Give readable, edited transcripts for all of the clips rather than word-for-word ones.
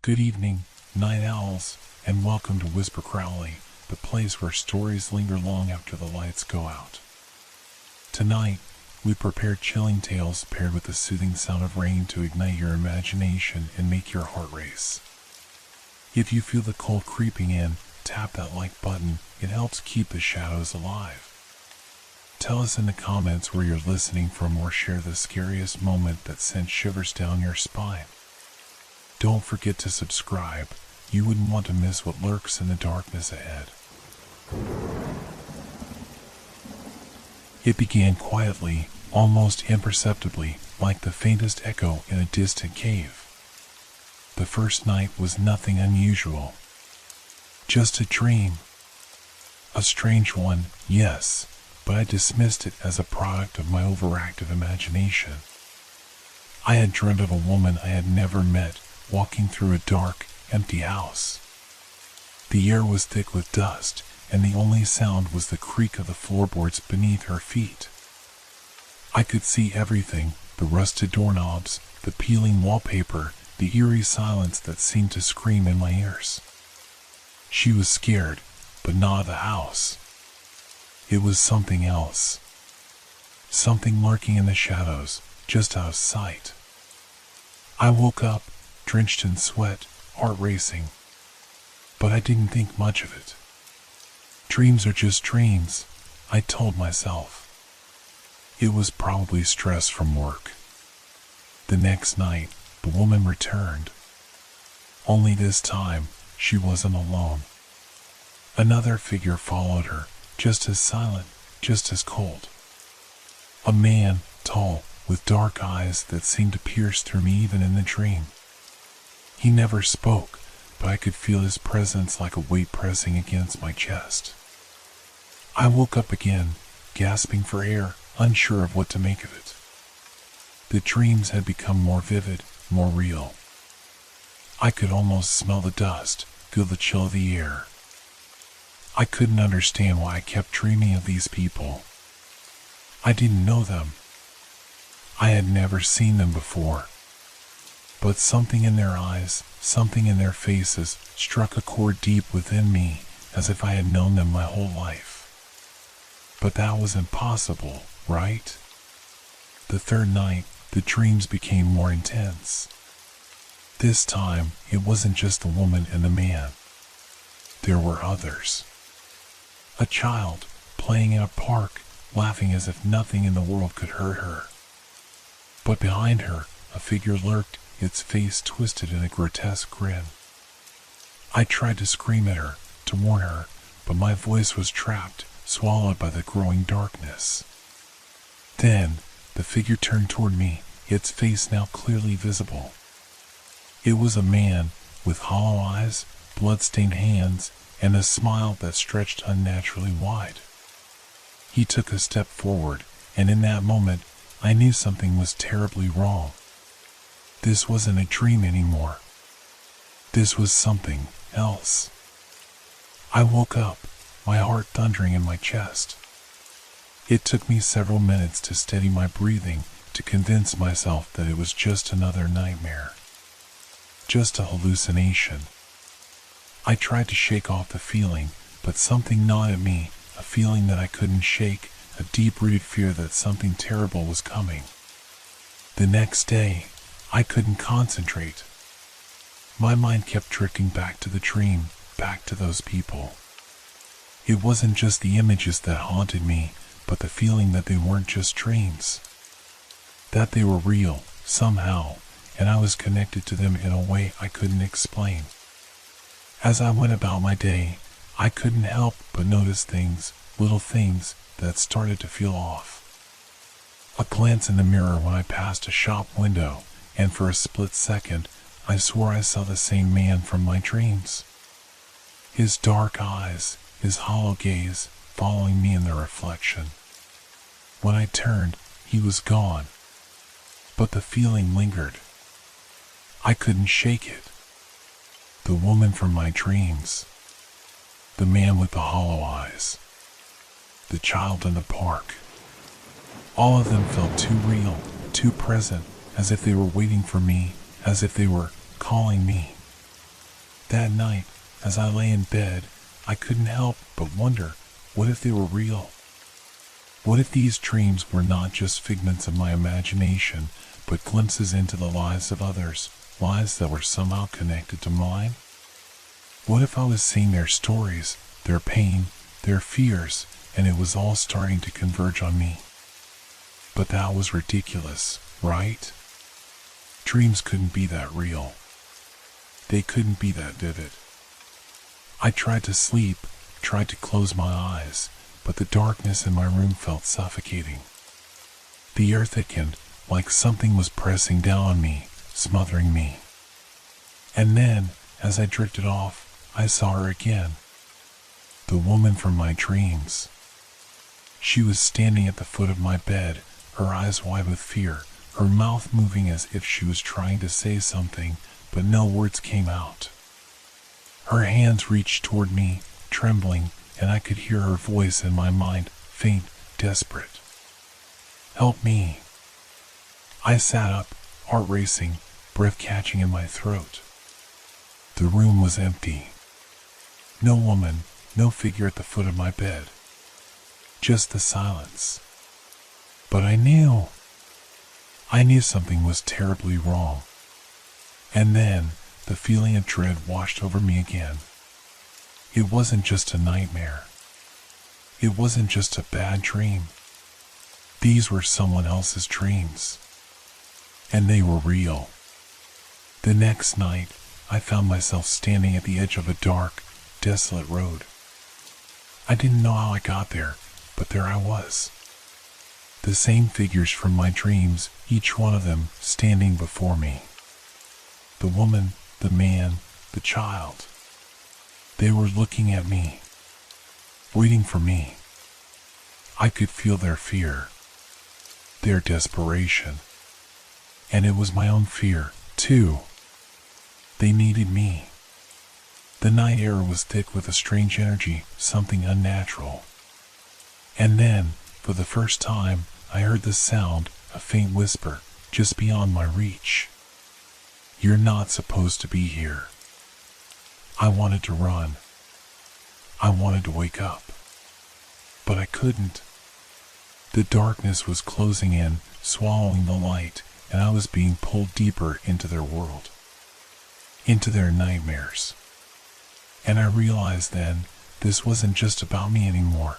Good evening, night owls, and welcome to Whisper Crowley, the place where stories linger long after the lights go out. Tonight, we prepared chilling tales paired with the soothing sound of rain to ignite your imagination and make your heart race. If you feel the cold creeping in, tap that like button. It helps keep the shadows alive. Tell us in the comments where you're listening from or share the scariest moment that sent shivers down your spine. Don't forget to subscribe. You wouldn't want to miss what lurks in the darkness ahead. It began quietly, almost imperceptibly, like the faintest echo in a distant cave. The first night was nothing unusual. Just a dream. A strange one, yes, but I dismissed it as a product of my overactive imagination. I had dreamt of a woman I had never met, walking through a dark, empty house. The air was thick with dust, and the only sound was the creak of the floorboards beneath her feet. I could see everything, the rusted doorknobs, the peeling wallpaper, the eerie silence that seemed to scream in my ears. She was scared, but not of the house. It was something else. Something lurking in the shadows, just out of sight. I woke up, drenched in sweat, heart racing. But I didn't think much of it. Dreams are just dreams, I told myself. It was probably stress from work. The next night, the woman returned. Only this time, she wasn't alone. Another figure followed her, just as silent, just as cold. A man, tall, with dark eyes that seemed to pierce through me even in the dream. He never spoke, but I could feel his presence like a weight pressing against my chest. I woke up again, gasping for air, unsure of what to make of it. The dreams had become more vivid, more real. I could almost smell the dust, feel the chill of the air. I couldn't understand why I kept dreaming of these people. I didn't know them. I had never seen them before. But something in their eyes, something in their faces, struck a chord deep within me, as if I had known them my whole life. But that was impossible, right? The third night, the dreams became more intense. This time, it wasn't just the woman and the man. There were others. A child, playing in a park, laughing as if nothing in the world could hurt her. But behind her, a figure lurked, its face twisted in a grotesque grin. I tried to scream at her, to warn her, but my voice was trapped, swallowed by the growing darkness. Then, the figure turned toward me, its face now clearly visible. It was a man, with hollow eyes, blood-stained hands, and a smile that stretched unnaturally wide. He took a step forward, and in that moment, I knew something was terribly wrong. This wasn't a dream anymore. This was something else. I woke up, my heart thundering in my chest. It took me several minutes to steady my breathing, to convince myself that it was just another nightmare. Just a hallucination. I tried to shake off the feeling, but something gnawed at me, a feeling that I couldn't shake, a deep-rooted fear that something terrible was coming. The next day, I couldn't concentrate. My mind kept drifting back to the dream, back to those people. It wasn't just the images that haunted me, but the feeling that they weren't just dreams. That they were real, somehow, and I was connected to them in a way I couldn't explain. As I went about my day, I couldn't help but notice things, little things, that started to feel off. A glance in the mirror when I passed a shop window, and for a split second, I swore I saw the same man from my dreams. His dark eyes, his hollow gaze, following me in the reflection. When I turned, he was gone. But the feeling lingered. I couldn't shake it. The woman from my dreams. The man with the hollow eyes. The child in the park. All of them felt too real, too present, as if they were waiting for me, as if they were calling me. That night, as I lay in bed, I couldn't help but wonder, what if they were real? What if these dreams were not just figments of my imagination, but glimpses into the lives of others, lives that were somehow connected to mine? What if I was seeing their stories, their pain, their fears, and it was all starting to converge on me? But that was ridiculous, right? Dreams couldn't be that real. They couldn't be that vivid. I tried to sleep, tried to close my eyes, but the darkness in my room felt suffocating. The air thickened, like something was pressing down on me, smothering me. And then, as I drifted off, I saw her again. The woman from my dreams. She was standing at the foot of my bed, her eyes wide with fear, her mouth moving as if she was trying to say something, but no words came out. Her hands reached toward me, trembling, and I could hear her voice in my mind, faint, desperate. "Help me." I sat up, heart racing, breath catching in my throat. The room was empty. No woman, no figure at the foot of my bed. Just the silence. But I knew something was terribly wrong. And then, the feeling of dread washed over me again. It wasn't just a nightmare. It wasn't just a bad dream. These were someone else's dreams. And they were real. The next night, I found myself standing at the edge of a dark, desolate road. I didn't know how I got there, but there I was. The same figures from my dreams, each one of them standing before me. The woman, the man, the child. They were looking at me, waiting for me. I could feel their fear, their desperation. And it was my own fear, too. They needed me. The night air was thick with a strange energy, something unnatural. And then, for the first time, I heard the sound, a faint whisper, just beyond my reach. "You're not supposed to be here." I wanted to run. I wanted to wake up. But I couldn't. The darkness was closing in, swallowing the light, and I was being pulled deeper into their world. Into their nightmares. And I realized then, this wasn't just about me anymore.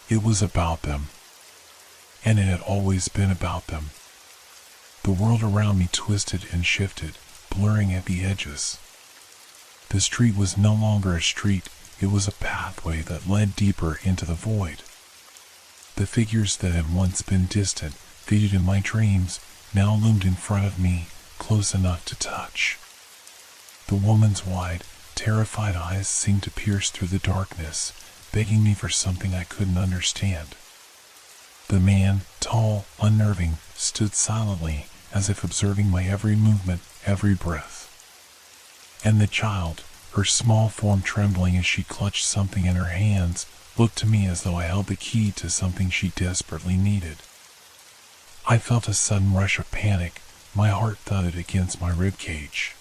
It was about them. And it had always been about them. The world around me twisted and shifted, blurring at the edges. The street was no longer a street, it was a pathway that led deeper into the void. The figures that had once been distant, faded in my dreams, now loomed in front of me, close enough to touch. The woman's wide, terrified eyes seemed to pierce through the darkness, begging me for something I couldn't understand. The man, tall, unnerving, stood silently, as if observing my every movement, every breath. And the child, her small form trembling as she clutched something in her hands, looked to me as though I held the key to something she desperately needed. I felt a sudden rush of panic, my heart thudded against my ribcage.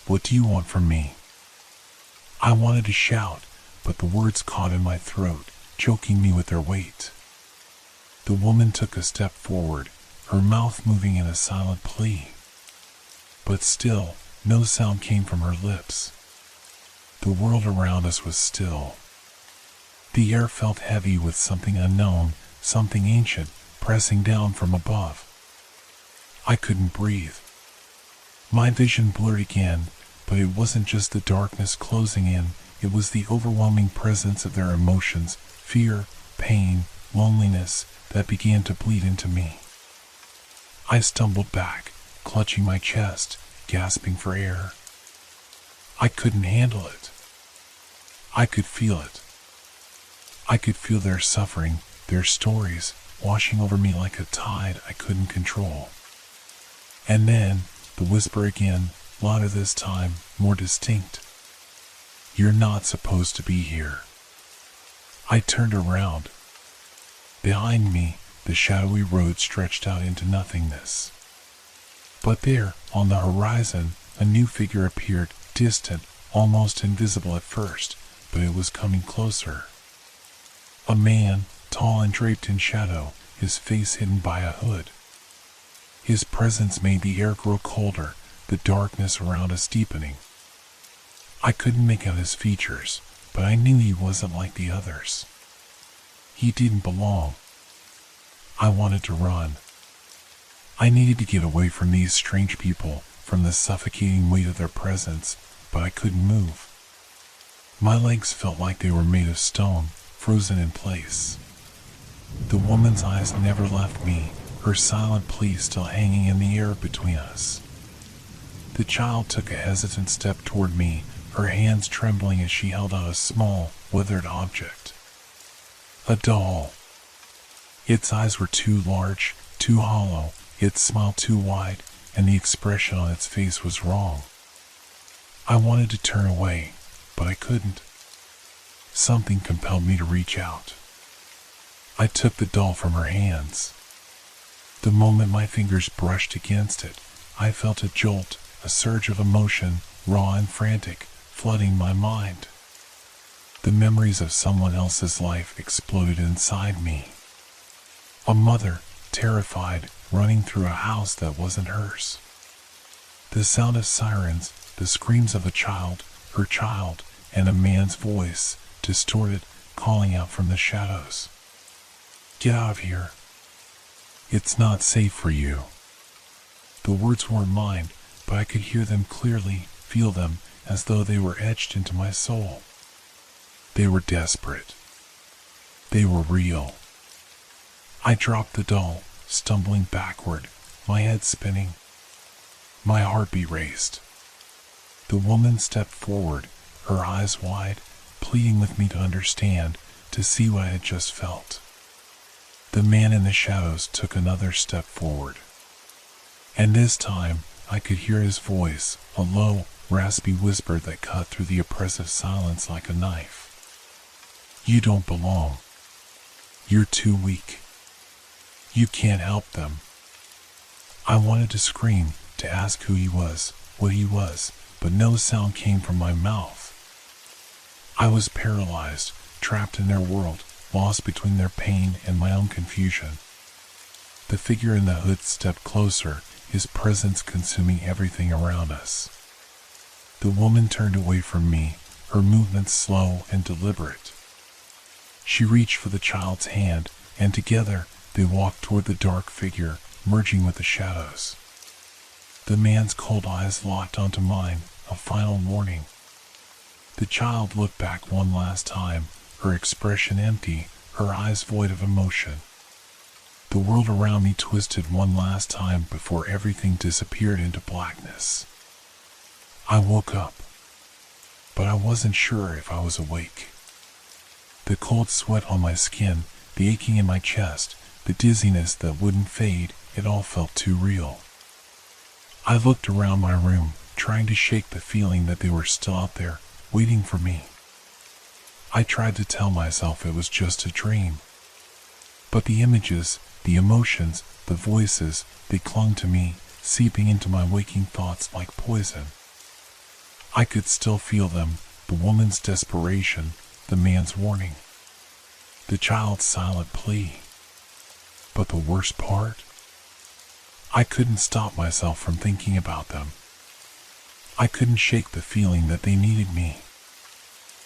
"What do you want from me?" I wanted to shout, but the words caught in my throat, choking me with their weight. The woman took a step forward, her mouth moving in a silent plea. But still, no sound came from her lips. The world around us was still. The air felt heavy with something unknown, something ancient, pressing down from above. I couldn't breathe. My vision blurred again, but it wasn't just the darkness closing in, it was the overwhelming presence of their emotions, fear, pain, loneliness, that began to bleed into me. I stumbled back, clutching my chest, gasping for air. I couldn't handle it. I could feel it. I could feel their suffering, their stories, washing over me like a tide I couldn't control. And then, the whisper again, louder this time, more distinct. "You're not supposed to be here." I turned around. Behind me, the shadowy road stretched out into nothingness. But there, on the horizon, a new figure appeared, distant, almost invisible at first, but it was coming closer. A man, tall and draped in shadow, his face hidden by a hood. His presence made the air grow colder, the darkness around us deepening. I couldn't make out his features, but I knew he wasn't like the others. He didn't belong. I wanted to run. I needed to get away from these strange people, from the suffocating weight of their presence, but I couldn't move. My legs felt like they were made of stone, frozen in place. The woman's eyes never left me, her silent plea still hanging in the air between us. The child took a hesitant step toward me, her hands trembling as she held out a small, withered object. A doll. Its eyes were too large, too hollow, its smile too wide, and the expression on its face was wrong. I wanted to turn away, but I couldn't. Something compelled me to reach out. I took the doll from her hands. The moment my fingers brushed against it, I felt a jolt, a surge of emotion, raw and frantic, flooding my mind. The memories of someone else's life exploded inside me. A mother, terrified, running through a house that wasn't hers. The sound of sirens, the screams of a child, her child, and a man's voice, distorted, calling out from the shadows. Get out of here. It's not safe for you. The words weren't mine, but I could hear them clearly, feel them, as though they were etched into my soul. They were desperate. They were real. I dropped the doll, stumbling backward, my head spinning. My heartbeat raced. The woman stepped forward, her eyes wide, pleading with me to understand, to see what I had just felt. The man in the shadows took another step forward. And this time, I could hear his voice, a low, raspy whisper that cut through the oppressive silence like a knife. You don't belong. You're too weak. You can't help them. I wanted to scream, to ask who he was, what he was, but no sound came from my mouth. I was paralyzed, trapped in their world, lost between their pain and my own confusion. The figure in the hood stepped closer, his presence consuming everything around us. The woman turned away from me, her movements slow and deliberate. She reached for the child's hand, and together they walked toward the dark figure, merging with the shadows. The man's cold eyes locked onto mine, a final warning. The child looked back one last time, her expression empty, her eyes void of emotion. The world around me twisted one last time before everything disappeared into blackness. I woke up, but I wasn't sure if I was awake. The cold sweat on my skin, the aching in my chest, the dizziness that wouldn't fade, it all felt too real. I looked around my room, trying to shake the feeling that they were still out there, waiting for me. I tried to tell myself it was just a dream. But the images, the emotions, the voices, they clung to me, seeping into my waking thoughts like poison. I could still feel them, the woman's desperation, the man's warning, the child's silent plea. But the worst part? I couldn't stop myself from thinking about them. I couldn't shake the feeling that they needed me.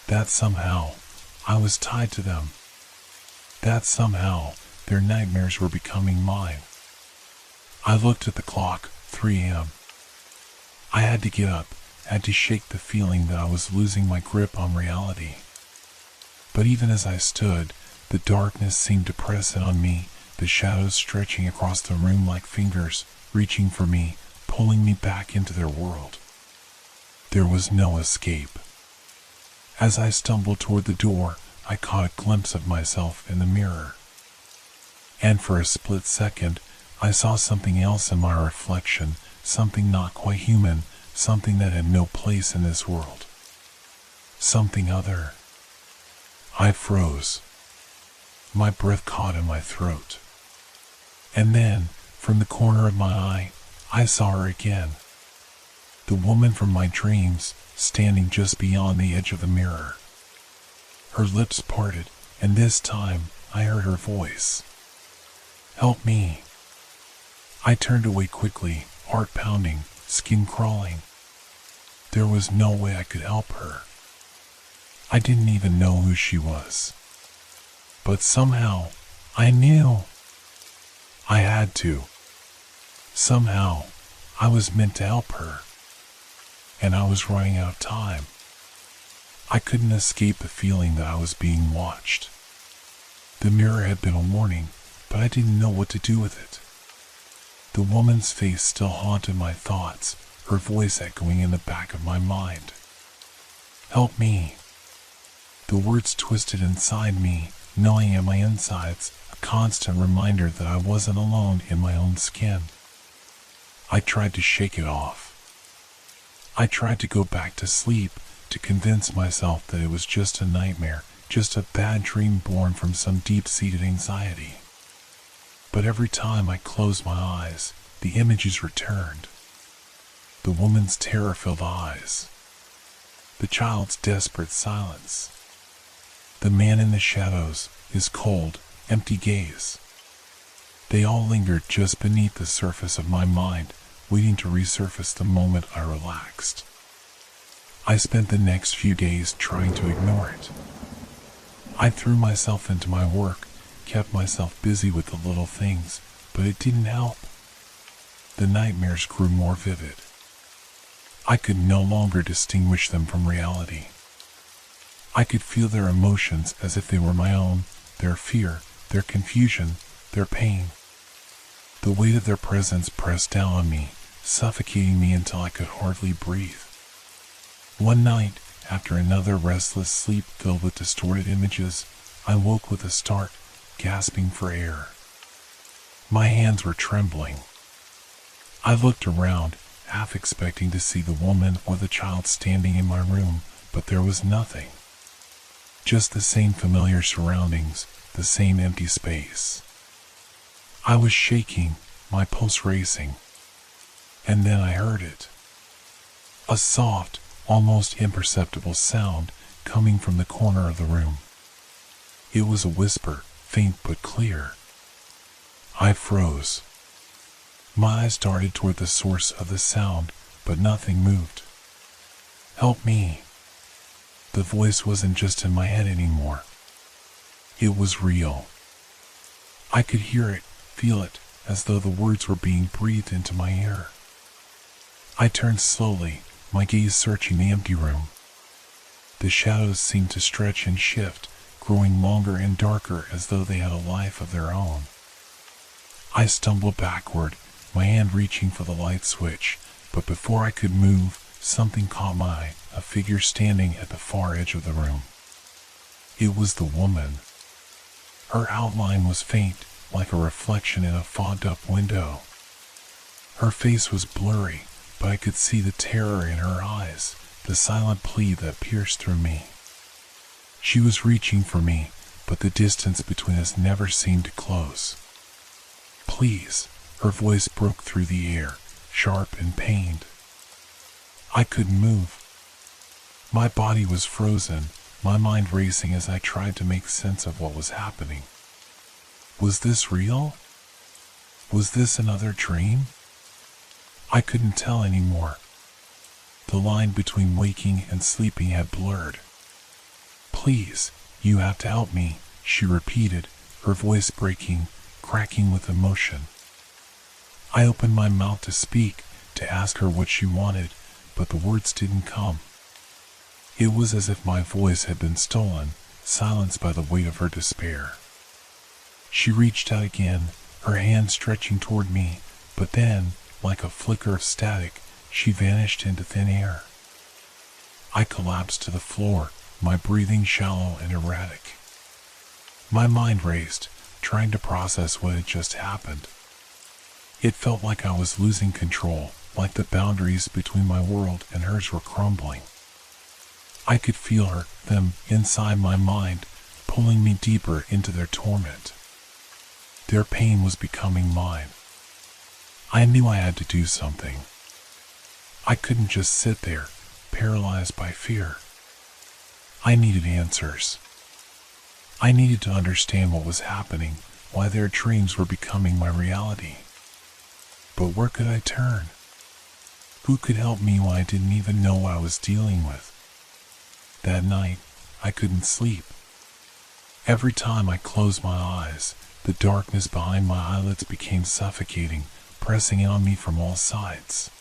That somehow, I was tied to them. That somehow, their nightmares were becoming mine. I looked at the clock, 3 a.m. I had to get up, had to shake the feeling that I was losing my grip on reality. But even as I stood, the darkness seemed to press in on me, the shadows stretching across the room like fingers, reaching for me, pulling me back into their world. There was no escape. As I stumbled toward the door, I caught a glimpse of myself in the mirror. And for a split second, I saw something else in my reflection, something not quite human, something that had no place in this world. Something other. I froze. My breath caught in my throat. And then, from the corner of my eye, I saw her again. The woman from my dreams, standing just beyond the edge of the mirror. Her lips parted, and this time I heard her voice. "Help me." I turned away quickly, heart pounding, skin crawling. There was no way I could help her. I didn't even know who she was. But somehow, I knew. I had to. Somehow, I was meant to help her. And I was running out of time. I couldn't escape the feeling that I was being watched. The mirror had been a warning, but I didn't know what to do with it. The woman's face still haunted my thoughts, her voice echoing in the back of my mind. "Help me." The words twisted inside me, gnawing at my insides, a constant reminder that I wasn't alone in my own skin. I tried to shake it off. I tried to go back to sleep, to convince myself that it was just a nightmare, just a bad dream born from some deep-seated anxiety. But every time I closed my eyes, the images returned. The woman's terror-filled eyes. The child's desperate silence. The man in the shadows, his cold, empty gaze. They all lingered just beneath the surface of my mind, waiting to resurface the moment I relaxed. I spent the next few days trying to ignore it. I threw myself into my work, kept myself busy with the little things, but it didn't help. The nightmares grew more vivid. I could no longer distinguish them from reality. I could feel their emotions as if they were my own, their fear, their confusion, their pain. The weight of their presence pressed down on me, suffocating me until I could hardly breathe. One night, after another restless sleep filled with distorted images, I woke with a start, gasping for air. My hands were trembling. I looked around, half expecting to see the woman or the child standing in my room, but there was nothing. Just the same familiar surroundings, the same empty space. I was shaking, my pulse racing. And then I heard it. A soft, almost imperceptible sound coming from the corner of the room. It was a whisper, faint but clear. I froze. My eyes darted toward the source of the sound, but nothing moved. "Help me." The voice wasn't just in my head anymore. It was real. I could hear it, feel it, as though the words were being breathed into my ear. I turned slowly, my gaze searching the empty room. The shadows seemed to stretch and shift, growing longer and darker as though they had a life of their own. I stumbled backward, my hand reaching for the light switch, but before I could move, something caught my eye, a figure standing at the far edge of the room. It was the woman. Her outline was faint, like a reflection in a fogged-up window. Her face was blurry, but I could see the terror in her eyes, the silent plea that pierced through me. She was reaching for me, but the distance between us never seemed to close. "Please," her voice broke through the air, sharp and pained. I couldn't move. My body was frozen, my mind racing as I tried to make sense of what was happening. Was this real? Was this another dream? I couldn't tell anymore. The line between waking and sleeping had blurred. "Please, you have to help me," she repeated, her voice breaking, cracking with emotion. I opened my mouth to speak, to ask her what she wanted, but the words didn't come. It was as if my voice had been stolen, silenced by the weight of her despair. She reached out again, her hand stretching toward me, but then, like a flicker of static, she vanished into thin air. I collapsed to the floor, my breathing shallow and erratic. My mind raced, trying to process what had just happened. It felt like I was losing control, like the boundaries between my world and hers were crumbling. I could feel them inside my mind, pulling me deeper into their torment. Their pain was becoming mine. I knew I had to do something. I couldn't just sit there, paralyzed by fear. I needed answers. I needed to understand what was happening, why their dreams were becoming my reality. But where could I turn? Who could help me when I didn't even know what I was dealing with? That night, I couldn't sleep. Every time I closed my eyes, the darkness behind my eyelids became suffocating, pressing in on me from all sides.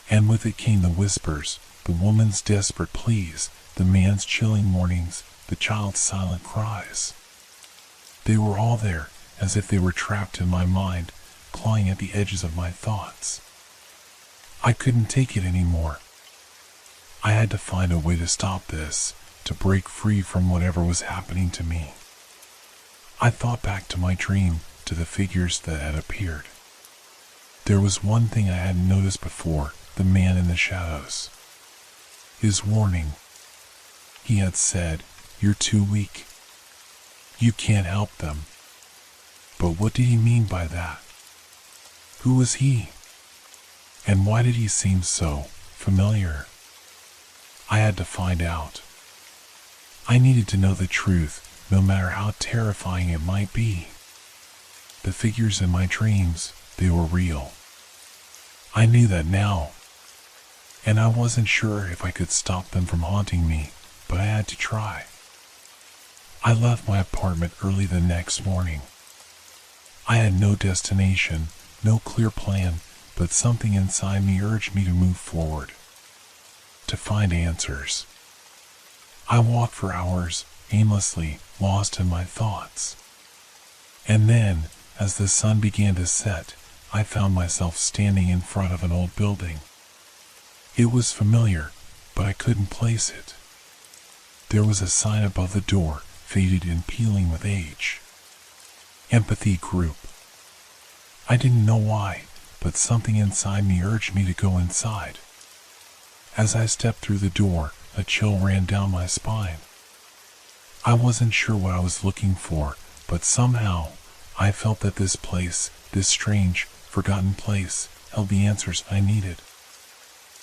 And with it came the whispers, the woman's desperate pleas, the man's chilling warnings, the child's silent cries. They were all there, as if they were trapped in my mind, clawing at the edges of my thoughts. I couldn't take it anymore. I had to find a way to stop this, to break free from whatever was happening to me. I thought back to my dream, to the figures that had appeared. There was one thing I hadn't noticed before, the man in the shadows. His warning. He had said, "You're too weak. You can't help them." But what did he mean by that? Who was he? And why did he seem so familiar? I had to find out. I needed to know the truth, no matter how terrifying it might be. The figures in my dreams, they were real. I knew that now. And I wasn't sure if I could stop them from haunting me, but I had to try. I left my apartment early the next morning. I had no destination, no clear plan, but something inside me urged me to move forward, to find answers. I walked for hours, aimlessly, lost in my thoughts. And then, as the sun began to set, I found myself standing in front of an old building. It was familiar, but I couldn't place it. There was a sign above the door, faded and peeling with age. Empathy Group. I didn't know why, but something inside me urged me to go inside. As I stepped through the door, a chill ran down my spine. I wasn't sure what I was looking for, but somehow, I felt that this place, this strange, forgotten place, held the answers I needed.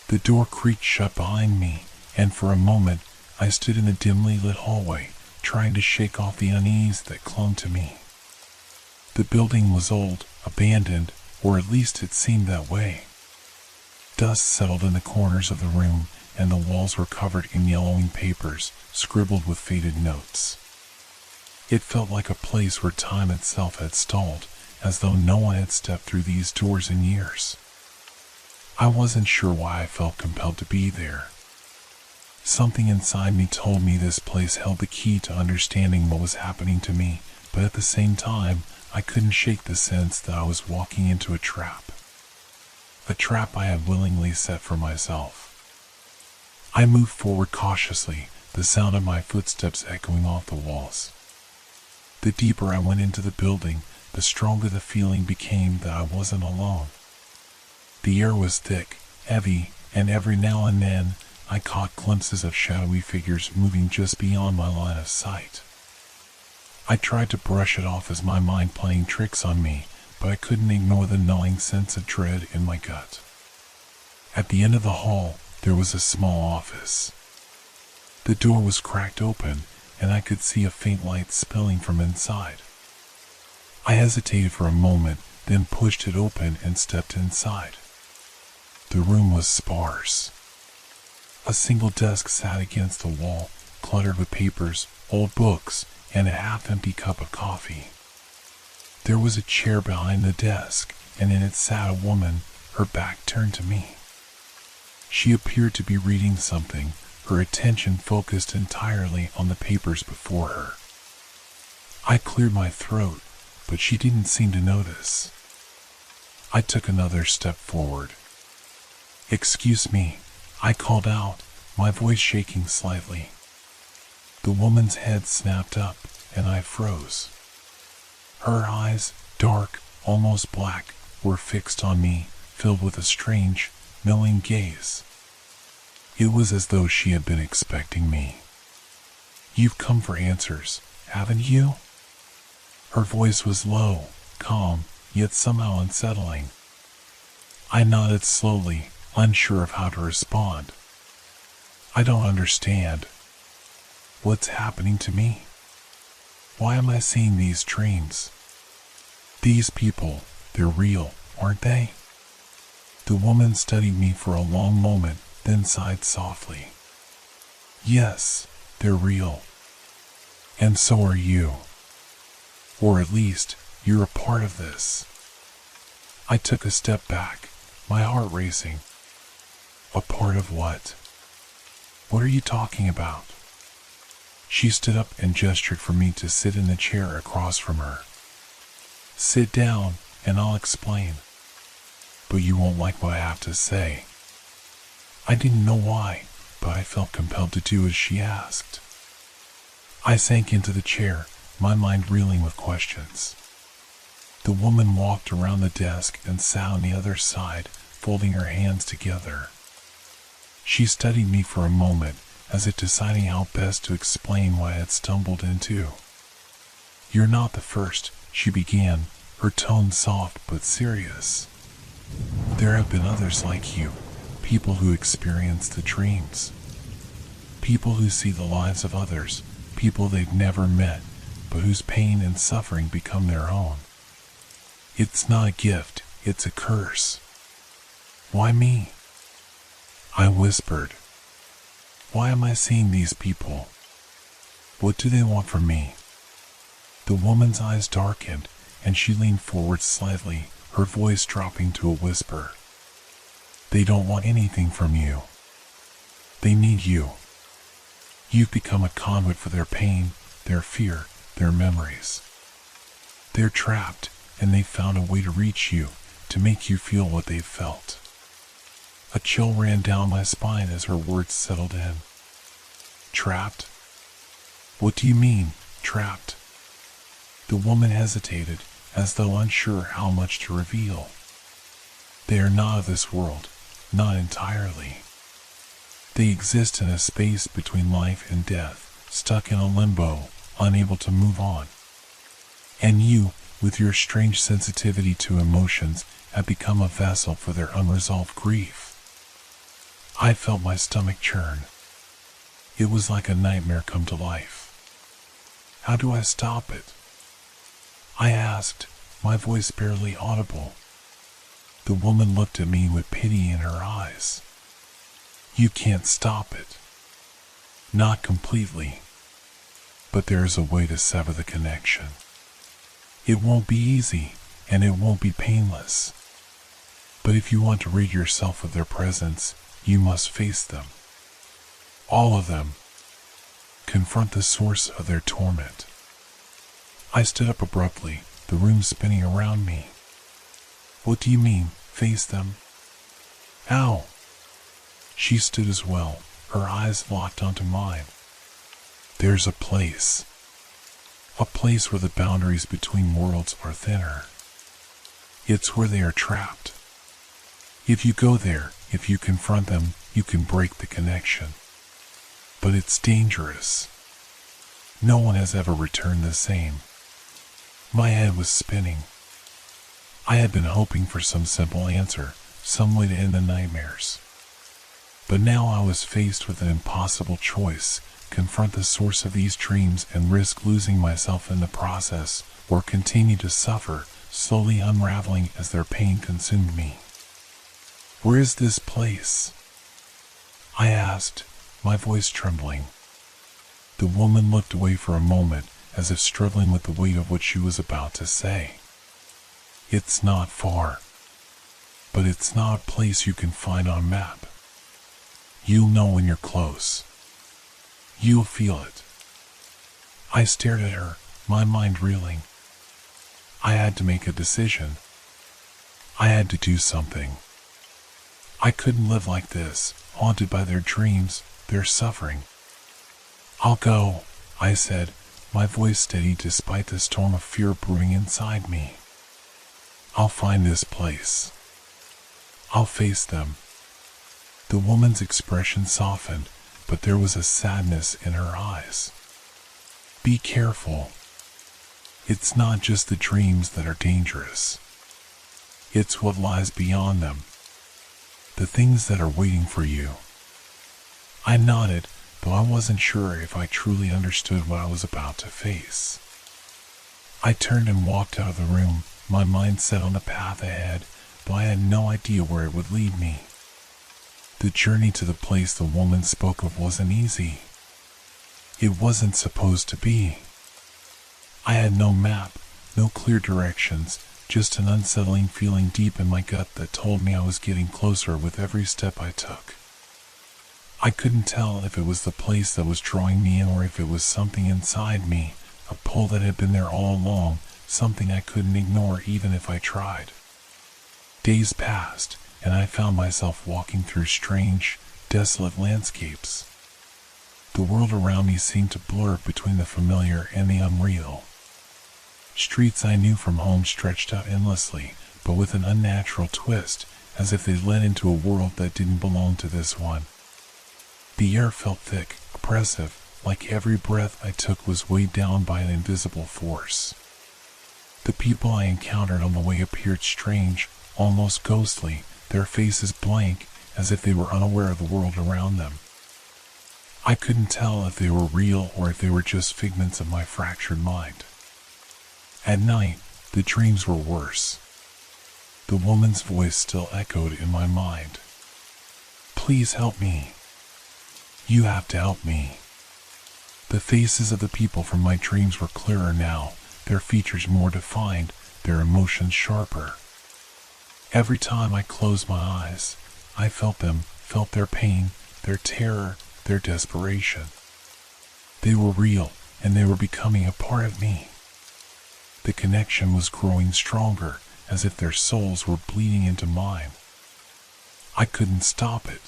The door creaked shut behind me, and for a moment, I stood in the dimly lit hallway, trying to shake off the unease that clung to me. The building was old, abandoned, or at least it seemed that way. Dust settled in the corners of the room, and the walls were covered in yellowing papers, scribbled with faded notes. It felt like a place where time itself had stalled, as though no one had stepped through these doors in years. I wasn't sure why I felt compelled to be there. Something inside me told me this place held the key to understanding what was happening to me, but at the same time, I couldn't shake the sense that I was walking into a trap. A trap I had willingly set for myself. I moved forward cautiously, the sound of my footsteps echoing off the walls. The deeper I went into the building, the stronger the feeling became that I wasn't alone. The air was thick, heavy, and every now and then, I caught glimpses of shadowy figures moving just beyond my line of sight. I tried to brush it off as my mind playing tricks on me, but I couldn't ignore the gnawing sense of dread in my gut. At the end of the hall, there was a small office. The door was cracked open, and I could see a faint light spilling from inside. I hesitated for a moment, then pushed it open and stepped inside. The room was sparse. A single desk sat against the wall, cluttered with papers, old books, and a half-empty cup of coffee. There was a chair behind the desk, and in it sat a woman, her back turned to me. She appeared to be reading something, her attention focused entirely on the papers before her. I cleared my throat, but she didn't seem to notice. I took another step forward. "Excuse me," I called out, my voice shaking slightly. The woman's head snapped up, and I froze. Her eyes, dark, almost black, were fixed on me, filled with a strange, knowing gaze. It was as though she had been expecting me. "You've come for answers, haven't you?" Her voice was low, calm, yet somehow unsettling. I nodded slowly, unsure of how to respond. I don't understand. What's happening to me? Why am I seeing these dreams? These people, they're real, aren't they? The woman studied me for a long moment, then sighed softly. Yes, they're real. And so are you. Or at least, you're a part of this. I took a step back, my heart racing. A part of what? What are you talking about? She stood up and gestured for me to sit in the chair across from her. Sit down, and I'll explain. But you won't like what I have to say. I didn't know why, but I felt compelled to do as she asked. I sank into the chair, my mind reeling with questions. The woman walked around the desk and sat on the other side, folding her hands together. She studied me for a moment, as if deciding how best to explain what I had stumbled into. You're not the first, she began, her tone soft but serious. There have been others like you, people who experience the dreams. People who see the lives of others, people they've never met, but whose pain and suffering become their own. It's not a gift, it's a curse. Why me? I whispered. Why am I seeing these people? What do they want from me? The woman's eyes darkened, and she leaned forward slightly, her voice dropping to a whisper. They don't want anything from you. They need you. You've become a conduit for their pain, their fear, their memories. They're trapped, and they've found a way to reach you, to make you feel what they've felt. A chill ran down my spine as her words settled in. Trapped? What do you mean, trapped? The woman hesitated, as though unsure how much to reveal. They are not of this world, not entirely. They exist in a space between life and death, stuck in a limbo, unable to move on. And you, with your strange sensitivity to emotions, have become a vessel for their unresolved grief. I felt my stomach churn. It was like a nightmare come to life. How do I stop it? I asked, my voice barely audible. The woman looked at me with pity in her eyes. You can't stop it. Not completely. But there is a way to sever the connection. It won't be easy, and it won't be painless. But if you want to rid yourself of their presence, you must face them. All of them. Confront the source of their torment. I stood up abruptly, the room spinning around me. What do you mean, face them? How? She stood as well, her eyes locked onto mine. There's a place. A place where the boundaries between worlds are thinner. It's where they are trapped. If you go there, if you confront them, you can break the connection. But it's dangerous. No one has ever returned the same. My head was spinning. I had been hoping for some simple answer, some way to end the nightmares. But now I was faced with an impossible choice: confront the source of these dreams and risk losing myself in the process, or continue to suffer, slowly unraveling as their pain consumed me. Where is this place? I asked, my voice trembling. The woman looked away for a moment, as if struggling with the weight of what she was about to say. It's not far. But it's not a place you can find on a map. You'll know when you're close. You'll feel it. I stared at her, my mind reeling. I had to make a decision. I had to do something. I couldn't live like this, haunted by their dreams, their suffering. I'll go, I said, my voice steady despite the storm of fear brewing inside me. I'll find this place. I'll face them. The woman's expression softened, but there was a sadness in her eyes. Be careful. It's not just the dreams that are dangerous. It's what lies beyond them. the things that are waiting for you. I nodded, though I wasn't sure if I truly understood what I was about to face. I turned and walked out of the room, my mind set on the path ahead, though I had no idea where it would lead me. The journey to the place the woman spoke of wasn't easy. It wasn't supposed to be. I had no map, no clear directions, just an unsettling feeling deep in my gut that told me I was getting closer with every step I took. I couldn't tell if it was the place that was drawing me in or if it was something inside me, a pull that had been there all along, something I couldn't ignore even if I tried. Days passed, and I found myself walking through strange, desolate landscapes. The world around me seemed to blur between the familiar and the unreal. Streets I knew from home stretched out endlessly, but with an unnatural twist, as if they led into a world that didn't belong to this one. The air felt thick, oppressive, like every breath I took was weighed down by an invisible force. The people I encountered on the way appeared strange, almost ghostly, their faces blank, as if they were unaware of the world around them. I couldn't tell if they were real or if they were just figments of my fractured mind. At night, the dreams were worse. The woman's voice still echoed in my mind. "Please help me. You have to help me." The faces of the people from my dreams were clearer now, their features more defined, their emotions sharper. Every time I closed my eyes, I felt them, felt their pain, their terror, their desperation. They were real, and they were becoming a part of me. The connection was growing stronger, as if their souls were bleeding into mine. I couldn't stop it.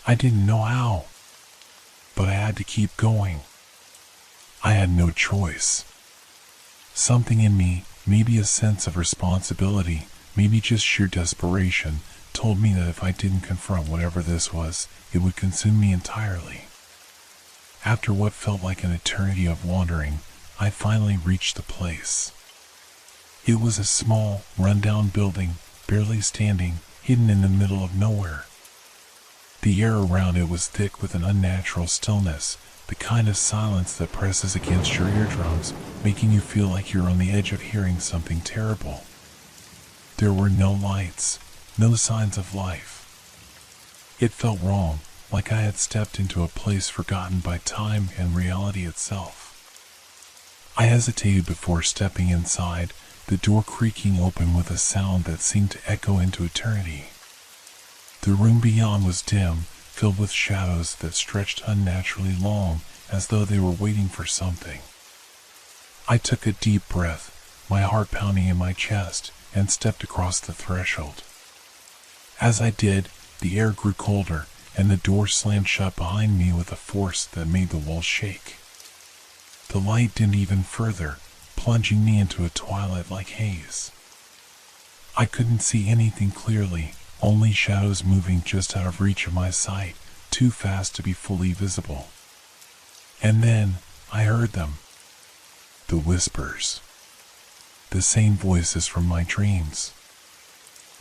I didn't know how, but I had to keep going. I had no choice. Something in me, maybe a sense of responsibility, maybe just sheer desperation, told me that if I didn't confront whatever this was, it would consume me entirely. After what felt like an eternity of wandering, I finally reached the place. It was a small, run-down building, barely standing, hidden in the middle of nowhere. The air around it was thick with an unnatural stillness, the kind of silence that presses against your eardrums, making you feel like you're on the edge of hearing something terrible. There were no lights, no signs of life. It felt wrong, like I had stepped into a place forgotten by time and reality itself. I hesitated before stepping inside, the door creaking open with a sound that seemed to echo into eternity. The room beyond was dim, filled with shadows that stretched unnaturally long, as though they were waiting for something. I took a deep breath, my heart pounding in my chest, and stepped across the threshold. As I did, the air grew colder, and the door slammed shut behind me with a force that made the walls shake. The light dimmed even further, plunging me into a twilight-like haze. I couldn't see anything clearly, only shadows moving just out of reach of my sight, too fast to be fully visible. And then, I heard them. The whispers. The same voices from my dreams.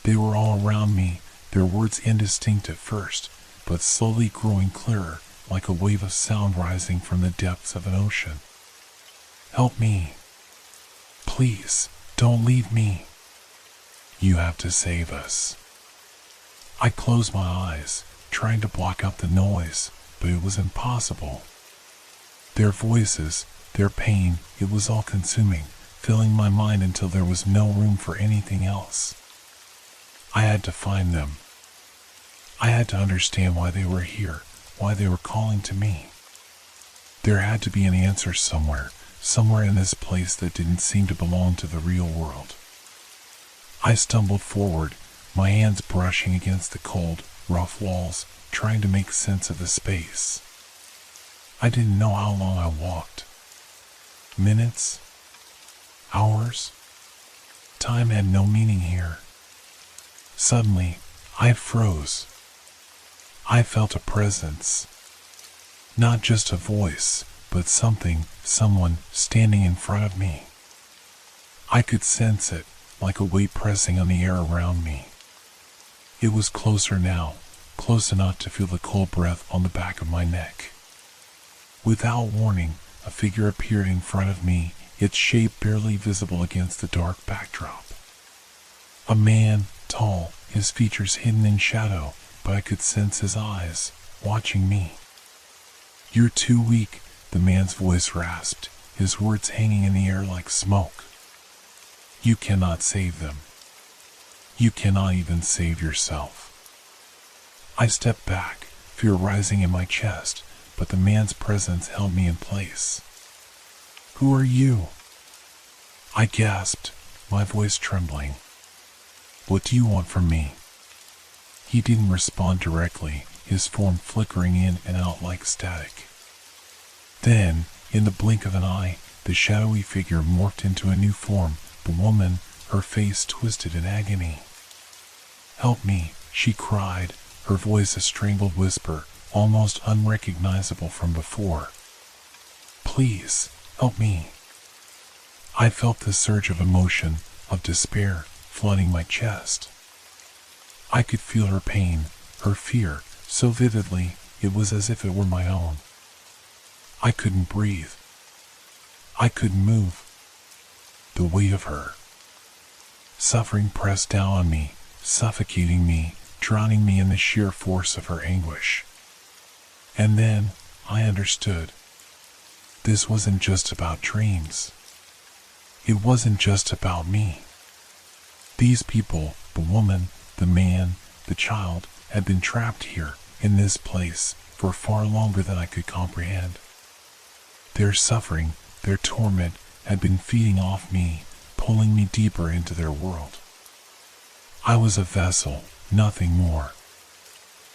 They were all around me, their words indistinct at first, but slowly growing clearer, like a wave of sound rising from the depths of an ocean. "Help me. Please, don't leave me. You have to save us." I closed my eyes, trying to block out the noise, but it was impossible. Their voices, their pain, it was all consuming, filling my mind until there was no room for anything else. I had to find them. I had to understand why they were here, why they were calling to me. There had to be an answer somewhere in this place that didn't seem to belong to the real world. I stumbled forward, my hands brushing against the cold, rough walls, trying to make sense of the space. I didn't know how long I walked. Minutes? Hours? Time had no meaning here. Suddenly, I froze. I felt a presence. Not just a voice, but someone standing in front of me. I could sense it, like a weight pressing on the air around me. It was closer now, close enough to feel the cold breath on the back of my neck. Without warning, a figure appeared in front of me, its shape barely visible against the dark backdrop. A man, tall, his features hidden in shadow, but I could sense his eyes, watching me. "You're too weak," the man's voice rasped, his words hanging in the air like smoke. "You cannot save them. You cannot even save yourself." I stepped back, fear rising in my chest, but the man's presence held me in place. "Who are you?" I gasped, my voice trembling. "What do you want from me?" He didn't respond directly, his form flickering in and out like static. Then, in the blink of an eye, the shadowy figure morphed into a new form, the woman, her face twisted in agony. "Help me," she cried, her voice a strangled whisper, almost unrecognizable from before. "Please, help me." I felt the surge of emotion, of despair, flooding my chest. I could feel her pain, her fear, so vividly, it was as if it were my own. I couldn't breathe. I couldn't move. The weight of her suffering pressed down on me, suffocating me, drowning me in the sheer force of her anguish. And then, I understood. This wasn't just about dreams. It wasn't just about me. These people, the woman, the man, the child, had been trapped here, in this place, for far longer than I could comprehend. Their suffering, their torment, had been feeding off me, pulling me deeper into their world. I was a vessel, nothing more.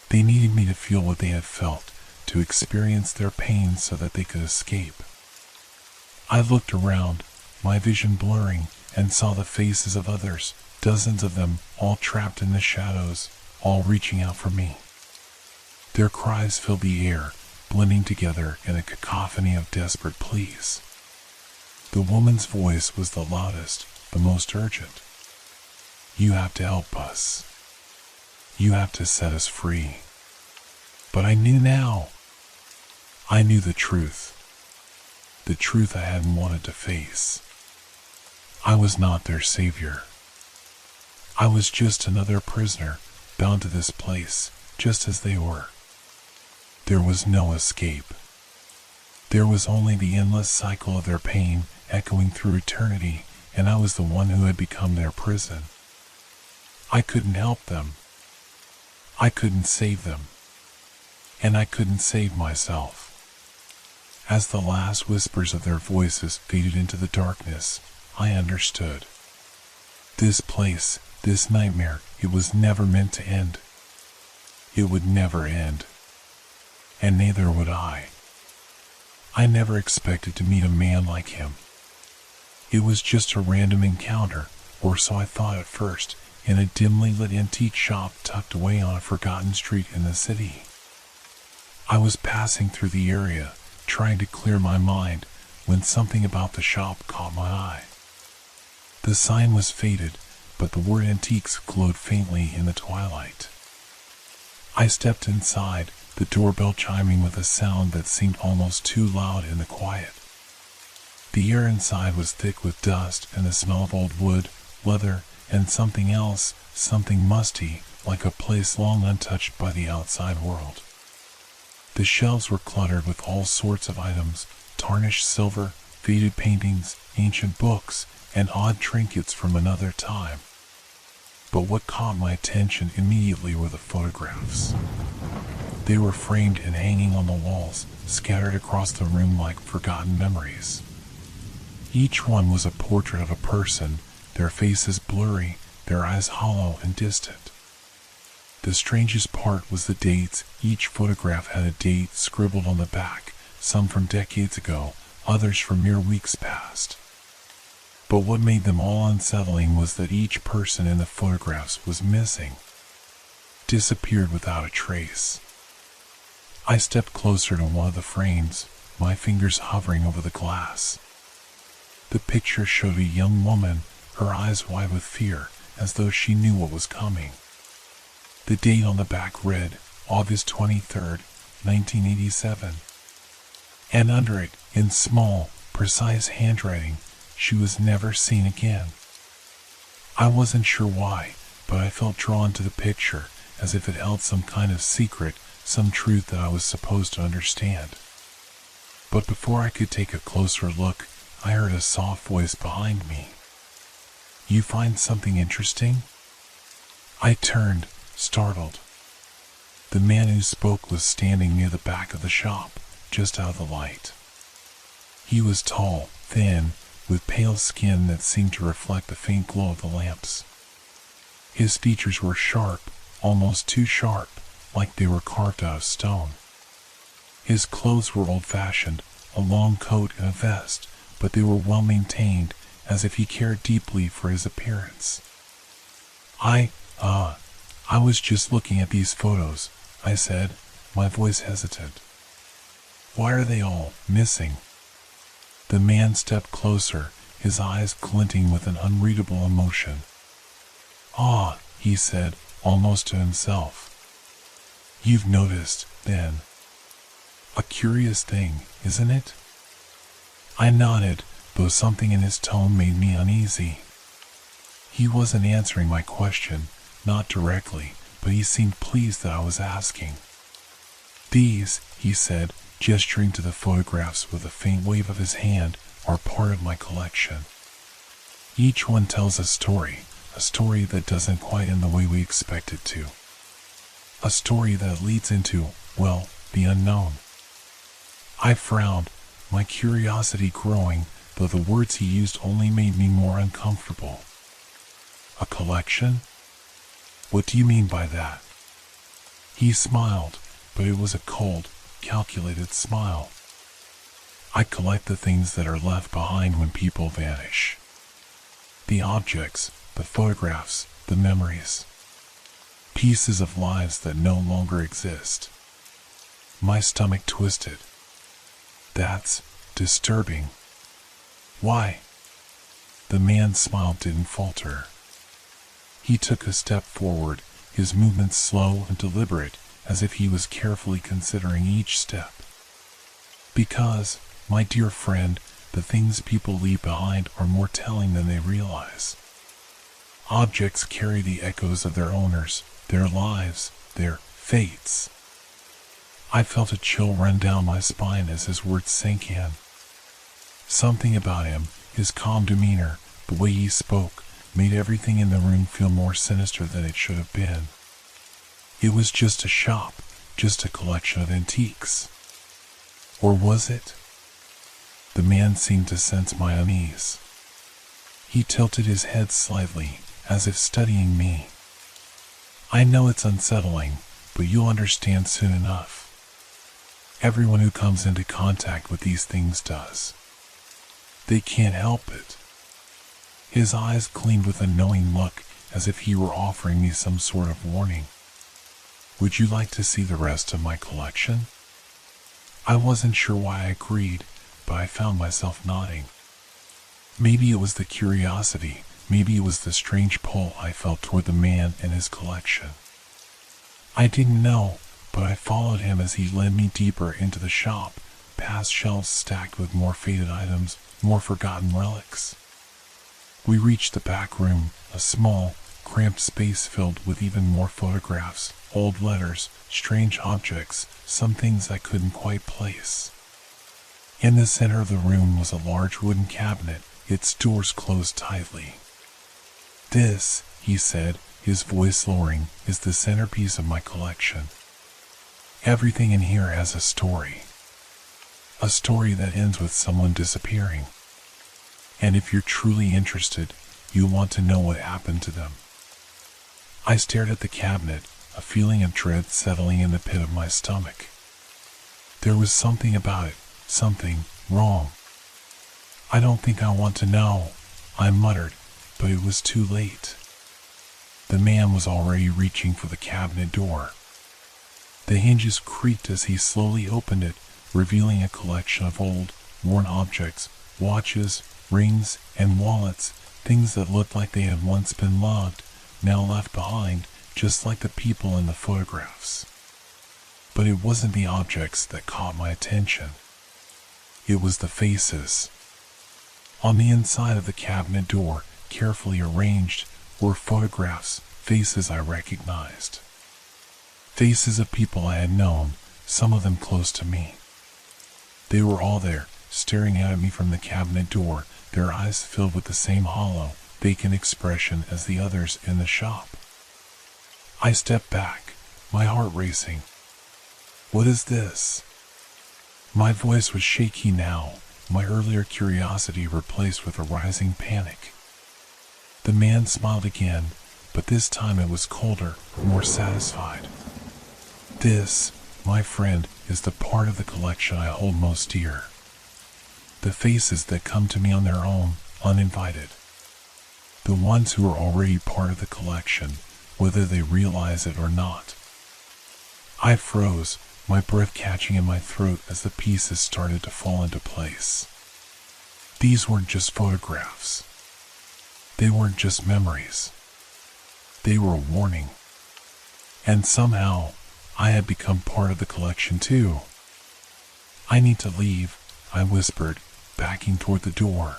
They needed me to feel what they had felt, to experience their pain so that they could escape. I looked around, my vision blurring, and saw the faces of others, dozens of them, all trapped in the shadows, all reaching out for me. Their cries filled the air, blending together in a cacophony of desperate pleas. The woman's voice was the loudest, the most urgent. "You have to help us. You have to set us free." But I knew now. I knew the truth I hadn't wanted to face. I was not their savior. I was just another prisoner, bound to this place, just as they were. There was no escape. There was only the endless cycle of their pain echoing through eternity, and I was the one who had become their prison. I couldn't help them. I couldn't save them. And I couldn't save myself. As the last whispers of their voices faded into the darkness, I understood. This place, this nightmare, it was never meant to end. It would never end. And neither would I. I never expected to meet a man like him. It was just a random encounter, or so I thought at first, in a dimly lit antique shop tucked away on a forgotten street in the city. I was passing through the area, trying to clear my mind, when something about the shop caught my eye. The sign was faded, but the word antiques glowed faintly in the twilight. I stepped inside, the doorbell chiming with a sound that seemed almost too loud in the quiet. The air inside was thick with dust and the smell of old wood, leather, and something else, something musty, like a place long untouched by the outside world. The shelves were cluttered with all sorts of items, tarnished silver, faded paintings, ancient books, and odd trinkets from another time. But what caught my attention immediately were the photographs. They were framed and hanging on the walls, scattered across the room like forgotten memories. Each one was a portrait of a person, their faces blurry, their eyes hollow and distant. The strangest part was the dates. Each photograph had a date scribbled on the back, some from decades ago, others from mere weeks past. But what made them all unsettling was that each person in the photographs was missing, disappeared without a trace. I stepped closer to one of the frames, my fingers hovering over the glass. The picture showed a young woman, her eyes wide with fear, as though she knew what was coming. The date on the back read August 23rd, 1987. And under it, in small, precise handwriting, she was never seen again. I wasn't sure why, but I felt drawn to the picture, as if it held some kind of secret, some truth that I was supposed to understand. But before I could take a closer look, I heard a soft voice behind me. "You find something interesting?" I turned, startled. The man who spoke was standing near the back of the shop, just out of the light. He was tall, thin, with pale skin that seemed to reflect the faint glow of the lamps. His features were sharp, almost too sharp, like they were carved out of stone. His clothes were old-fashioned, a long coat and a vest, but they were well maintained, as if he cared deeply for his appearance. I was just looking at these photos," I said, my voice hesitant. "Why are they all missing?" The man stepped closer, his eyes glinting with an unreadable emotion. "Ah," he said, almost to himself. "You've noticed, then. A curious thing, isn't it?" I nodded, though something in his tone made me uneasy. He wasn't answering my question, not directly, but he seemed pleased that I was asking. "These," he said, gesturing to the photographs with a faint wave of his hand, "are part of my collection. Each one tells a story that doesn't quite end the way we expect it to. A story that leads into, well, the unknown." I frowned, my curiosity growing, though the words he used only made me more uncomfortable. "A collection? What do you mean by that?" He smiled, but it was a cold, calculated smile. "I collect the things that are left behind when people vanish. The objects, the photographs, the memories. Pieces of lives that no longer exist." My stomach twisted. "That's disturbing." "Why?" The man's smile didn't falter. He took a step forward, his movements slow and deliberate, as if he was carefully considering each step. "Because, my dear friend, the things people leave behind are more telling than they realize. Objects carry the echoes of their owners, their lives, their fates." I felt a chill run down my spine as his words sank in. Something about him, his calm demeanor, the way he spoke, made everything in the room feel more sinister than it should have been. It was just a shop, just a collection of antiques. Or was it? The man seemed to sense my unease. He tilted his head slightly, as if studying me. "I know it's unsettling, but you'll understand soon enough. Everyone who comes into contact with these things does. They can't help it." His eyes gleamed with a knowing look, as if he were offering me some sort of warning. "Would you like to see the rest of my collection?" I wasn't sure why I agreed, but I found myself nodding. Maybe it was the curiosity, maybe it was the strange pull I felt toward the man and his collection. I didn't know, but I followed him as he led me deeper into the shop, past shelves stacked with more faded items, more forgotten relics. We reached the back room, a small, cramped space filled with even more photographs, old letters, strange objects, some things I couldn't quite place. In the center of the room was a large wooden cabinet, its doors closed tightly. "This," he said, his voice lowering, "is the centerpiece of my collection. Everything in here has a story. A story that ends with someone disappearing. And if you're truly interested, you'll want to know what happened to them." I stared at the cabinet, a feeling of dread settling in the pit of my stomach. There was something about it, something wrong. "I don't think I want to know," I muttered, but it was too late. The man was already reaching for the cabinet door. The hinges creaked as he slowly opened it, revealing a collection of old, worn objects, watches, rings, and wallets, things that looked like they had once been loved, now left behind, just like the people in the photographs. But it wasn't the objects that caught my attention. It was the faces. On the inside of the cabinet door, carefully arranged, were photographs, faces I recognized. Faces of people I had known, some of them close to me. They were all there, staring at me from the cabinet door, their eyes filled with the same hollow, vacant expression as the others in the shop. I stepped back, my heart racing. What is this? My voice was shaky now, my earlier curiosity replaced with a rising panic. The man smiled again, but this time it was colder, more satisfied. This, my friend, is the part of the collection I hold most dear. The faces that come to me on their own, uninvited. The ones who are already part of the collection, whether they realize it or not. I froze, my breath catching in my throat as the pieces started to fall into place. These weren't just photographs. They weren't just memories. They were a warning. And somehow, I had become part of the collection too. I need to leave, I whispered, backing toward the door.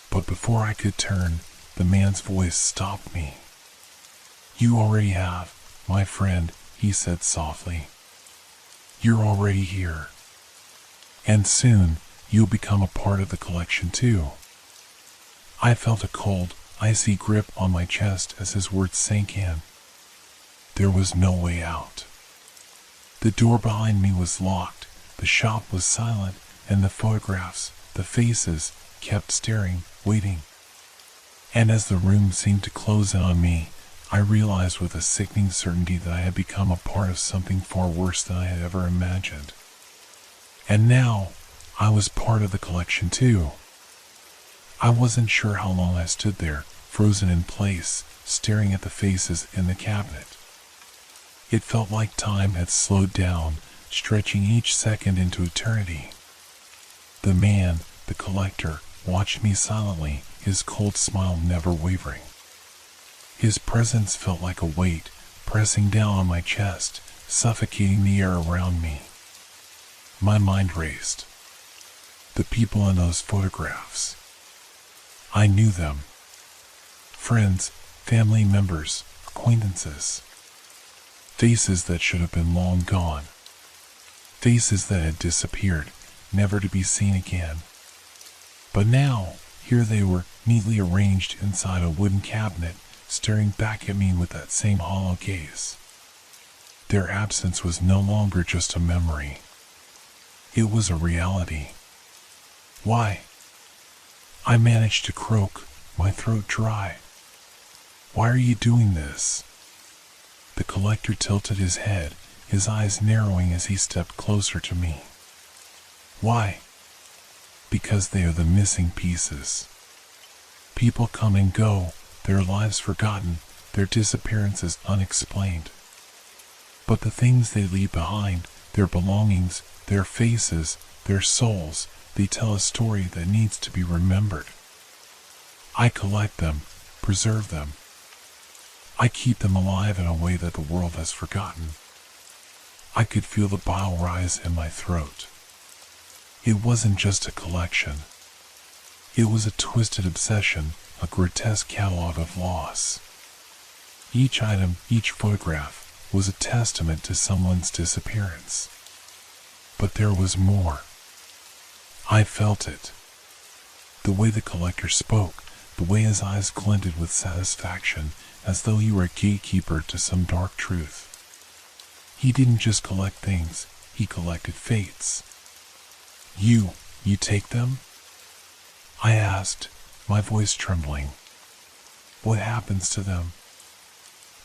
But before I could turn, the man's voice stopped me. You already have, my friend, he said softly. You're already here. And soon, you'll become a part of the collection too. I felt a cold, icy grip on my chest as his words sank in. There was no way out. The door behind me was locked, the shop was silent, and the photographs, the faces, kept staring, waiting. And as the room seemed to close in on me, I realized with a sickening certainty that I had become a part of something far worse than I had ever imagined. And now, I was part of the collection too. I wasn't sure how long I stood there, frozen in place, staring at the faces in the cabinet. It felt like time had slowed down, stretching each second into eternity. The man, the collector, watched me silently, his cold smile never wavering. His presence felt like a weight, pressing down on my chest, suffocating the air around me. My mind raced. The people in those photographs. I knew them. Friends, family members, acquaintances. Faces that should have been long gone. Faces that had disappeared, never to be seen again. But now, here they were, neatly arranged inside a wooden cabinet, staring back at me with that same hollow gaze. Their absence was no longer just a memory. It was a reality. Why? I managed to croak, my throat dry. Why are you doing this? The collector tilted his head, his eyes narrowing as he stepped closer to me. Why? Because they are the missing pieces. People come and go, their lives forgotten, their disappearances unexplained. But the things they leave behind, their belongings, their faces, their souls, they tell a story that needs to be remembered. I collect them, preserve them. I keep them alive in a way that the world has forgotten. I could feel the bile rise in my throat. It wasn't just a collection. It was a twisted obsession, a grotesque catalog of loss. Each item, each photograph, was a testament to someone's disappearance. But there was more. I felt it. The way the collector spoke, the way his eyes glinted with satisfaction, as though he were a gatekeeper to some dark truth. He didn't just collect things, he collected fates. You take them? I asked, my voice trembling. What happens to them?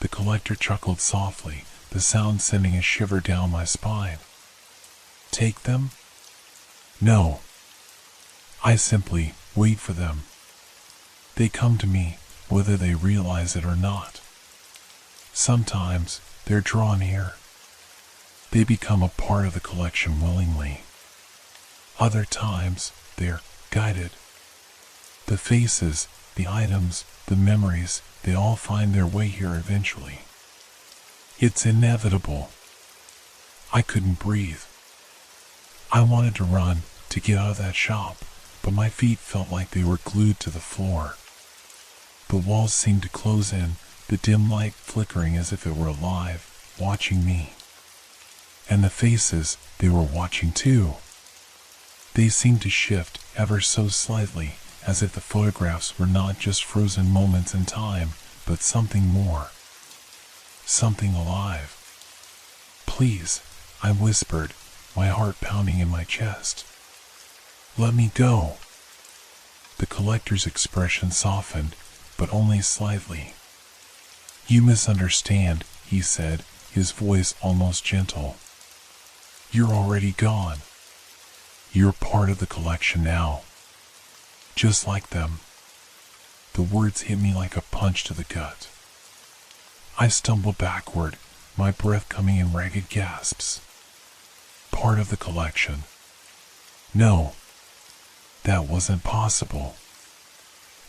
The collector chuckled softly, the sound sending a shiver down my spine. Take them? No. I simply wait for them. They come to me, whether they realize it or not. Sometimes they're drawn here. They become a part of the collection willingly. Other times they're guided. The faces, the items, the memories, they all find their way here eventually. It's inevitable. I couldn't breathe. I wanted to run, to get out of that shop, but my feet felt like they were glued to the floor. The walls seemed to close in, the dim light flickering as if it were alive, watching me. And the faces, they were watching too. They seemed to shift ever so slightly, as if the photographs were not just frozen moments in time, but something more. Something alive. Please, I whispered, my heart pounding in my chest. Let me go. The collector's expression softened, but only slightly. You misunderstand, he said, his voice almost gentle. You're already gone. You're part of the collection now. Just like them. The words hit me like a punch to the gut. I stumbled backward, my breath coming in ragged gasps. Part of the collection. No. That wasn't possible.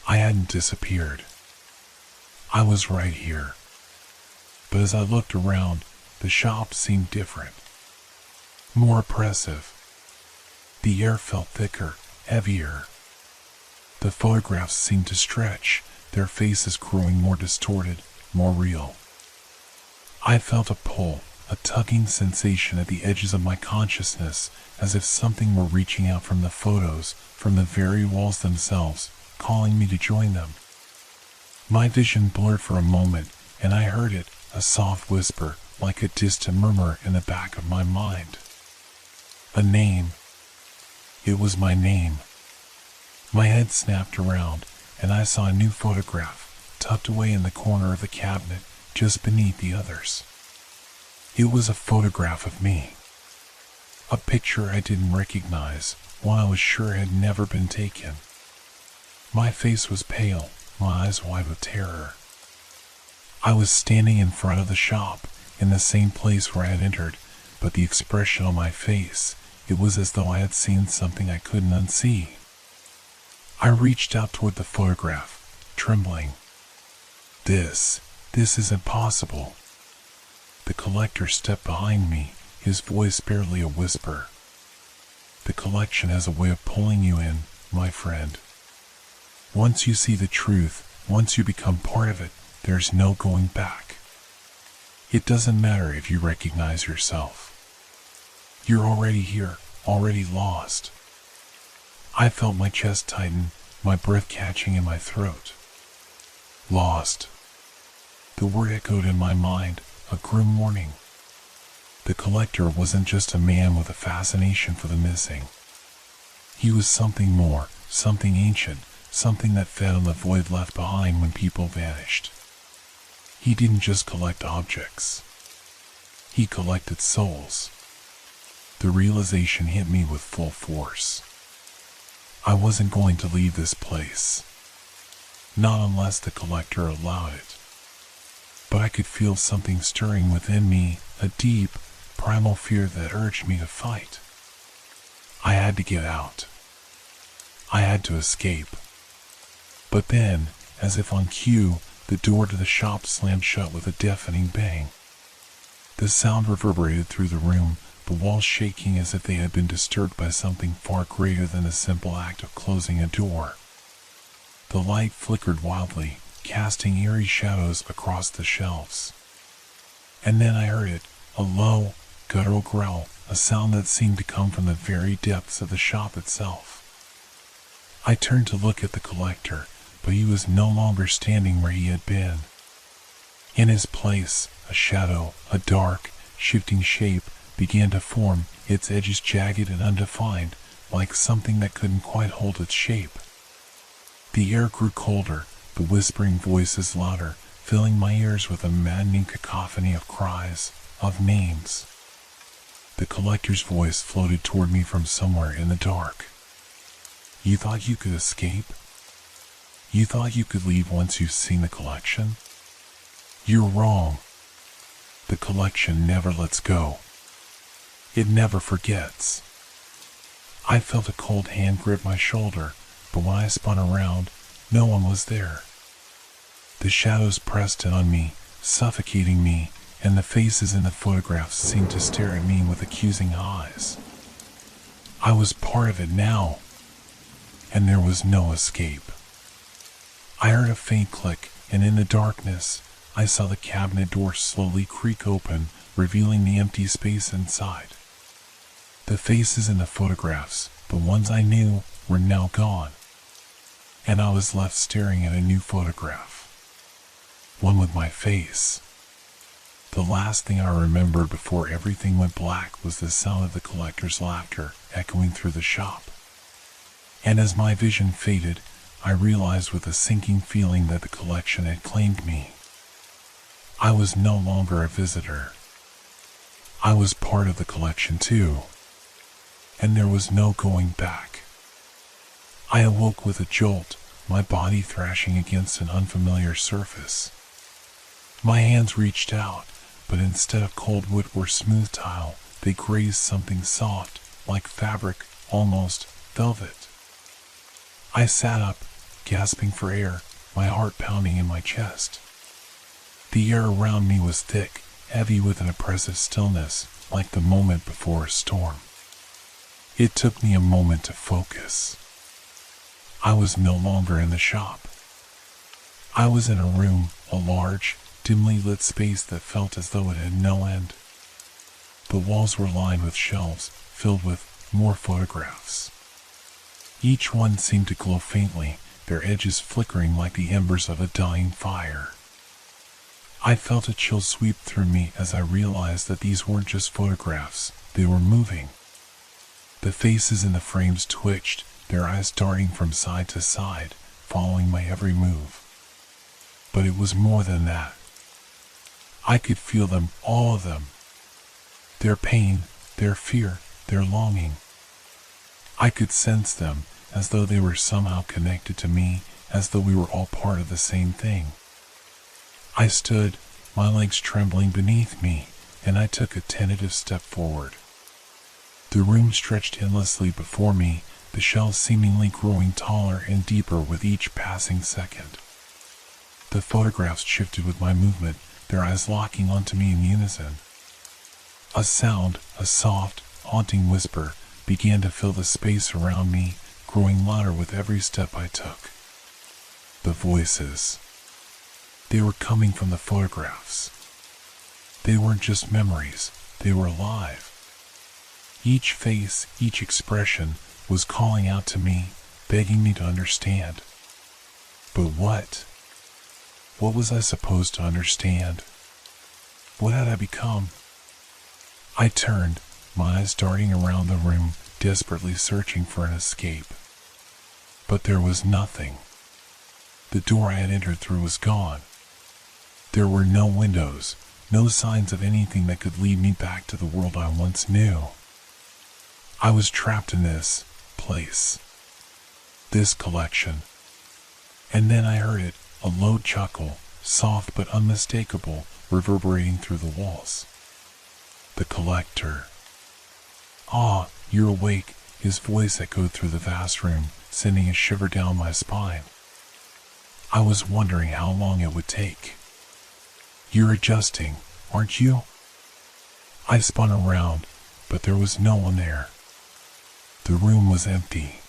I hadn't disappeared. I was right here. But as I looked around, the shop seemed different. More oppressive. The air felt thicker, heavier. The photographs seemed to stretch, their faces growing more distorted, more real. I felt a pull, a tugging sensation at the edges of my consciousness, as if something were reaching out from the photos, from the very walls themselves, calling me to join them. My vision blurred for a moment, and I heard it, a soft whisper, like a distant murmur in the back of my mind. A name. It was my name. My head snapped around, and I saw a new photograph, tucked away in the corner of the cabinet, just beneath the others. It was a photograph of me. A picture I didn't recognize, one I was sure had never been taken. My face was pale, my eyes wide with terror. I was standing in front of the shop, in the same place where I had entered, but the expression on my face, it was as though I had seen something I couldn't unsee. I reached out toward the photograph, trembling. This isn't possible. The collector stepped behind me, his voice barely a whisper. The collection has a way of pulling you in, my friend. Once you see the truth, once you become part of it, there's no going back. It doesn't matter if you recognize yourself. You're already here, already lost. I felt my chest tighten, my breath catching in my throat. Lost. The word echoed in my mind, a grim warning. The collector wasn't just a man with a fascination for the missing. He was something more, something ancient, something that fed on the void left behind when people vanished. He didn't just collect objects. He collected souls. The realization hit me with full force. I wasn't going to leave this place. Not unless the collector allowed it. But I could feel something stirring within me, a deep, primal fear that urged me to fight. I had to get out. I had to escape. But then, as if on cue, the door to the shop slammed shut with a deafening bang. The sound reverberated through the room, the walls shaking as if they had been disturbed by something far greater than the simple act of closing a door. The light flickered wildly, casting eerie shadows across the shelves. And then I heard it, a low, guttural growl, a sound that seemed to come from the very depths of the shop itself. I turned to look at the collector, but he was no longer standing where he had been. In his place, a shadow, a dark, shifting shape, began to form, its edges jagged and undefined, like something that couldn't quite hold its shape. The air grew colder, the whispering voices louder, filling my ears with a maddening cacophony of cries, of names. The collector's voice floated toward me from somewhere in the dark. You thought you could escape? You thought you could leave once you've seen the collection? You're wrong. The collection never lets go. It never forgets. I felt a cold hand grip my shoulder, but when I spun around, no one was there. The shadows pressed in on me, suffocating me, and the faces in the photographs seemed to stare at me with accusing eyes. I was part of it now, and there was no escape. I heard a faint click, and in the darkness, I saw the cabinet door slowly creak open, revealing the empty space inside. The faces in the photographs, the ones I knew, were now gone, and I was left staring at a new photograph. One with my face. The last thing I remembered before everything went black was the sound of the collector's laughter echoing through the shop. And as my vision faded, I realized with a sinking feeling that the collection had claimed me. I was no longer a visitor. I was part of the collection too, and there was no going back. I awoke with a jolt, my body thrashing against an unfamiliar surface. My hands reached out, but instead of cold wood or smooth tile, they grazed something soft, like fabric, almost velvet. I sat up, gasping for air, my heart pounding in my chest. The air around me was thick, heavy with an oppressive stillness, like the moment before a storm. It took me a moment to focus. I was no longer in the shop. I was in a room, a large, dimly lit space that felt as though it had no end. The walls were lined with shelves, filled with more photographs. Each one seemed to glow faintly, their edges flickering like the embers of a dying fire. I felt a chill sweep through me as I realized that these weren't just photographs, they were moving. The faces in the frames twitched, their eyes darting from side to side, following my every move. But it was more than that. I could feel them, all of them. Their pain, their fear, their longing. I could sense them, as though they were somehow connected to me, as though we were all part of the same thing. I stood, my legs trembling beneath me, and I took a tentative step forward. The room stretched endlessly before me, the shelves seemingly growing taller and deeper with each passing second. The photographs shifted with my movement, their eyes locking onto me in unison. A sound, a soft, haunting whisper, began to fill the space around me, growing louder with every step I took. The voices. They were coming from the photographs. They weren't just memories, they were alive. Each face, each expression, was calling out to me, begging me to understand. But what? What was I supposed to understand? What had I become? I turned, my eyes darting around the room, desperately searching for an escape. But there was nothing. The door I had entered through was gone. There were no windows, no signs of anything that could lead me back to the world I once knew. I was trapped in this place, this collection. And then I heard it, a low chuckle, soft but unmistakable, reverberating through the walls. The collector. "Ah, you're awake," his voice echoed through the vast room, sending a shiver down my spine. I was wondering how long it would take. "You're adjusting, aren't you?" I spun around, but there was no one there. The room was empty.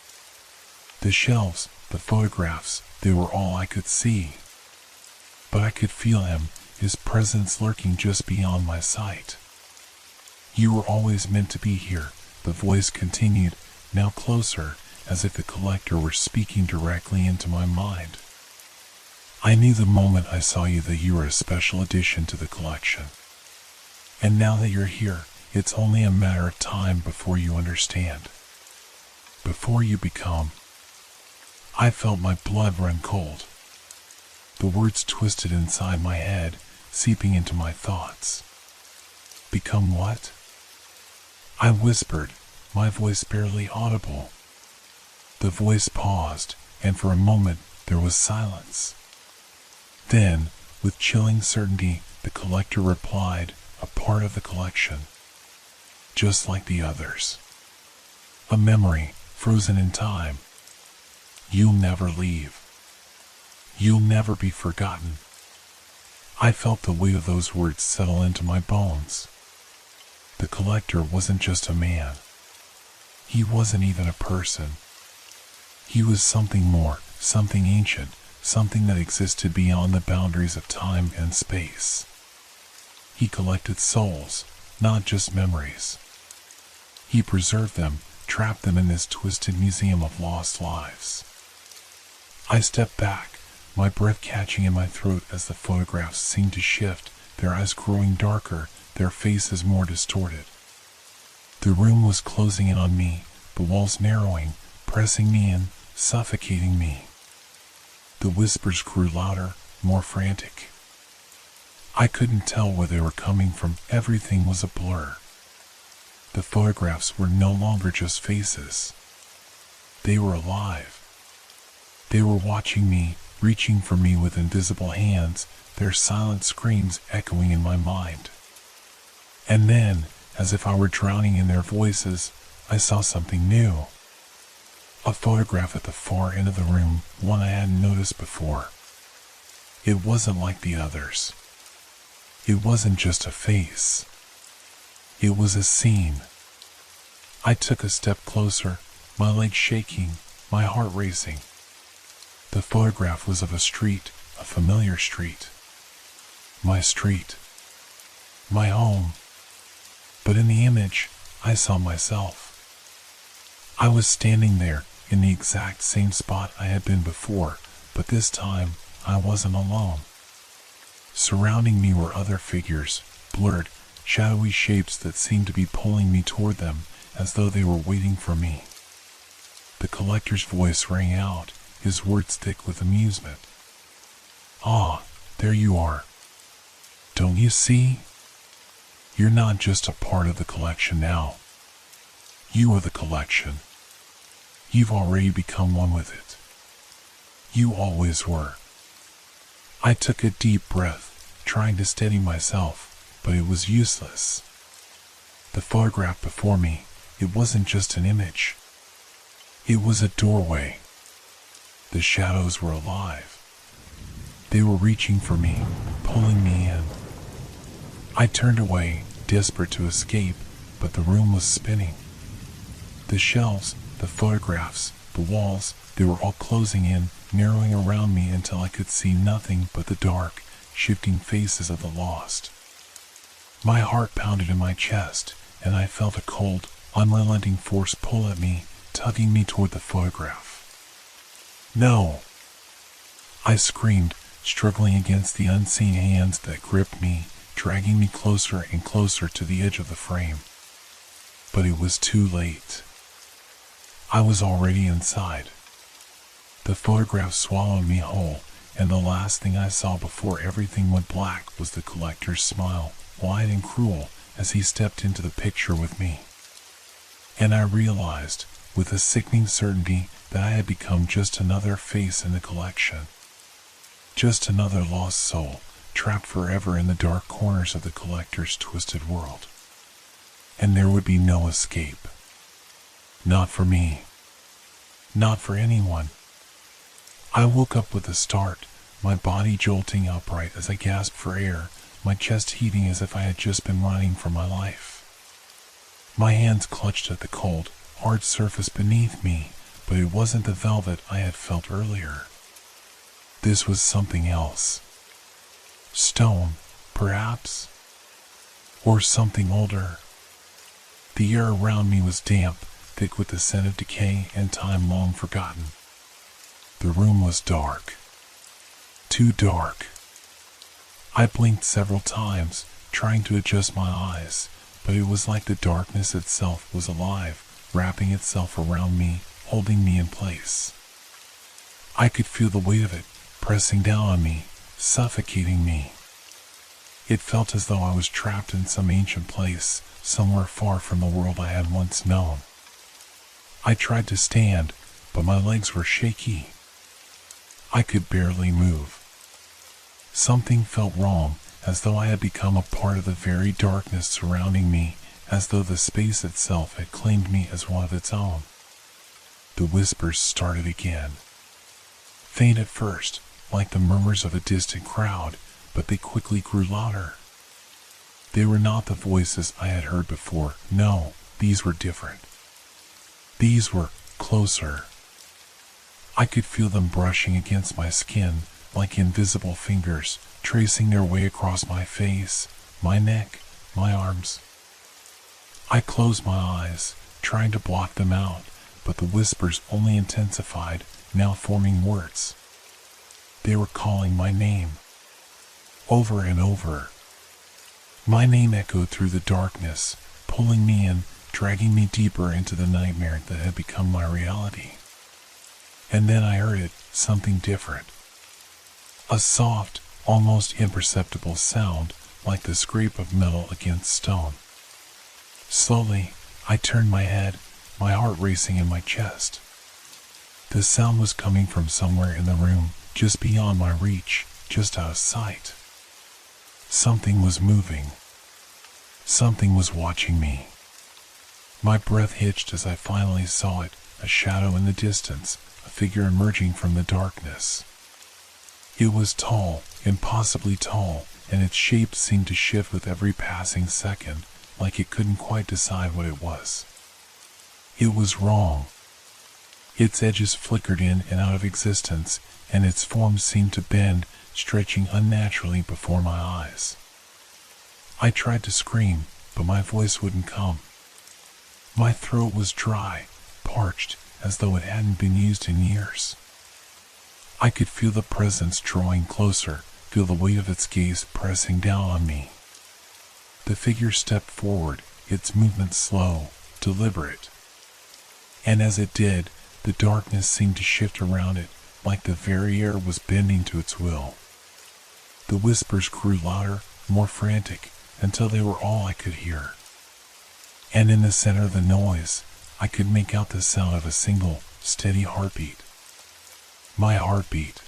The shelves, the photographs, they were all I could see. But I could feel him, his presence lurking just beyond my sight. "You were always meant to be here," the voice continued, now closer, as if the collector were speaking directly into my mind. "I knew the moment I saw you that you were a special addition to the collection. And now that you're here, it's only a matter of time before you understand. Before you become." I felt my blood run cold. The words twisted inside my head, seeping into my thoughts. Become what? I whispered, my voice barely audible. The voice paused, and for a moment there was silence. Then, with chilling certainty, the collector replied, "A part of the collection. Just like the others. A memory, frozen in time. You'll never leave. You'll never be forgotten." I felt the weight of those words settle into my bones. The collector wasn't just a man. He wasn't even a person. He was something more, something ancient, something that existed beyond the boundaries of time and space. He collected souls, not just memories. He preserved them, trapped them in this twisted museum of lost lives. I stepped back, my breath catching in my throat as the photographs seemed to shift, their eyes growing darker, their faces more distorted. The room was closing in on me, the walls narrowing, pressing me in, suffocating me. The whispers grew louder, more frantic. I couldn't tell where they were coming from. Everything was a blur. The photographs were no longer just faces. They were alive. They were watching me, reaching for me with invisible hands, their silent screams echoing in my mind. And then, as if I were drowning in their voices, I saw something new. A photograph at the far end of the room, one I hadn't noticed before. It wasn't like the others. It wasn't just a face. It was a scene. I took a step closer, my legs shaking, my heart racing. The photograph was of a street, a familiar street. My street. My home. But in the image, I saw myself. I was standing there, in the exact same spot I had been before, but this time, I wasn't alone. Surrounding me were other figures, blurred, shadowy shapes that seemed to be pulling me toward them, as though they were waiting for me. The collector's voice rang out, his words thick with amusement. "Ah, there you are. Don't you see? You're not just a part of the collection now. You are the collection. You've already become one with it. You always were." I took a deep breath, trying to steady myself, but it was useless. The photograph before me, it wasn't just an image. It was a doorway. The shadows were alive. They were reaching for me, pulling me in. I turned away, desperate to escape, but the room was spinning. The shelves, the photographs, the walls, they were all closing in, narrowing around me until I could see nothing but the dark, shifting faces of the lost. My heart pounded in my chest, and I felt a cold, unrelenting force pull at me, tugging me toward the photograph. "No!" I screamed, struggling against the unseen hands that gripped me, dragging me closer and closer to the edge of the frame. But it was too late. I was already inside. The photograph swallowed me whole, and the last thing I saw before everything went black was the collector's smile, wide and cruel, as he stepped into the picture with me. And I realized, with a sickening certainty, that I had become just another face in the collection. Just another lost soul, trapped forever in the dark corners of the collector's twisted world. And there would be no escape. Not for me. Not for anyone. I woke up with a start, my body jolting upright as I gasped for air, my chest heaving as if I had just been running for my life. My hands clutched at the cold, hard surface beneath me, but it wasn't the velvet I had felt earlier. This was something else. Stone, perhaps? Or something older. The air around me was damp, thick with the scent of decay and time long forgotten. The room was dark. Too dark. I blinked several times, trying to adjust my eyes, but it was like the darkness itself was alive, wrapping itself around me, holding me in place. I could feel the weight of it, pressing down on me, suffocating me. It felt as though I was trapped in some ancient place, somewhere far from the world I had once known. I tried to stand, but my legs were shaky. I could barely move. Something felt wrong, as though I had become a part of the very darkness surrounding me, as though the space itself had claimed me as one of its own. The whispers started again. Faint at first, like the murmurs of a distant crowd, but they quickly grew louder. They were not the voices I had heard before. No, these were different. These were closer. I could feel them brushing against my skin like invisible fingers, tracing their way across my face, my neck, my arms. I closed my eyes, trying to block them out, but the whispers only intensified, now forming words. They were calling my name. Over and over. My name echoed through the darkness, pulling me in, dragging me deeper into the nightmare that had become my reality. And then I heard it, something different. A soft, almost imperceptible sound, like the scrape of metal against stone. Slowly, I turned my head, my heart racing in my chest. The sound was coming from somewhere in the room, just beyond my reach, just out of sight. Something was moving. Something was watching me. My breath hitched as I finally saw it, a shadow in the distance, a figure emerging from the darkness. It was tall, impossibly tall, and its shape seemed to shift with every passing second, like it couldn't quite decide what it was. It was wrong. Its edges flickered in and out of existence, and its form seemed to bend, stretching unnaturally before my eyes. I tried to scream, but my voice wouldn't come. My throat was dry, parched, as though it hadn't been used in years. I could feel the presence drawing closer, feel the weight of its gaze pressing down on me. The figure stepped forward, its movement slow, deliberate. And as it did, the darkness seemed to shift around it, like the very air was bending to its will. The whispers grew louder, more frantic, until they were all I could hear. And in the center of the noise, I could make out the sound of a single, steady heartbeat. My heartbeat.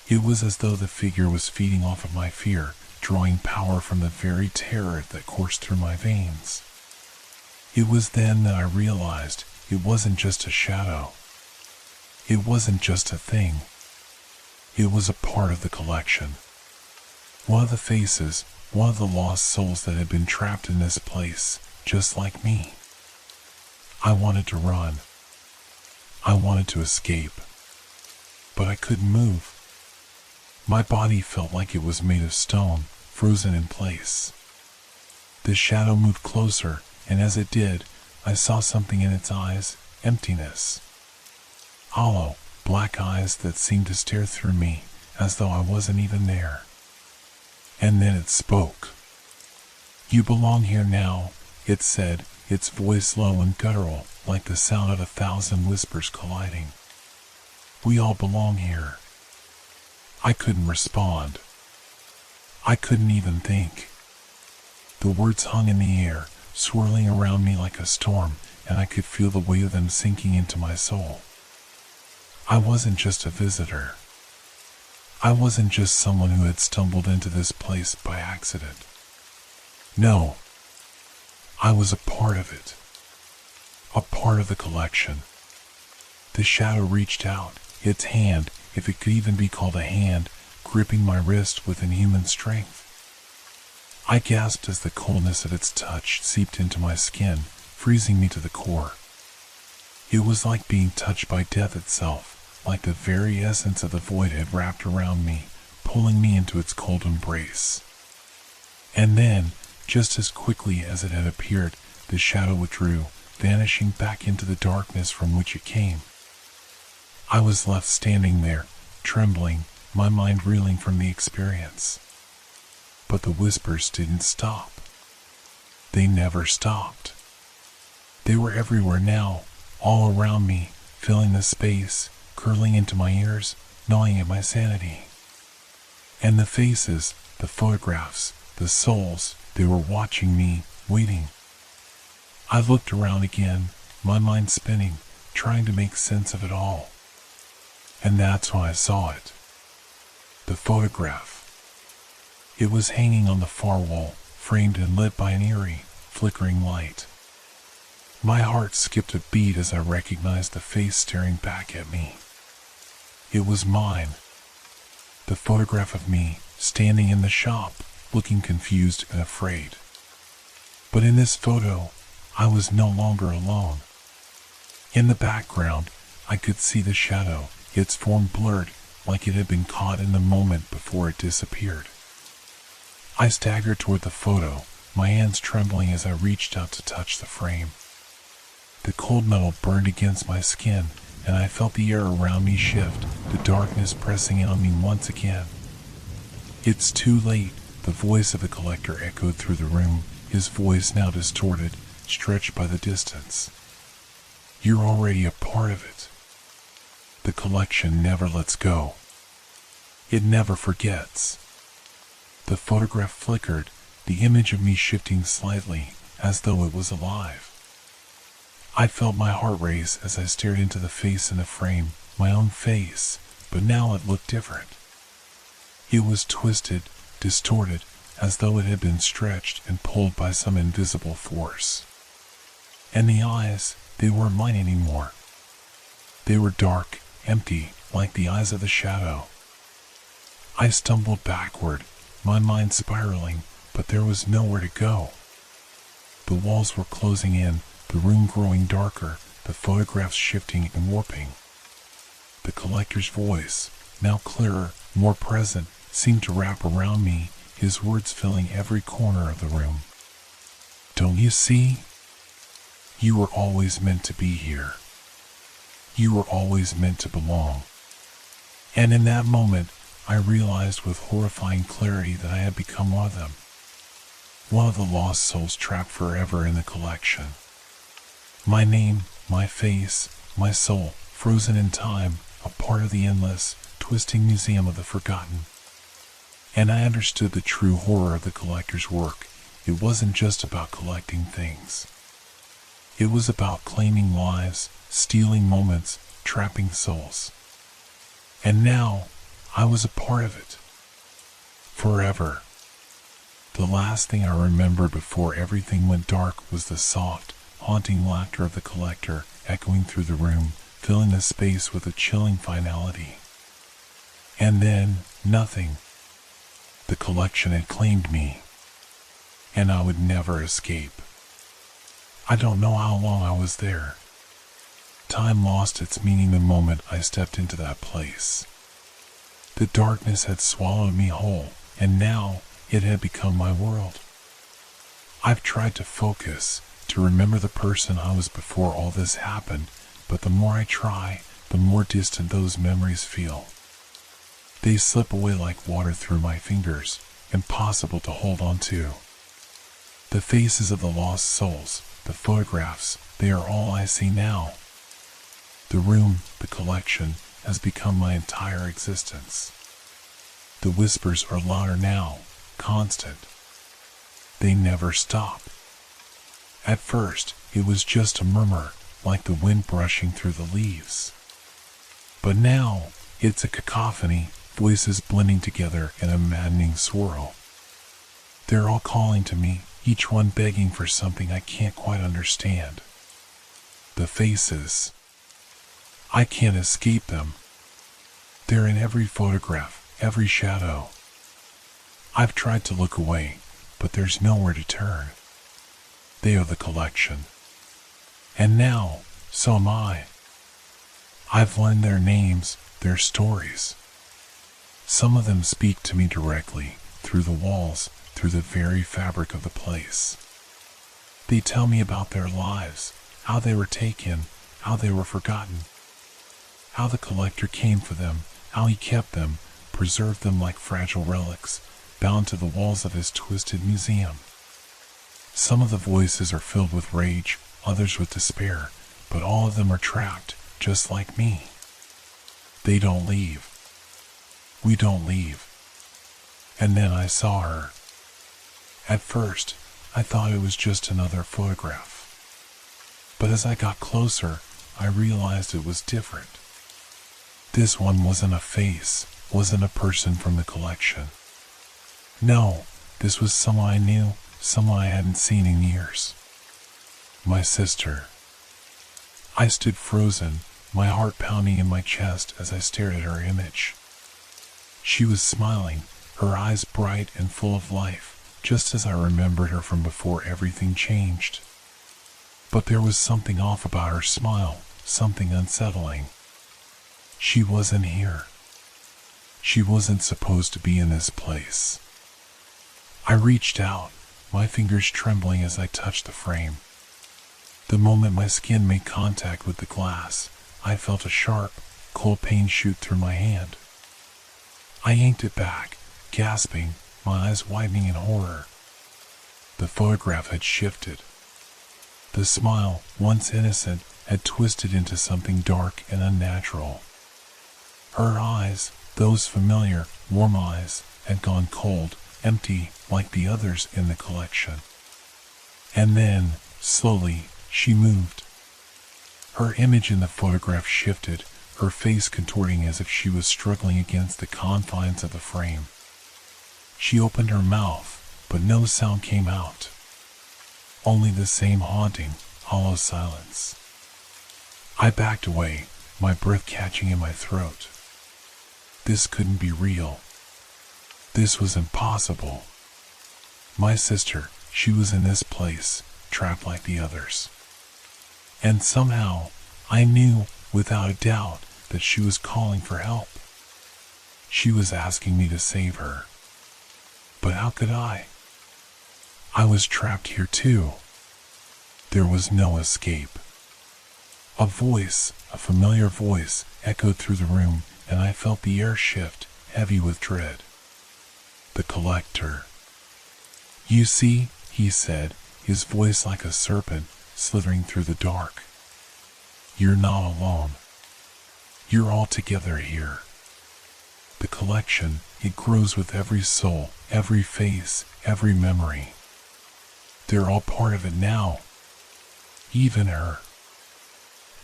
It was as though the figure was feeding off of my fear, drawing power from the very terror that coursed through my veins. It was then that I realized it wasn't just a shadow. It wasn't just a thing. It was a part of the collection. One of the faces, one of the lost souls that had been trapped in this place, just like me. I wanted to run. I wanted to escape. But I couldn't move. My body felt like it was made of stone, frozen in place. The shadow moved closer, and as it did, I saw something in its eyes, emptiness. Hollow, black eyes that seemed to stare through me, as though I wasn't even there. And then it spoke. "You belong here now," it said, its voice low and guttural, like the sound of 1,000 whispers colliding. "We all belong here." I couldn't respond. I couldn't even think. The words hung in the air, swirling around me like a storm, and I could feel the weight of them sinking into my soul. I wasn't just a visitor. I wasn't just someone who had stumbled into this place by accident. No. I was a part of it. A part of the collection. The shadow reached out, its hand, if it could even be called a hand, gripping my wrist with inhuman strength. I gasped as the coldness of its touch seeped into my skin, freezing me to the core. It was like being touched by death itself, like the very essence of the void had wrapped around me, pulling me into its cold embrace. And then, just as quickly as it had appeared, the shadow withdrew, vanishing back into the darkness from which it came. I was left standing there, trembling, my mind reeling from the experience. But the whispers didn't stop. They never stopped. They were everywhere now, all around me, filling the space, curling into my ears, gnawing at my sanity. And the faces, the photographs, the souls, they were watching me, waiting. I looked around again, my mind spinning, trying to make sense of it all. And that's when I saw it. The photograph. It was hanging on the far wall, framed and lit by an eerie, flickering light. My heart skipped a beat as I recognized the face staring back at me. It was mine. The photograph of me, standing in the shop, looking confused and afraid. But in this photo, I was no longer alone. In the background, I could see the shadow, its form blurred, like it had been caught in the moment before it disappeared. I staggered toward the photo, my hands trembling as I reached out to touch the frame. The cold metal burned against my skin, and I felt the air around me shift, the darkness pressing in on me once again. "It's too late," the voice of the collector echoed through the room, his voice now distorted, stretched by the distance. "You're already a part of it. The collection never lets go. It never forgets." The photograph flickered, the image of me shifting slightly, as though it was alive. I felt my heart race as I stared into the face in the frame, my own face, but now it looked different. It was twisted, distorted, as though it had been stretched and pulled by some invisible force. And the eyes, they weren't mine anymore. They were dark, empty, like the eyes of the shadow. I stumbled backward, my mind spiraling, but there was nowhere to go. The walls were closing in, the room growing darker, the photographs shifting and warping. The collector's voice, now clearer, more present, seemed to wrap around me, his words filling every corner of the room. "Don't you see? You were always meant to be here. You were always meant to belong." And in that moment, I realized with horrifying clarity that I had become one of them. One of the lost souls trapped forever in the collection. My name, my face, my soul, frozen in time, a part of the endless, twisting museum of the forgotten. And I understood the true horror of the collector's work. It wasn't just about collecting things. It was about claiming lives, stealing moments, trapping souls. And now, I was a part of it. Forever. The last thing I remembered before everything went dark was the soft, haunting laughter of the collector echoing through the room, filling the space with a chilling finality. And then, nothing. The collection had claimed me, and I would never escape. I don't know how long I was there. Time lost its meaning the moment I stepped into that place. The darkness had swallowed me whole, and now it had become my world. I've tried to focus, to remember the person I was before all this happened, but the more I try, the more distant those memories feel. They slip away like water through my fingers, impossible to hold on to. The faces of the lost souls, the photographs, they are all I see now. The room, the collection, has become my entire existence. The whispers are louder now, constant. They never stop. At first, it was just a murmur, like the wind brushing through the leaves. But now, it's a cacophony, voices blending together in a maddening swirl. They're all calling to me, each one begging for something I can't quite understand. The faces. I can't escape them. They're in every photograph, every shadow. I've tried to look away, but there's nowhere to turn. They are the collection. And now, so am I. I've learned their names, their stories. Some of them speak to me directly, through the walls, through the very fabric of the place. They tell me about their lives, how they were taken, how they were forgotten, how the collector came for them, how he kept them, preserved them like fragile relics, bound to the walls of his twisted museum. Some of the voices are filled with rage, others with despair, but all of them are trapped, just like me. They don't leave. We don't leave. And then I saw her. At first, I thought it was just another photograph. But as I got closer, I realized it was different. This one wasn't a face, wasn't a person from the collection. No, this was someone I knew, someone I hadn't seen in years. My sister. I stood frozen, my heart pounding in my chest as I stared at her image. She was smiling, her eyes bright and full of life, just as I remembered her from before everything changed. But there was something off about her smile, something unsettling. She wasn't here. She wasn't supposed to be in this place. I reached out, my fingers trembling as I touched the frame. The moment my skin made contact with the glass, I felt a sharp, cold pain shoot through my hand. I yanked it back, gasping, my eyes widening in horror. The photograph had shifted. The smile, once innocent, had twisted into something dark and unnatural. Her eyes, those familiar, warm eyes, had gone cold, empty, like the others in the collection. And then, slowly, she moved. Her image in the photograph shifted, her face contorting as if she was struggling against the confines of the frame. She opened her mouth, but no sound came out. Only the same haunting, hollow silence. I backed away, my breath catching in my throat. This couldn't be real. This was impossible. My sister, she was in this place, trapped like the others. And somehow, I knew, without a doubt, that she was calling for help. She was asking me to save her. But how could I? I was trapped here too. There was no escape. A voice, a familiar voice, echoed through the room, and I felt the air shift, heavy with dread. The collector. You see, he said, his voice like a serpent, slithering through the dark. You're not alone. You're all together here. The collection, it grows with every soul, every face, every memory. They're all part of it now. Even her.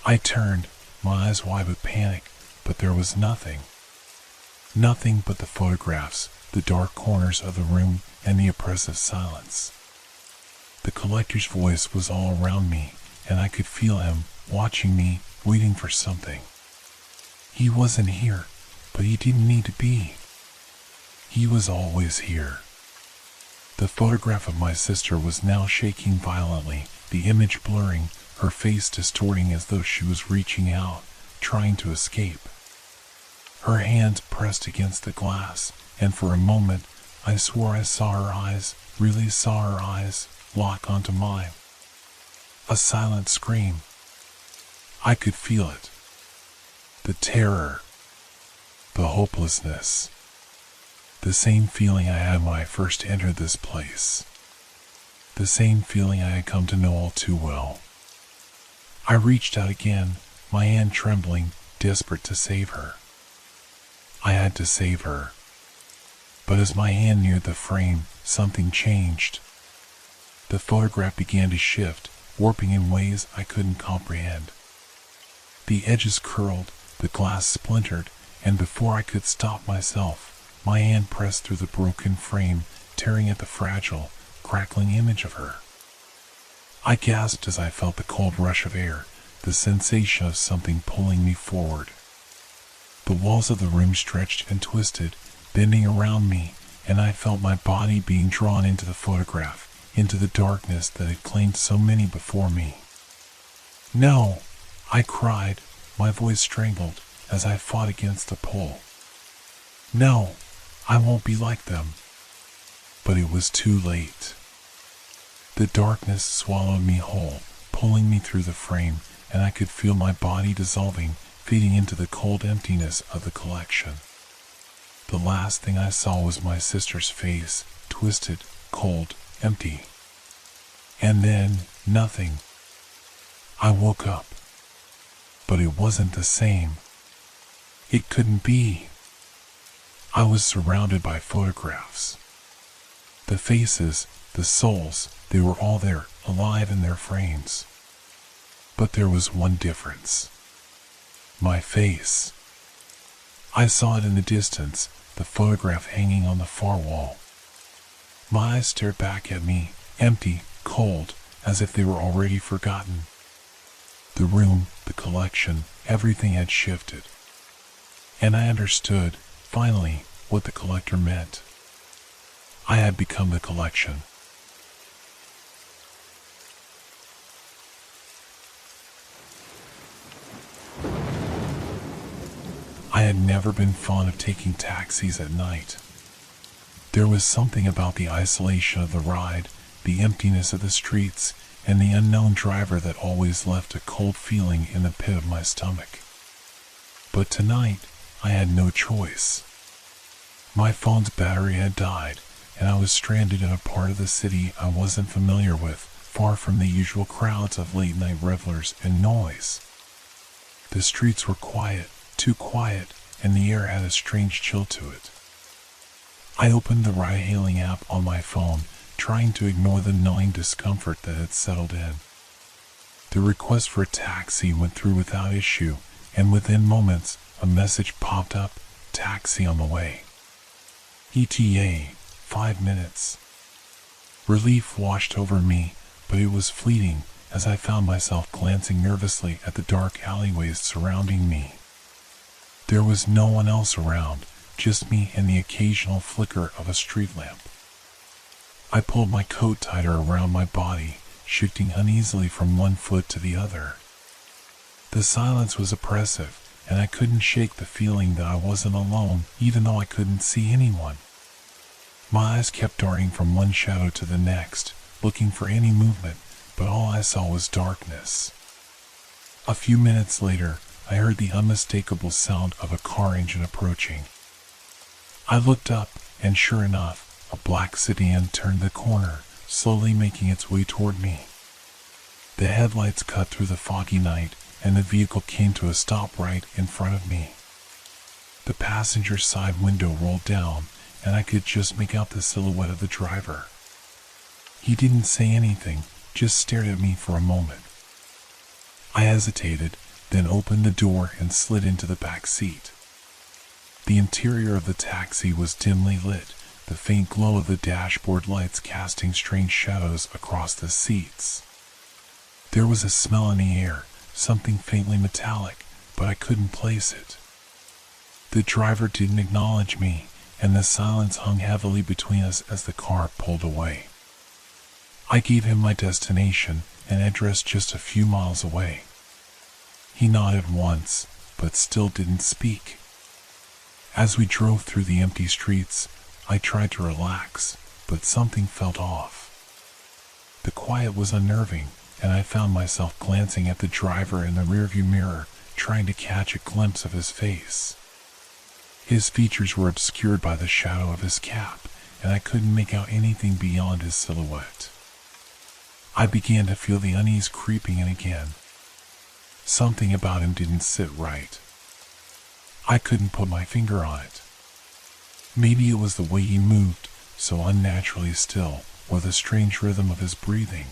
I turned, my eyes wide with panic, but there was nothing. Nothing but the photographs, the dark corners of the room, and the oppressive silence. The collector's voice was all around me, and I could feel him, watching me, waiting for something. He wasn't here, but he didn't need to be. He was always here. The photograph of my sister was now shaking violently, the image blurring, her face distorting as though she was reaching out, trying to escape. Her hands pressed against the glass, and for a moment, I swore I saw her eyes, really saw her eyes, lock onto mine. A silent scream. I could feel it. The terror. The hopelessness. The same feeling I had when I first entered this place. The same feeling I had come to know all too well. I reached out again, my hand trembling, desperate to save her. I had to save her. But as my hand neared the frame, something changed. The photograph began to shift, warping in ways I couldn't comprehend. The edges curled, the glass splintered, and before I could stop myself, my hand pressed through the broken frame, tearing at the fragile, crackling image of her. I gasped as I felt the cold rush of air, the sensation of something pulling me forward. The walls of the room stretched and twisted, bending around me, and I felt my body being drawn into the photograph, into the darkness that had claimed so many before me. No, I cried, my voice strangled, as I fought against the pull. No, I won't be like them. But it was too late. The darkness swallowed me whole, pulling me through the frame, and I could feel my body dissolving, fading into the cold emptiness of the collection. The last thing I saw was my sister's face, twisted, cold, empty. And then, nothing. I woke up. But it wasn't the same. It couldn't be. I was surrounded by photographs. The faces, the souls, they were all there, alive in their frames. But there was one difference. My face. I saw it in the distance, the photograph hanging on the far wall. My eyes stared back at me, empty, cold, as if they were already forgotten. The room, the collection, everything had shifted. And I understood, finally, what the collector meant. I had become the collection. I had never been fond of taking taxis at night. There was something about the isolation of the ride, the emptiness of the streets, and the unknown driver that always left a cold feeling in the pit of my stomach. But tonight, I had no choice. My phone's battery had died, and I was stranded in a part of the city I wasn't familiar with, far from the usual crowds of late-night revelers and noise. The streets were quiet, too quiet, and the air had a strange chill to it. I opened the ride-hailing app on my phone, trying to ignore the gnawing discomfort that had settled in. The request for a taxi went through without issue, and within moments, a message popped up, "Taxi on the way. ETA, 5 minutes." Relief washed over me, but it was fleeting as I found myself glancing nervously at the dark alleyways surrounding me. There was no one else around, just me and the occasional flicker of a street lamp. I pulled my coat tighter around my body, shifting uneasily from one foot to the other. The silence was oppressive, and I couldn't shake the feeling that I wasn't alone, even though I couldn't see anyone. My eyes kept darting from one shadow to the next, looking for any movement, but all I saw was darkness. A few minutes later, I heard the unmistakable sound of a car engine approaching. I looked up, and sure enough, a black sedan turned the corner, slowly making its way toward me. The headlights cut through the foggy night, and the vehicle came to a stop right in front of me. The passenger side window rolled down, and I could just make out the silhouette of the driver. He didn't say anything, just stared at me for a moment. I hesitated, then opened the door and slid into the back seat. The interior of the taxi was dimly lit, the faint glow of the dashboard lights casting strange shadows across the seats. There was a smell in the air, something faintly metallic, but I couldn't place it. The driver didn't acknowledge me, and the silence hung heavily between us as the car pulled away. I gave him my destination, an address just a few miles away. He nodded once, but still didn't speak. As we drove through the empty streets, I tried to relax, but something felt off. The quiet was unnerving, and I found myself glancing at the driver in the rearview mirror, trying to catch a glimpse of his face. His features were obscured by the shadow of his cap, and I couldn't make out anything beyond his silhouette. I began to feel the unease creeping in again. Something about him didn't sit right. I couldn't put my finger on it. Maybe it was the way he moved, so unnaturally still, or the strange rhythm of his breathing.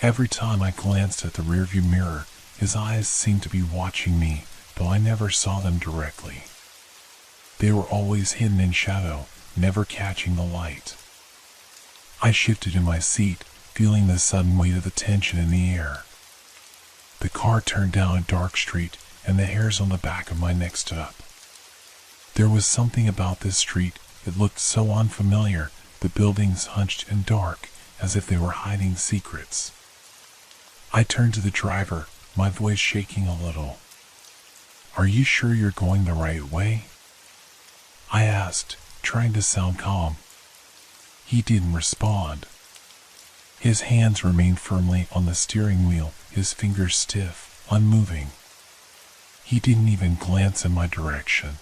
Every time I glanced at the rearview mirror, his eyes seemed to be watching me, though I never saw them directly. They were always hidden in shadow, never catching the light. I shifted in my seat, feeling the sudden weight of the tension in the air. The car turned down a dark street, and the hairs on the back of my neck stood up. There was something about this street, it looked so unfamiliar, the buildings hunched and dark, as if they were hiding secrets. I turned to the driver, my voice shaking a little. "Are you sure you're going the right way?" I asked, trying to sound calm. He didn't respond. His hands remained firmly on the steering wheel, his fingers stiff, unmoving. He didn't even glance in my direction.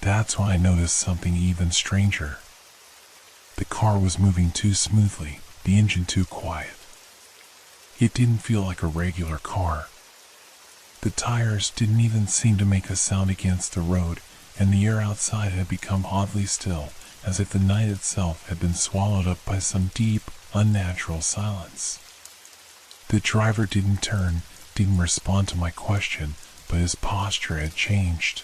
That's when I noticed something even stranger. The car was moving too smoothly, the engine too quiet. It didn't feel like a regular car. The tires didn't even seem to make a sound against the road, and the air outside had become oddly still, as if the night itself had been swallowed up by some deep, unnatural silence. The driver didn't turn, didn't respond to my question, but his posture had changed.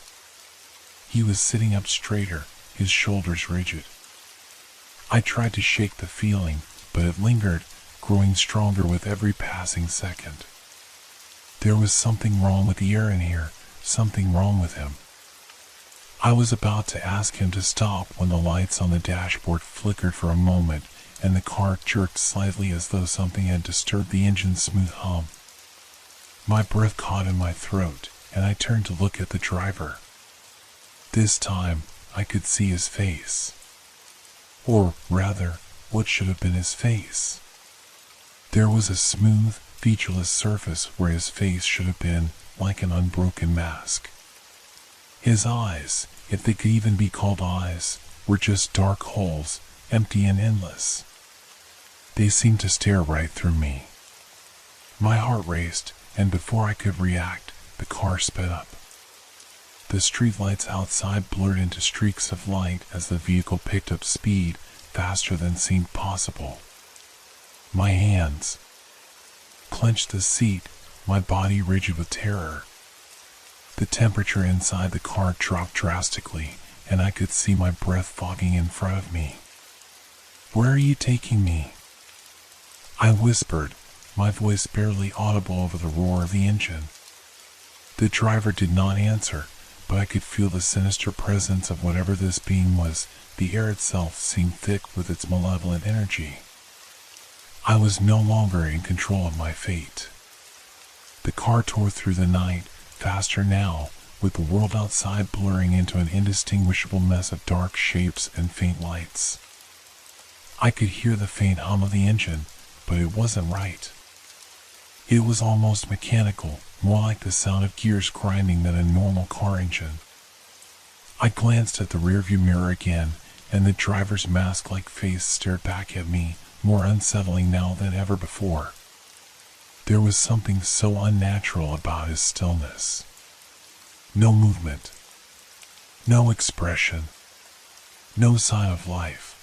He was sitting up straighter, his shoulders rigid. I tried to shake the feeling, but it lingered, growing stronger with every passing second. There was something wrong with the air in here, something wrong with him. I was about to ask him to stop when the lights on the dashboard flickered for a moment and the car jerked slightly as though something had disturbed the engine's smooth hum. My breath caught in my throat, and I turned to look at the driver. This time, I could see his face. Or, rather, what should have been his face. There was a smooth, featureless surface where his face should have been, like an unbroken mask. His eyes, if they could even be called eyes, were just dark holes, empty and endless. They seemed to stare right through me. My heart raced, and before I could react, the car sped up. The streetlights outside blurred into streaks of light as the vehicle picked up speed faster than seemed possible. My hands clenched the seat, my body rigid with terror. The temperature inside the car dropped drastically, and I could see my breath fogging in front of me. "Where are you taking me?" I whispered, my voice barely audible over the roar of the engine. The driver did not answer, but I could feel the sinister presence of whatever this being was. The air itself seemed thick with its malevolent energy. I was no longer in control of my fate. The car tore through the night, faster now, with the world outside blurring into an indistinguishable mess of dark shapes and faint lights. I could hear the faint hum of the engine, but it wasn't right. It was almost mechanical, more like the sound of gears grinding than a normal car engine. I glanced at the rearview mirror again, and the driver's mask-like face stared back at me, more unsettling now than ever before. There was something so unnatural about his stillness. No movement. No expression. No sign of life.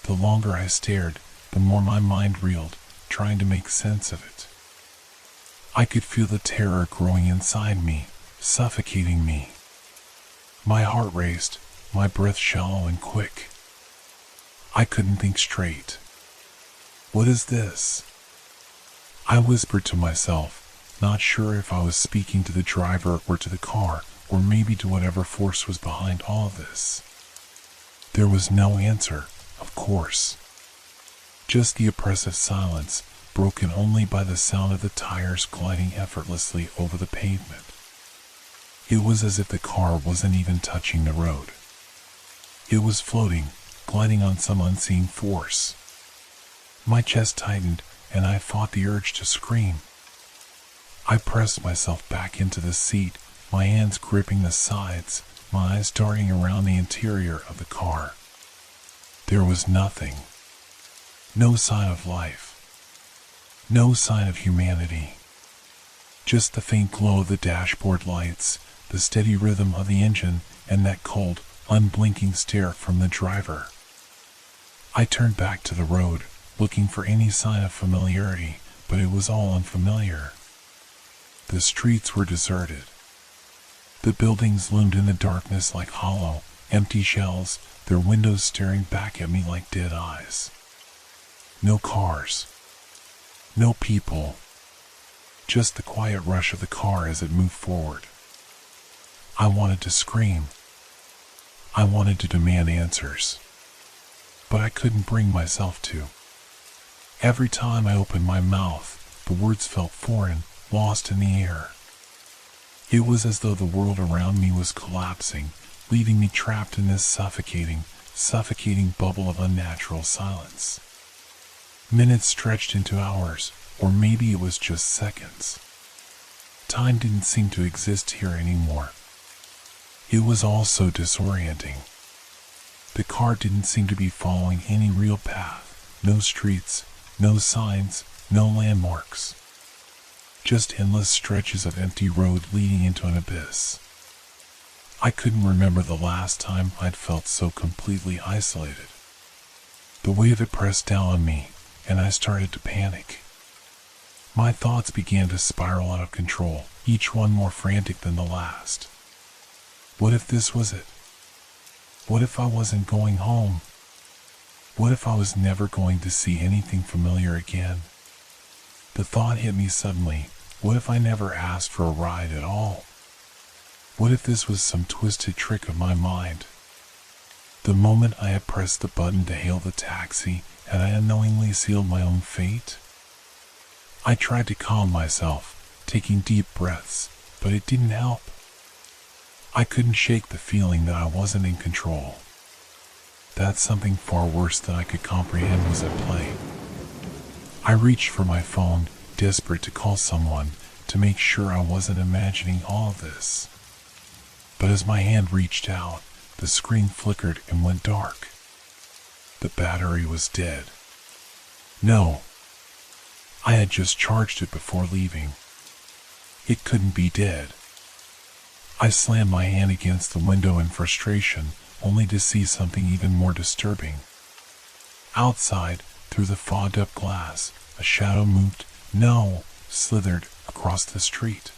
The longer I stared, the more my mind reeled, trying to make sense of it. I could feel the terror growing inside me, suffocating me. My heart raced, my breath shallow and quick. I couldn't think straight. "What is this?" I whispered to myself, not sure if I was speaking to the driver or to the car, or maybe to whatever force was behind all of this. There was no answer, of course. Just the oppressive silence, broken only by the sound of the tires gliding effortlessly over the pavement. It was as if the car wasn't even touching the road. It was floating, gliding on some unseen force. My chest tightened, and I fought the urge to scream. I pressed myself back into the seat, my hands gripping the sides, my eyes darting around the interior of the car. There was nothing. No sign of life. No sign of humanity. Just the faint glow of the dashboard lights, the steady rhythm of the engine, and that cold, unblinking stare from the driver. I turned back to the road, looking for any sign of familiarity, but it was all unfamiliar. The streets were deserted. The buildings loomed in the darkness like hollow, empty shells, their windows staring back at me like dead eyes. No cars. No people. Just the quiet rush of the car as it moved forward. I wanted to scream. I wanted to demand answers. But I couldn't bring myself to. Every time I opened my mouth, the words felt foreign, lost in the air. It was as though the world around me was collapsing, leaving me trapped in this suffocating bubble of unnatural silence. Minutes stretched into hours, or maybe it was just seconds. Time didn't seem to exist here anymore. It was all so disorienting. The car didn't seem to be following any real path, no streets, no signs, no landmarks. Just endless stretches of empty road leading into an abyss. I couldn't remember the last time I'd felt so completely isolated. The weight of it pressed down on me, and I started to panic. My thoughts began to spiral out of control, each one more frantic than the last. What if this was it? What if I wasn't going home? What if I was never going to see anything familiar again? The thought hit me suddenly. What if I never asked for a ride at all? What if this was some twisted trick of my mind? The moment I had pressed the button to hail the taxi, had I unknowingly sealed my own fate? I tried to calm myself, taking deep breaths, but it didn't help. I couldn't shake the feeling that I wasn't in control. That something far worse than I could comprehend was at play. I reached for my phone, desperate to call someone, to make sure I wasn't imagining all of this. But as my hand reached out, the screen flickered and went dark. The battery was dead. No. I had just charged it before leaving. It couldn't be dead. I slammed my hand against the window in frustration, only to see something even more disturbing. Outside, through the fogged-up glass, a shadow slithered across the street.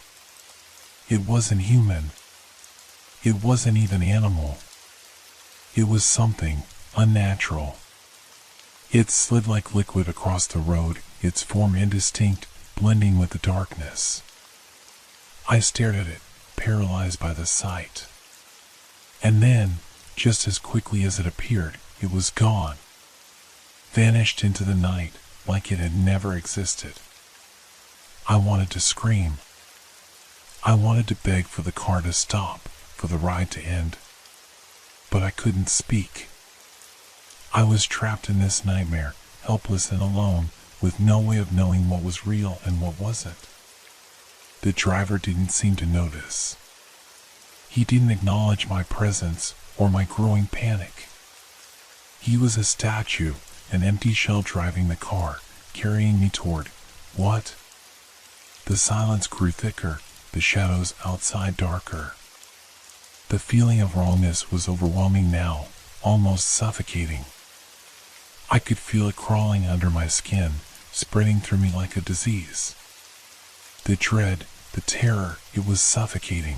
It wasn't human. It wasn't even animal. It was something unnatural. It slid like liquid across the road, its form indistinct, blending with the darkness. I stared at it, paralyzed by the sight. And then, just as quickly as it appeared, it was gone. Vanished into the night, like it had never existed. I wanted to scream. I wanted to beg for the car to stop, for the ride to end. But I couldn't speak. I was trapped in this nightmare, helpless and alone, with no way of knowing what was real and what wasn't. The driver didn't seem to notice. He didn't acknowledge my presence or my growing panic. He was a statue, an empty shell driving the car, carrying me toward what? The silence grew thicker, the shadows outside darker. The feeling of wrongness was overwhelming now, almost suffocating. I could feel it crawling under my skin, spreading through me like a disease. The dread, the terror, it was suffocating.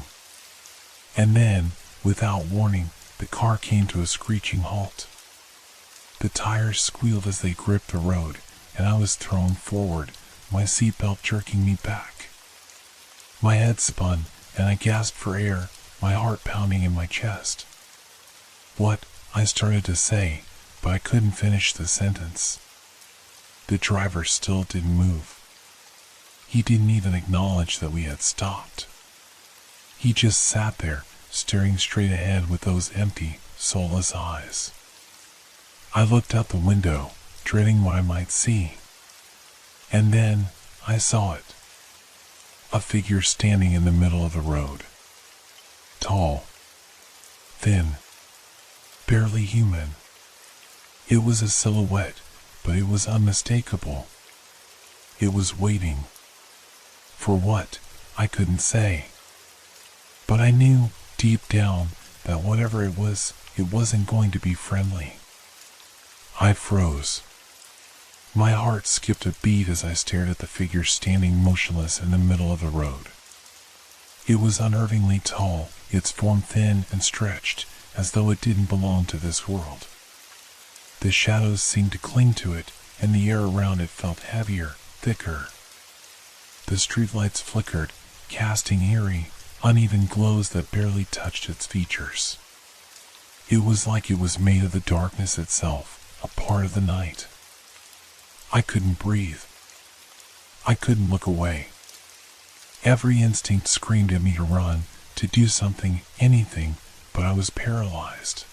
And then, without warning, the car came to a screeching halt. The tires squealed as they gripped the road, and I was thrown forward, my seatbelt jerking me back. My head spun, and I gasped for air, my heart pounding in my chest. What? I started to say, but I couldn't finish the sentence. The driver still didn't move. He didn't even acknowledge that we had stopped. He just sat there, staring straight ahead with those empty, soulless eyes. I looked out the window, dreading what I might see. And then, I saw it. A figure standing in the middle of the road. Tall. Thin. Barely human. It was a silhouette, but it was unmistakable. It was waiting. For what? I couldn't say. But I knew, deep down, that whatever it wasn't going to be friendly. I froze. My heart skipped a beat as I stared at the figure standing motionless in the middle of the road. It was unnervingly tall, its form thin and stretched, as though it didn't belong to this world. The shadows seemed to cling to it, and the air around it felt heavier, thicker. The streetlights flickered, casting eerie, uneven glows that barely touched its features. It was like it was made of the darkness itself, a part of the night. I couldn't breathe. I couldn't look away. Every instinct screamed at me to run, to do something, anything, but I was paralyzed.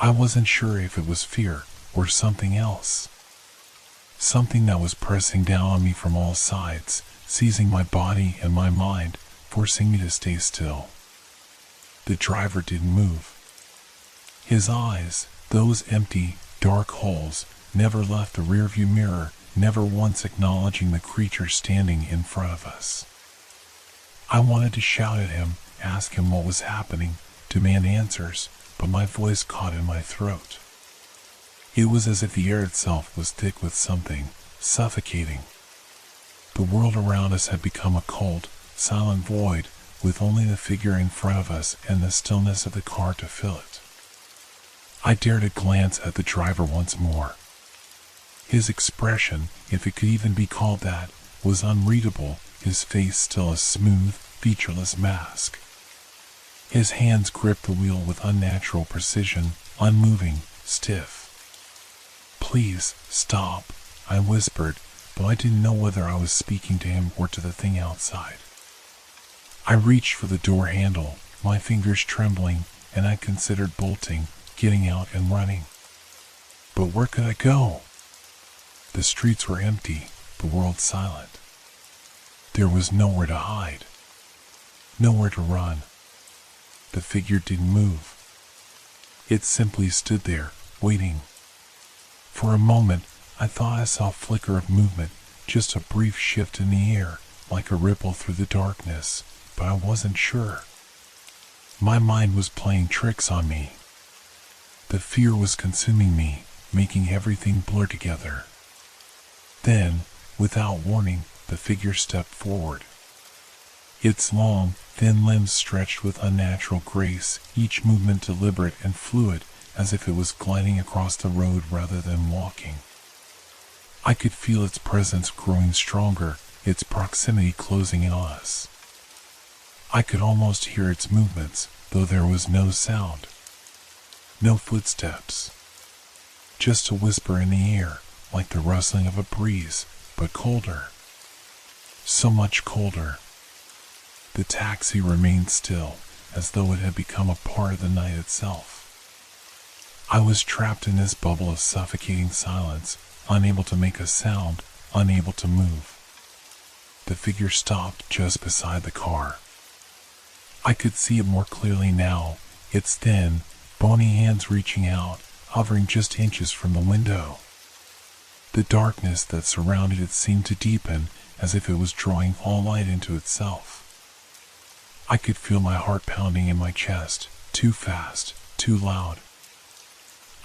I wasn't sure if it was fear or something else. Something that was pressing down on me from all sides, seizing my body and my mind, forcing me to stay still. The driver didn't move. His eyes, those empty, dark holes, never left the rearview mirror, never once acknowledging the creature standing in front of us. I wanted to shout at him, ask him what was happening, demand answers, but my voice caught in my throat. It was as if the air itself was thick with something, suffocating. The world around us had become a cold, silent void, with only the figure in front of us and the stillness of the car to fill it. I dared to glance at the driver once more. His expression, if it could even be called that, was unreadable, his face still a smooth, featureless mask. His hands gripped the wheel with unnatural precision, unmoving, stiff. "Please, stop," I whispered, but I didn't know whether I was speaking to him or to the thing outside. I reached for the door handle, my fingers trembling, and I considered bolting, getting out and running. But where could I go? The streets were empty, the world silent. There was nowhere to hide, nowhere to run. The figure didn't move. It simply stood there, waiting. For a moment, I thought I saw a flicker of movement, just a brief shift in the air, like a ripple through the darkness, but I wasn't sure. My mind was playing tricks on me. The fear was consuming me, making everything blur together. Then, without warning, the figure stepped forward. Its long, thin limbs stretched with unnatural grace, each movement deliberate and fluid, as if it was gliding across the road rather than walking. I could feel its presence growing stronger, its proximity closing in on us. I could almost hear its movements, though there was no sound. No footsteps. Just a whisper in the air, like the rustling of a breeze, but colder. So much colder. The taxi remained still, as though it had become a part of the night itself. I was trapped in this bubble of suffocating silence, unable to make a sound, unable to move. The figure stopped just beside the car. I could see it more clearly now, its thin, bony hands reaching out, hovering just inches from the window. The darkness that surrounded it seemed to deepen, as if it was drawing all light into itself. I could feel my heart pounding in my chest, too fast, too loud.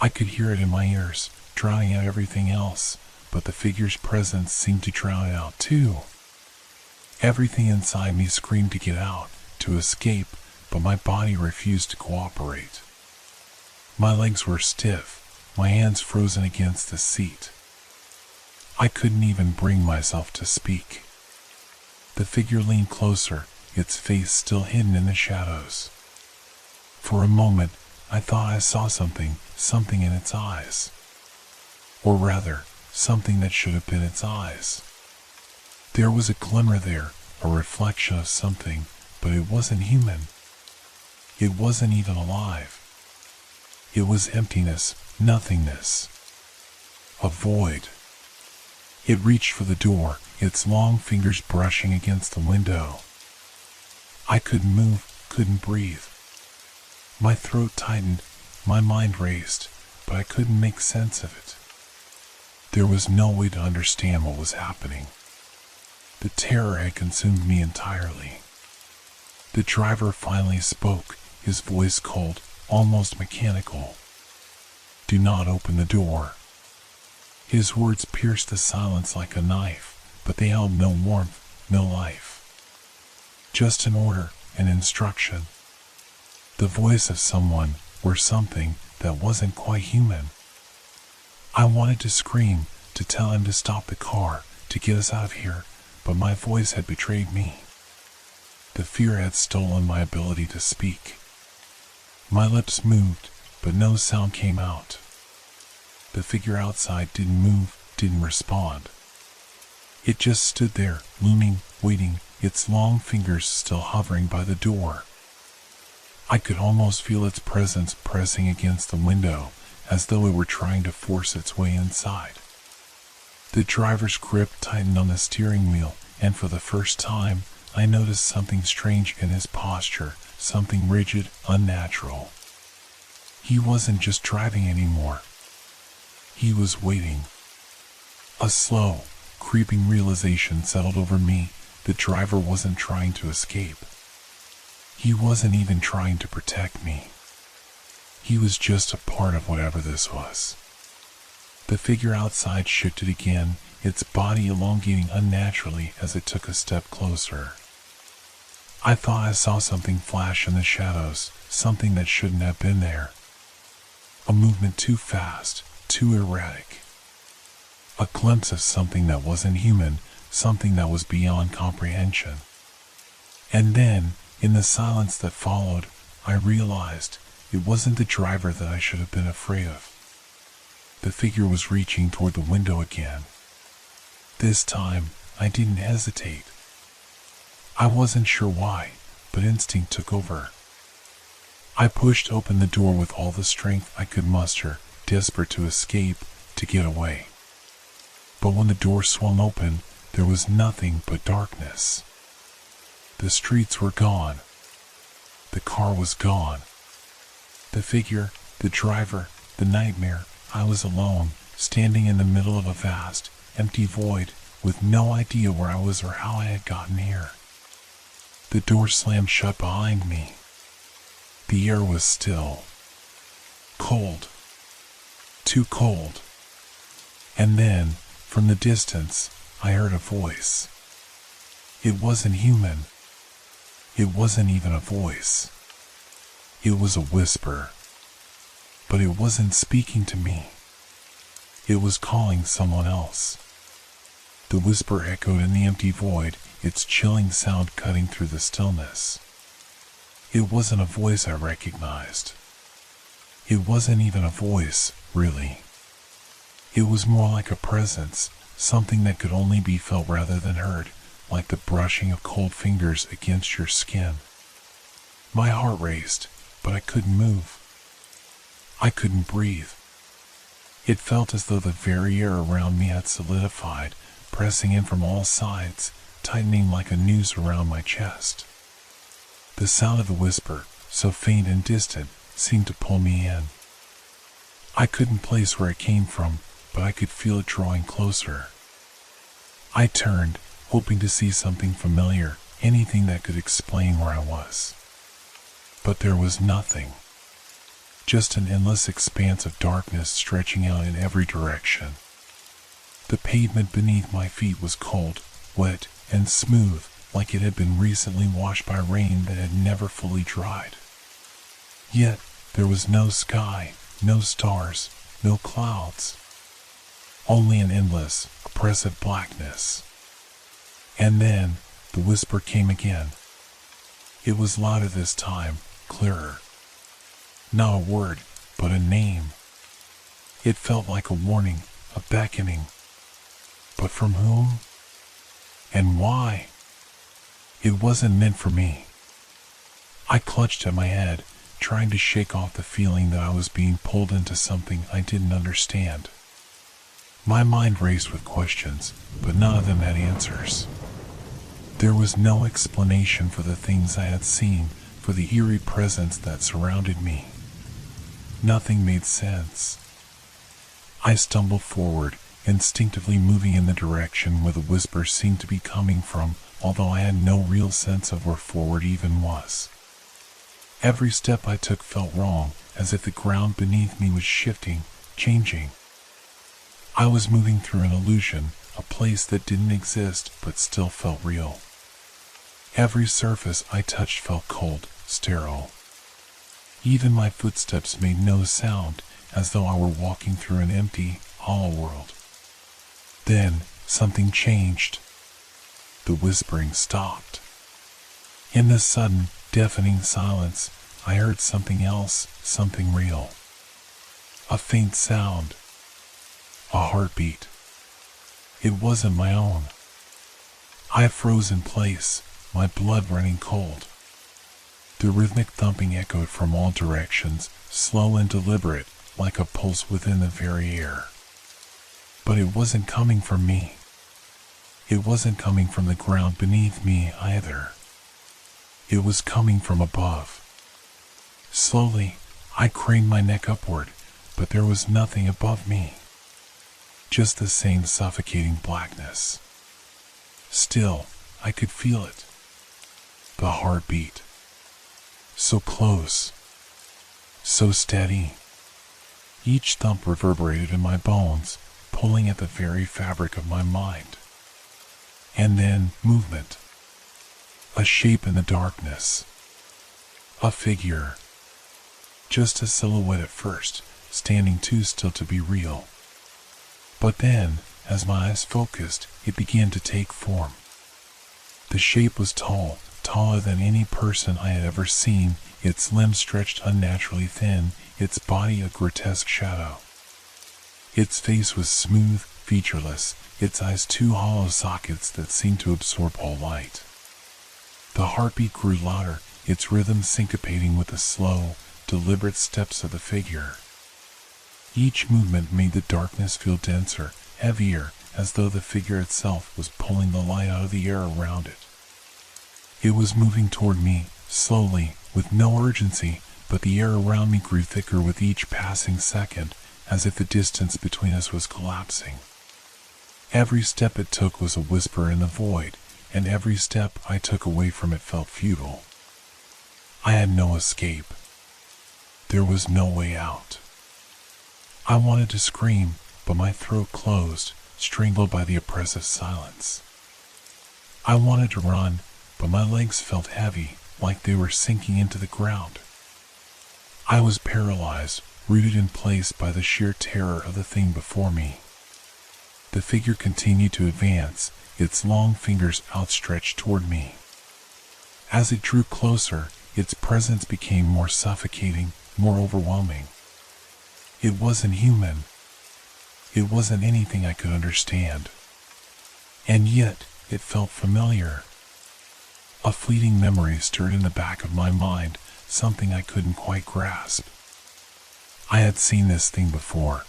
I could hear it in my ears, drowning out everything else, but the figure's presence seemed to drown it out too. Everything inside me screamed to get out, to escape, but my body refused to cooperate. My legs were stiff, my hands frozen against the seat. I couldn't even bring myself to speak. The figure leaned closer, its face still hidden in the shadows. For a moment, I thought I saw something in its eyes. Or rather, something that should have been its eyes. There was a glimmer there, a reflection of something, but it wasn't human. It wasn't even alive. It was emptiness, nothingness. A void. It reached for the door, its long fingers brushing against the window. I couldn't move, couldn't breathe. My throat tightened, my mind raced, but I couldn't make sense of it. There was no way to understand what was happening. The terror had consumed me entirely. The driver finally spoke, his voice cold, almost mechanical. "Do not open the door." His words pierced the silence like a knife, but they held no warmth, no life. Just an order, an instruction. The voice of someone, or something, that wasn't quite human. I wanted to scream, to tell him to stop the car, to get us out of here, but my voice had betrayed me. The fear had stolen my ability to speak. My lips moved, but no sound came out. The figure outside didn't move, didn't respond. It just stood there, looming, waiting, its long fingers still hovering by the door. I could almost feel its presence pressing against the window, as though it were trying to force its way inside. The driver's grip tightened on the steering wheel, and for the first time, I noticed something strange in his posture, something rigid, unnatural. He wasn't just driving anymore. He was waiting. A slow, creeping realization settled over me. The driver wasn't trying to escape. He wasn't even trying to protect me. He was just a part of whatever this was. The figure outside shifted again, its body elongating unnaturally as it took a step closer. I thought I saw something flash in the shadows, something that shouldn't have been there. A movement too fast, too erratic. A glimpse of something that wasn't human, something that was beyond comprehension. And then, in the silence that followed, I realized it wasn't the driver that I should have been afraid of. The figure was reaching toward the window again. This time, I didn't hesitate. I wasn't sure why, but instinct took over. I pushed open the door with all the strength I could muster, desperate to escape, to get away. But when the door swung open, there was nothing but darkness. The streets were gone. The car was gone. The figure, the driver, the nightmare. I was alone, standing in the middle of a vast, empty void, with no idea where I was or how I had gotten here. The door slammed shut behind me. The air was still. Cold. Too cold. And then, from the distance, I heard a voice. It wasn't human. It wasn't even a voice. It was a whisper. But it wasn't speaking to me. It was calling someone else. The whisper echoed in the empty void, its chilling sound cutting through the stillness. It wasn't a voice I recognized. It wasn't even a voice, really. It was more like a presence, something that could only be felt rather than heard, like the brushing of cold fingers against your skin. My heart raced, but I couldn't move. I couldn't breathe. It felt as though the very air around me had solidified, pressing in from all sides, tightening like a noose around my chest. The sound of the whisper, so faint and distant, seemed to pull me in. I couldn't place where it came from, but I could feel it drawing closer. I turned, hoping to see something familiar, anything that could explain where I was. But there was nothing. Just an endless expanse of darkness stretching out in every direction. The pavement beneath my feet was cold, wet, and smooth, like it had been recently washed by rain that had never fully dried. Yet, there was no sky, no stars, no clouds. Only an endless, oppressive blackness. And then, the whisper came again. It was louder this time, clearer. Not a word, but a name. It felt like a warning, a beckoning. But from whom? And why? It wasn't meant for me. I clutched at my head, trying to shake off the feeling that I was being pulled into something I didn't understand. My mind raced with questions, but none of them had answers. There was no explanation for the things I had seen, for the eerie presence that surrounded me. Nothing made sense. I stumbled forward, instinctively moving in the direction where the whisper seemed to be coming from, although I had no real sense of where forward even was. Every step I took felt wrong, as if the ground beneath me was shifting, changing. I was moving through an illusion, a place that didn't exist but still felt real. Every surface I touched felt cold, sterile. Even my footsteps made no sound, as though I were walking through an empty, hollow world. Then, something changed. The whispering stopped. In the sudden, deafening silence, I heard something else, something real. A faint sound. A heartbeat. It wasn't my own. I froze in place, my blood running cold. The rhythmic thumping echoed from all directions, slow and deliberate, like a pulse within the very air. But it wasn't coming from me. It wasn't coming from the ground beneath me either. It was coming from above. Slowly, I craned my neck upward, but there was nothing above me. Just the same suffocating blackness. Still, I could feel it. The heartbeat. So close. So steady. Each thump reverberated in my bones, pulling at the very fabric of my mind. And then, movement. A shape in the darkness. A figure. Just a silhouette at first, standing too still to be real. But then, as my eyes focused, it began to take form. The shape was tall taller than any person I had ever seen, its limbs stretched unnaturally thin, its body a grotesque shadow. Its face was smooth, featureless, its eyes two hollow sockets that seemed to absorb all light. The heartbeat grew louder, its rhythm syncopating with the slow, deliberate steps of the figure. Each movement made the darkness feel denser, heavier, as though the figure itself was pulling the light out of the air around it. It was moving toward me, slowly, with no urgency, but the air around me grew thicker with each passing second, as if the distance between us was collapsing. Every step it took was a whisper in the void, and every step I took away from it felt futile. I had no escape. There was no way out. I wanted to scream, but my throat closed, strangled by the oppressive silence. I wanted to run, but my legs felt heavy, like they were sinking into the ground. I was paralyzed, rooted in place by the sheer terror of the thing before me. The figure continued to advance, its long fingers outstretched toward me. As it drew closer, its presence became more suffocating, more overwhelming. It wasn't human. It wasn't anything I could understand. And yet, it felt familiar. A fleeting memory stirred in the back of my mind, something I couldn't quite grasp. I had seen this thing before.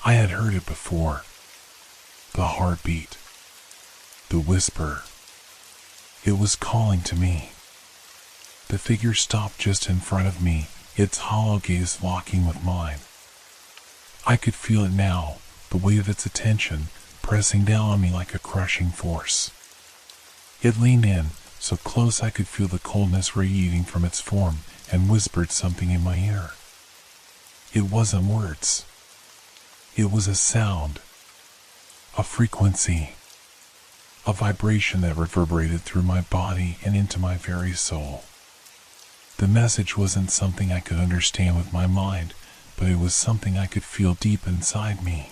I had heard it before. The heartbeat. The whisper. It was calling to me. The figure stopped just in front of me, its hollow gaze locking with mine. I could feel it now, the weight of its attention, pressing down on me like a crushing force. It leaned in, so close I could feel the coldness radiating from its form, and whispered something in my ear. It wasn't words. It was a sound, a frequency, a vibration that reverberated through my body and into my very soul. The message wasn't something I could understand with my mind, but it was something I could feel deep inside me.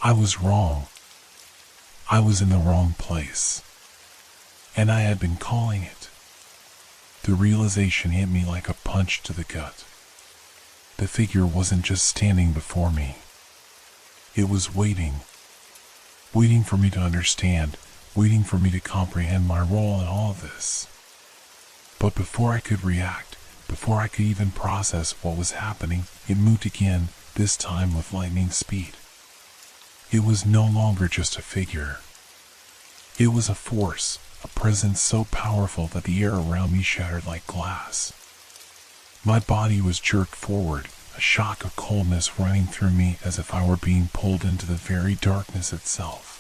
I was wrong. I was in the wrong place. And I had been calling it. The realization hit me like a punch to the gut. The figure wasn't just standing before me. It was waiting. Waiting for me to understand, waiting for me to comprehend my role in all of this. But before I could react, before I could even process what was happening, it moved again, this time with lightning speed. It was no longer just a figure. It was a force, a presence so powerful that the air around me shattered like glass. My body was jerked forward, a shock of coldness running through me as if I were being pulled into the very darkness itself.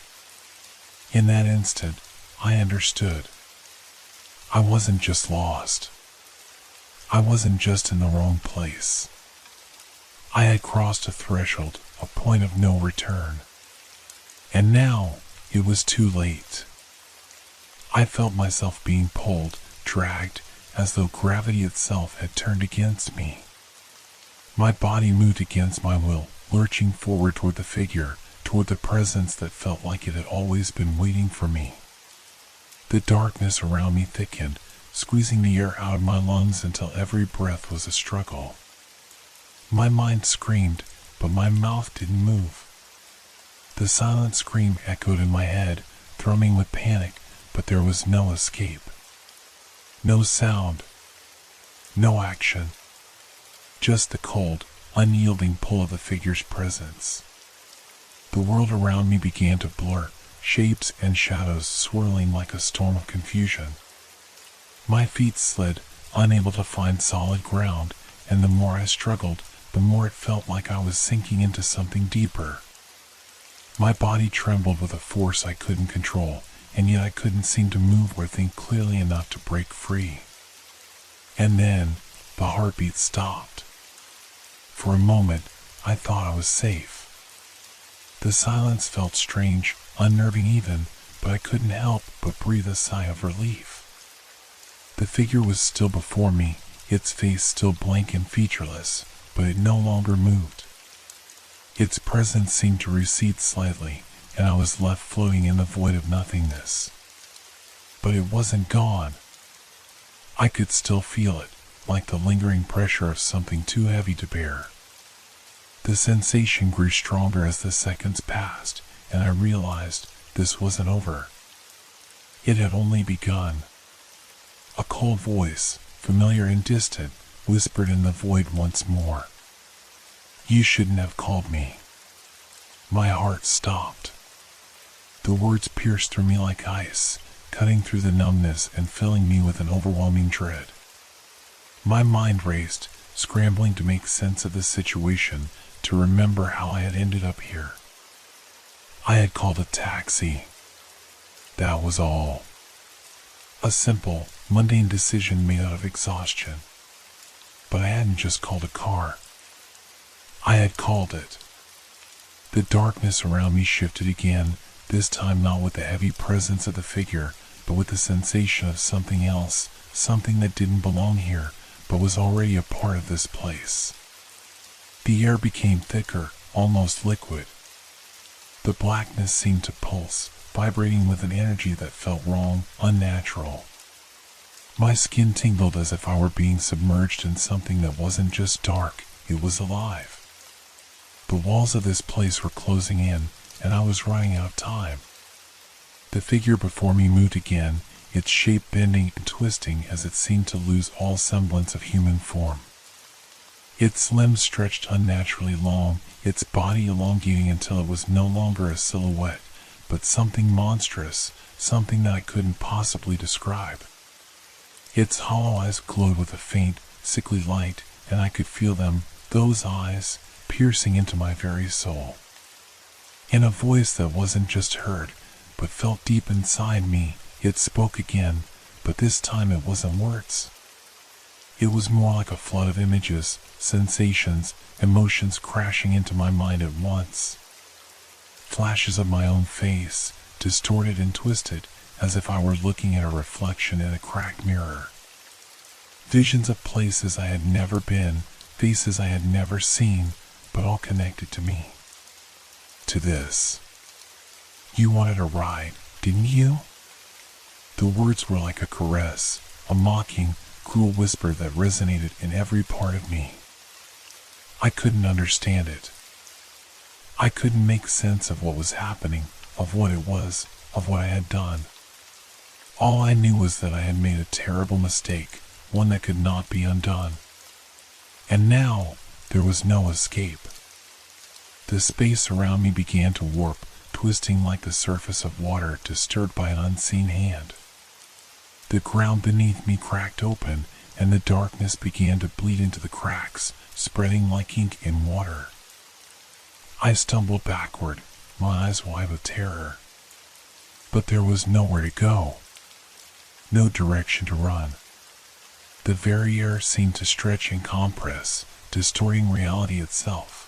In that instant, I understood. I wasn't just lost. I wasn't just in the wrong place. I had crossed a threshold, a point of no return. And now, it was too late. I felt myself being pulled, dragged, as though gravity itself had turned against me. My body moved against my will, lurching forward toward the figure, toward the presence that felt like it had always been waiting for me. The darkness around me thickened, squeezing the air out of my lungs until every breath was a struggle. My mind screamed, but my mouth didn't move. The silent scream echoed in my head, thrumming with panic, but there was no escape. No sound. No action. Just the cold, unyielding pull of the figure's presence. The world around me began to blur, shapes and shadows swirling like a storm of confusion. My feet slid, unable to find solid ground, and the more I struggled, the more it felt like I was sinking into something deeper. My body trembled with a force I couldn't control, and yet I couldn't seem to move or think clearly enough to break free. And then, the heartbeat stopped. For a moment, I thought I was safe. The silence felt strange, unnerving even, but I couldn't help but breathe a sigh of relief. The figure was still before me, its face still blank and featureless, but it no longer moved. Its presence seemed to recede slightly, and I was left floating in the void of nothingness. but it wasn't gone. I could still feel it, like the lingering pressure of something too heavy to bear. The sensation grew stronger as the seconds passed, and I realized this wasn't over. It had only begun. A cold voice, familiar and distant, whispered in the void once more. "You shouldn't have called me." My heart stopped. The words pierced through me like ice, cutting through the numbness and filling me with an overwhelming dread. My mind raced, scrambling to make sense of the situation, to remember how I had ended up here. I had called a taxi. That was all. A simple, mundane decision made out of exhaustion. But I hadn't just called a car. I had called it. The darkness around me shifted again, this time not with the heavy presence of the figure, but with the sensation of something else, something that didn't belong here, but was already a part of this place. The air became thicker, almost liquid. The blackness seemed to pulse, vibrating with an energy that felt wrong, unnatural. My skin tingled as if I were being submerged in something that wasn't just dark, it was alive. The walls of this place were closing in, and I was running out of time. The figure before me moved again, its shape bending and twisting as it seemed to lose all semblance of human form. Its limbs stretched unnaturally long, its body elongating until it was no longer a silhouette, but something monstrous, something that I couldn't possibly describe. Its hollow eyes glowed with a faint, sickly light, and I could feel them, those eyes, piercing into my very soul. In a voice that wasn't just heard, but felt deep inside me, it spoke again, but this time it wasn't words. It was more like a flood of images, sensations, emotions crashing into my mind at once. Flashes of my own face, distorted and twisted, as if I were looking at a reflection in a cracked mirror. Visions of places I had never been, faces I had never seen, but all connected to me. To this. "You wanted a ride, didn't you?" The words were like a caress, a mocking, cruel whisper that resonated in every part of me. I couldn't understand it. I couldn't make sense of what was happening, of what it was, of what I had done. All I knew was that I had made a terrible mistake, one that could not be undone. And now, there was no escape. The space around me began to warp, twisting like the surface of water disturbed by an unseen hand. The ground beneath me cracked open, and the darkness began to bleed into the cracks, spreading like ink in water. I stumbled backward, my eyes wide with terror. But there was nowhere to go. No direction to run. The very air seemed to stretch and compress, distorting reality itself.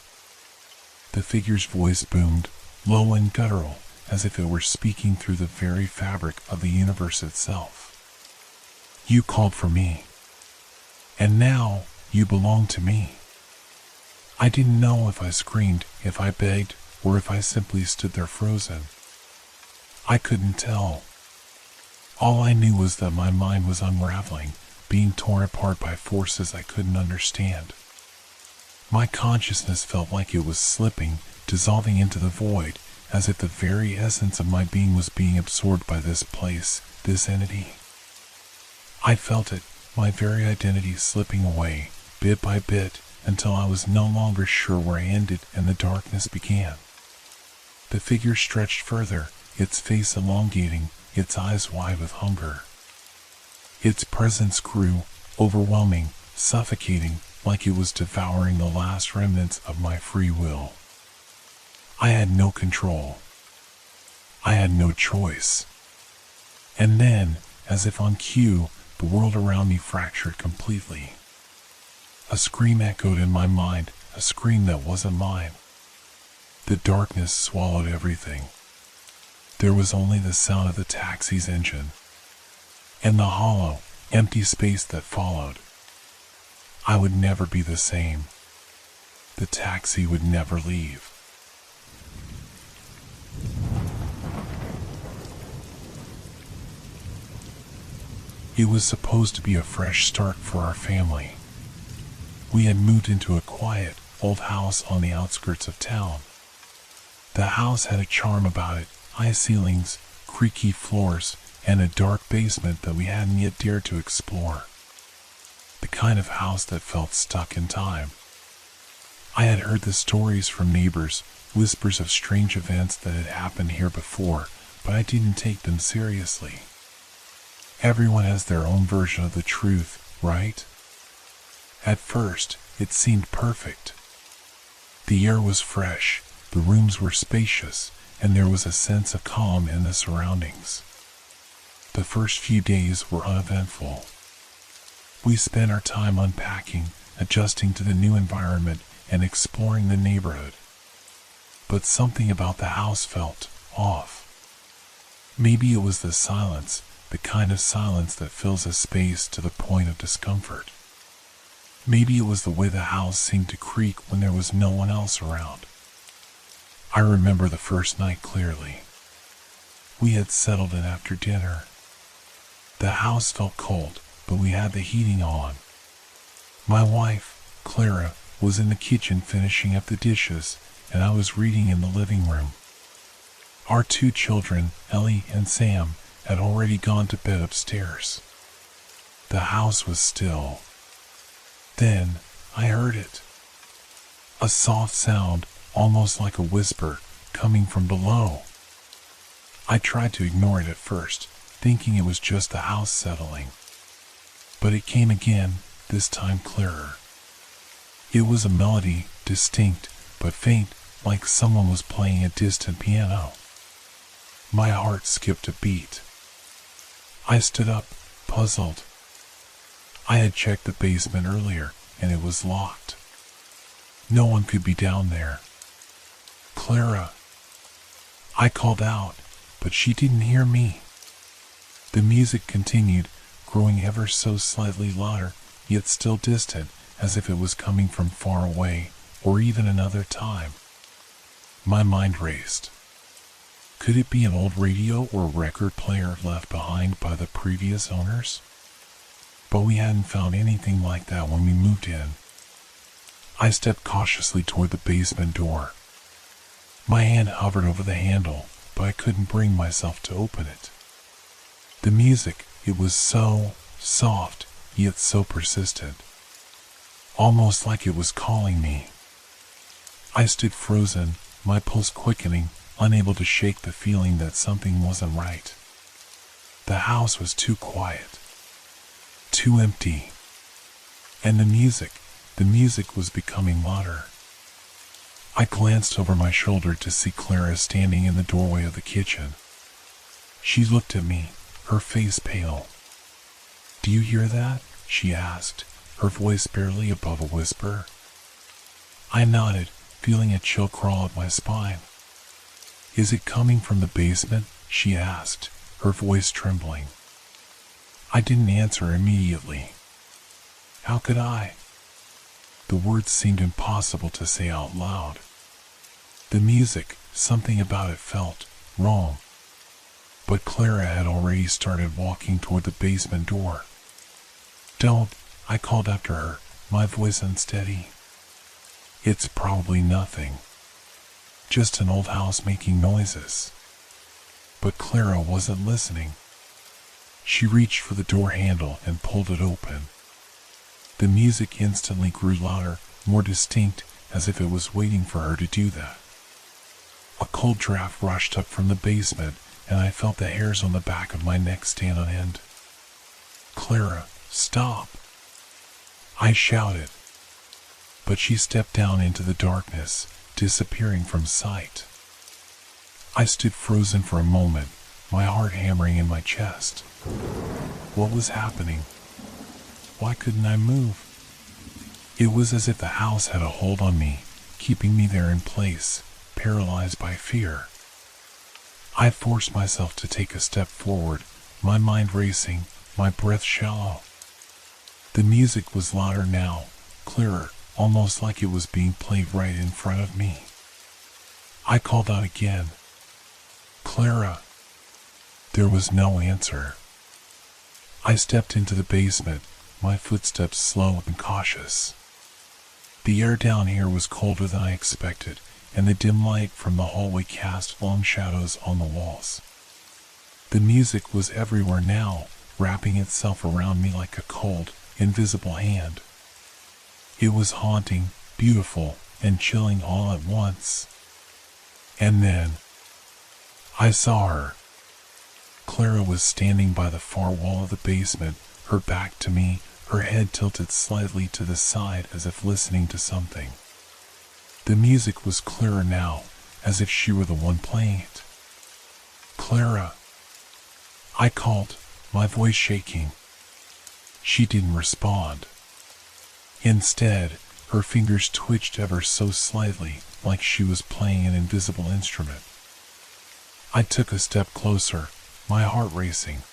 The figure's voice boomed, low and guttural, as if it were speaking through the very fabric of the universe itself. "You called for me. And now, you belong to me." I didn't know if I screamed, if I begged, or if I simply stood there frozen. I couldn't tell. All I knew was that my mind was unraveling, being torn apart by forces I couldn't understand. My consciousness felt like it was slipping, dissolving into the void, as if the very essence of my being was being absorbed by this place, this entity. I felt it, my very identity slipping away, bit by bit, until I was no longer sure where I ended and the darkness began. The figure stretched further, its face elongating, its eyes wide with hunger. Its presence grew, overwhelming, suffocating, like it was devouring the last remnants of my free will. I had no control. I had no choice. And then, as if on cue, the world around me fractured completely. A scream echoed in my mind, a scream that wasn't mine. The darkness swallowed everything. There was only the sound of the taxi's engine, and the hollow, empty space that followed. I would never be the same. The taxi would never leave. It was supposed to be a fresh start for our family. We had moved into a quiet, old house on the outskirts of town. The house had a charm about it, high ceilings, creaky floors, and a dark basement that we hadn't yet dared to explore. The kind of house that felt stuck in time. I had heard the stories from neighbors, whispers of strange events that had happened here before, but I didn't take them seriously. Everyone has their own version of the truth, right? At first, it seemed perfect. The air was fresh, the rooms were spacious, and there was a sense of calm in the surroundings. The first few days were uneventful. We spent our time unpacking, adjusting to the new environment, and exploring the neighborhood. But something about the house felt off. Maybe it was the silence, the kind of silence that fills a space to the point of discomfort. Maybe it was the way the house seemed to creak when there was no one else around. I remember the first night clearly. We had settled in after dinner. The house felt cold, but we had the heating on. My wife, Clara, was in the kitchen finishing up the dishes, and I was reading in the living room. Our 2 children, Ellie and Sam, had already gone to bed upstairs. The house was still. Then I heard it. A soft sound, almost like a whisper, coming from below. I tried to ignore it at first, thinking it was just the house settling. But it came again, this time clearer. It was a melody, distinct, but faint, like someone was playing a distant piano. My heart skipped a beat. I stood up, puzzled. I had checked the basement earlier, and it was locked. No one could be down there. Clara. I called out, but she didn't hear me. The music continued, growing ever so slightly louder, yet still distant, as if it was coming from far away, or even another time. My mind raced. Could it be an old radio or record player left behind by the previous owners? But we hadn't found anything like that when we moved in. I stepped cautiously toward the basement door. My hand hovered over the handle, but I couldn't bring myself to open it. The music, it was so soft, yet so persistent. Almost like it was calling me. I stood frozen, my pulse quickening, unable to shake the feeling that something wasn't right. The house was too quiet. Too empty. And the music was becoming louder. I glanced over my shoulder to see Clara standing in the doorway of the kitchen. She looked at me, her face pale. "Do you hear that?" she asked, her voice barely above a whisper. I nodded, feeling a chill crawl up my spine. "Is it coming from the basement?" she asked, her voice trembling. I didn't answer immediately. How could I? The words seemed impossible to say out loud. The music, something about it felt wrong. But Clara had already started walking toward the basement door. "Don't," I called after her, my voice unsteady. "It's probably nothing. Just an old house making noises." But Clara wasn't listening. She reached for the door handle and pulled it open. The music instantly grew louder, more distinct, as if it was waiting for her to do that. A cold draft rushed up from the basement, and I felt the hairs on the back of my neck stand on end. "Clara, stop!" I shouted. But she stepped down into the darkness, disappearing from sight. I stood frozen for a moment, my heart hammering in my chest. What was happening? Why couldn't I move? It was as if the house had a hold on me, keeping me there in place, paralyzed by fear. I forced myself to take a step forward, my mind racing, my breath shallow. The music was louder now, clearer, almost like it was being played right in front of me. I called out again. "Clara." There was no answer. I stepped into the basement, my footsteps slow and cautious. The air down here was colder than I expected, and the dim light from the hallway cast long shadows on the walls. The music was everywhere now, wrapping itself around me like a cold, invisible hand. It was haunting, beautiful, and chilling all at once. And then, I saw her. Clara was standing by the far wall of the basement, her back to me, her head tilted slightly to the side as if listening to something. The music was clearer now, as if she were the one playing it. "Clara," I called, my voice shaking. She didn't respond. Instead, her fingers twitched ever so slightly, like she was playing an invisible instrument. I took a step closer, my heart racing.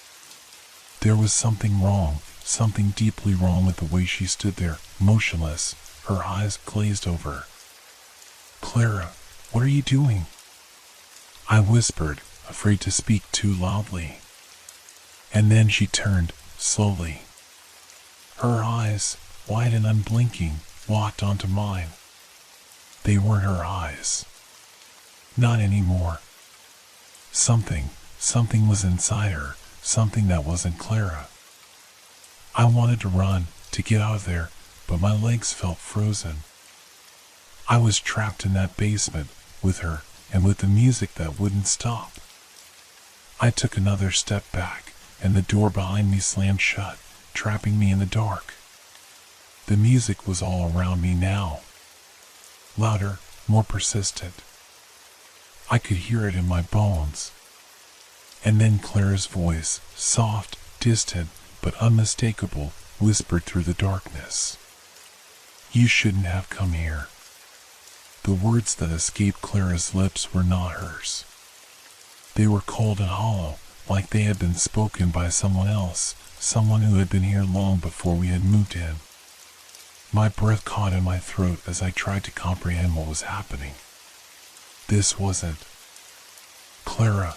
There was something wrong, something deeply wrong with the way she stood there, motionless, her eyes glazed over. "Clara, what are you doing?" I whispered, afraid to speak too loudly. And then she turned, slowly. Her eyes, wide and unblinking, locked onto mine. They weren't her eyes. Not anymore. Something was inside her, something that wasn't Clara. I wanted to run, to get out of there, but my legs felt frozen. I was trapped in that basement, with her, and with the music that wouldn't stop. I took another step back, and the door behind me slammed shut, trapping me in the dark. The music was all around me now. Louder, more persistent. I could hear it in my bones. And then Clara's voice, soft, distant, but unmistakable, whispered through the darkness. "You shouldn't have come here." The words that escaped Clara's lips were not hers. They were cold and hollow, like they had been spoken by someone else, someone who had been here long before we had moved in. My breath caught in my throat as I tried to comprehend what was happening. This wasn't Clara.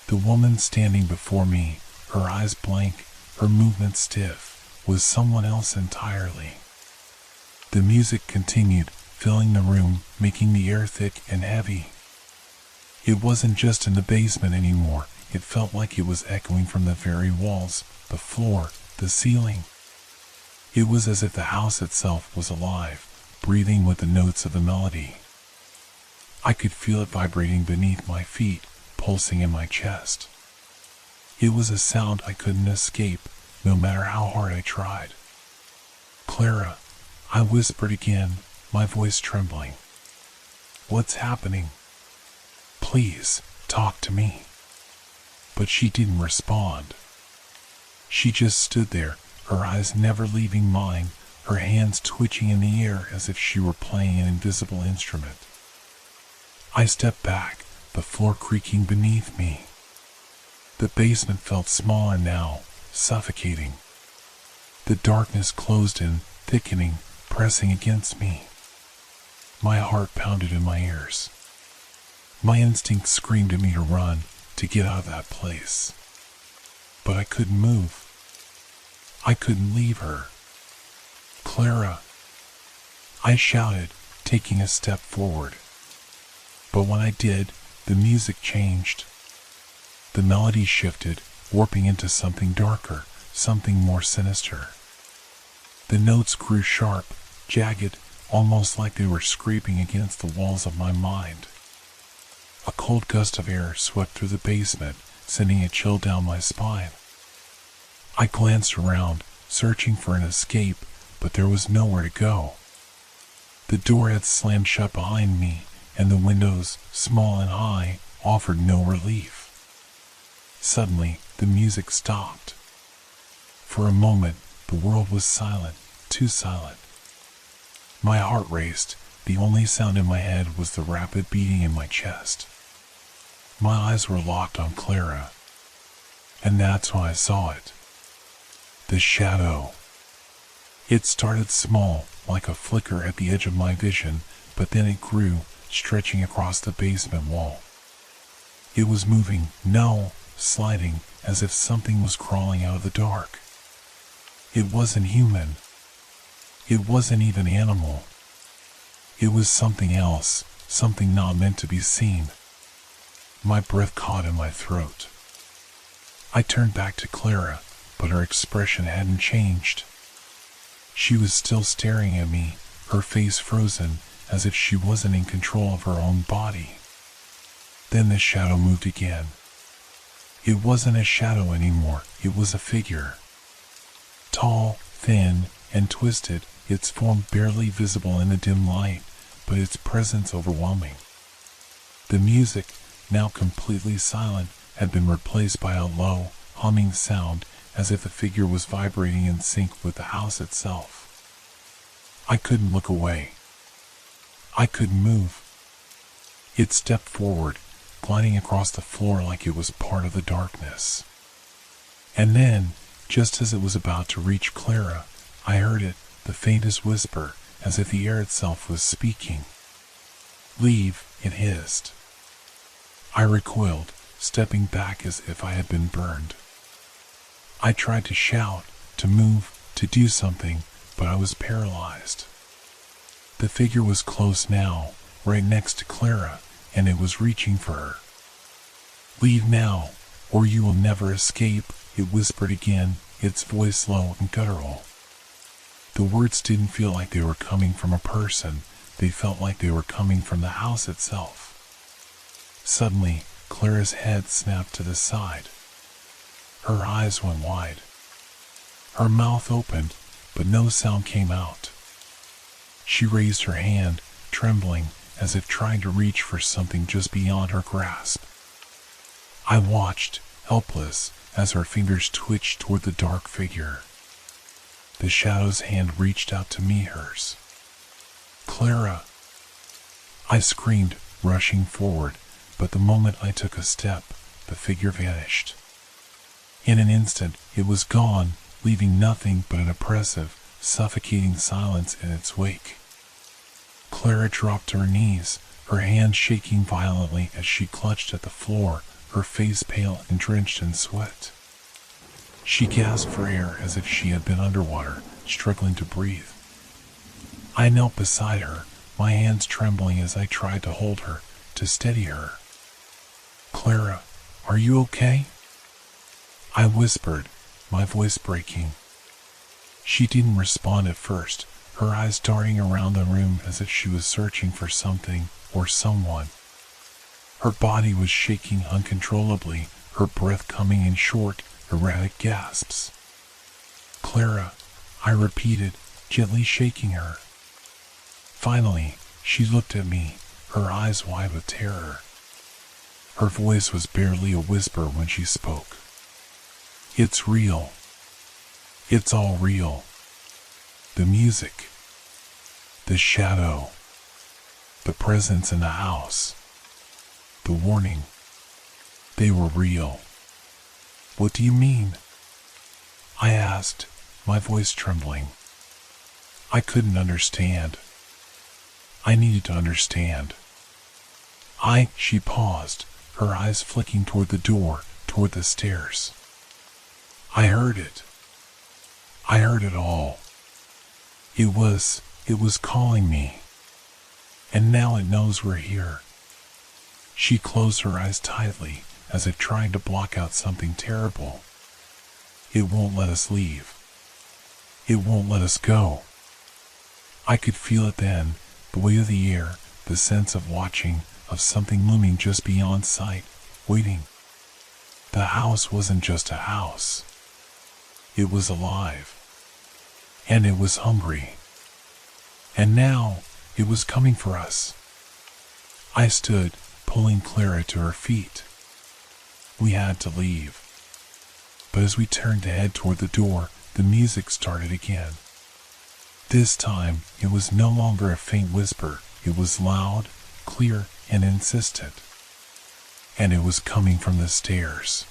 The woman standing before me, her eyes blank, her movements stiff, was someone else entirely. The music continued, filling the room, making the air thick and heavy. It wasn't just in the basement anymore. It felt like it was echoing from the very walls, the floor, the ceiling. It was as if the house itself was alive, breathing with the notes of the melody. I could feel it vibrating beneath my feet, pulsing in my chest. It was a sound I couldn't escape, no matter how hard I tried. "Clara," I whispered again, my voice trembling. "What's happening? Please, talk to me." But she didn't respond. She just stood there, her eyes never leaving mine, her hands twitching in the air as if she were playing an invisible instrument. I stepped back, the floor creaking beneath me. The basement felt smaller now, suffocating. The darkness closed in, thickening, pressing against me. My heart pounded in my ears. My instinct screamed at me to run, to get out of that place. But I couldn't move. I couldn't leave her. "Clara," I shouted, taking a step forward. But when I did, the music changed. The melody shifted, warping into something darker, something more sinister. The notes grew sharp, jagged, almost like they were scraping against the walls of my mind. A cold gust of air swept through the basement, sending a chill down my spine. I glanced around, searching for an escape, but there was nowhere to go. The door had slammed shut behind me, and the windows, small and high, offered no relief. Suddenly, the music stopped. For a moment, the world was silent, too silent. My heart raced. The only sound in my head was the rapid beating in my chest. My eyes were locked on Clara. And that's when I saw it. The shadow. It started small, like a flicker at the edge of my vision, but then it grew, stretching across the basement wall. It was moving, sliding, as if something was crawling out of the dark. It wasn't human. It wasn't even animal. It was something else, something not meant to be seen. My breath caught in my throat. I turned back to Clara, but her expression hadn't changed. She was still staring at me, her face frozen, as if she wasn't in control of her own body. Then the shadow moved again. It wasn't a shadow anymore, it was a figure. Tall, thin, and twisted, its form barely visible in the dim light, but its presence overwhelming. The music, now completely silent, had been replaced by a low, humming sound, as if the figure was vibrating in sync with the house itself. I couldn't look away. I couldn't move. It stepped forward, gliding across the floor like it was part of the darkness. And then, just as it was about to reach Clara, I heard it, the faintest whisper, as if the air itself was speaking. "Leave," it hissed. I recoiled, stepping back as if I had been burned. I tried to shout, to move, to do something, but I was paralyzed. The figure was close now, right next to Clara, and it was reaching for her. "Leave now, or you will never escape," it whispered again, its voice low and guttural. The words didn't feel like they were coming from a person, they felt like they were coming from the house itself. Suddenly, Clara's head snapped to the side. Her eyes went wide. Her mouth opened, but no sound came out. She raised her hand, trembling, as if trying to reach for something just beyond her grasp. I watched, helpless, as her fingers twitched toward the dark figure. The shadow's hand reached out to me, hers. "Clara!" I screamed, rushing forward, but the moment I took a step, the figure vanished. In an instant, it was gone, leaving nothing but an oppressive, suffocating silence in its wake. Clara dropped to her knees, her hands shaking violently as she clutched at the floor, her face pale and drenched in sweat. She gasped for air as if she had been underwater, struggling to breathe. I knelt beside her, my hands trembling as I tried to hold her, to steady her. "Clara, are you okay?" I whispered, my voice breaking. She didn't respond at first, her eyes darting around the room as if she was searching for something or someone. Her body was shaking uncontrollably, her breath coming in short, erratic gasps. "Clara," I repeated, gently shaking her. Finally, she looked at me, her eyes wide with terror. Her voice was barely a whisper when she spoke. "It's real. It's all real. The music, the shadow, the presence in the house, the warning, they were real." "What do you mean?" I asked, my voice trembling. I couldn't understand. I needed to understand. She paused, her eyes flicking toward the door, toward the stairs. I heard it. I heard it all. It was calling me. And now it knows we're here. She closed her eyes tightly, as if trying to block out something terrible. It won't let us leave. It won't let us go. I could feel it then, the weight of the air, the sense of watching, of something looming just beyond sight, waiting. The house wasn't just a house. It was alive. And it was hungry. And now, it was coming for us. I stood, pulling Clara to her feet. We had to leave. But as we turned to head toward the door, the music started again. This time, it was no longer a faint whisper, it was loud, clear, and insistent. And it was coming from the stairs.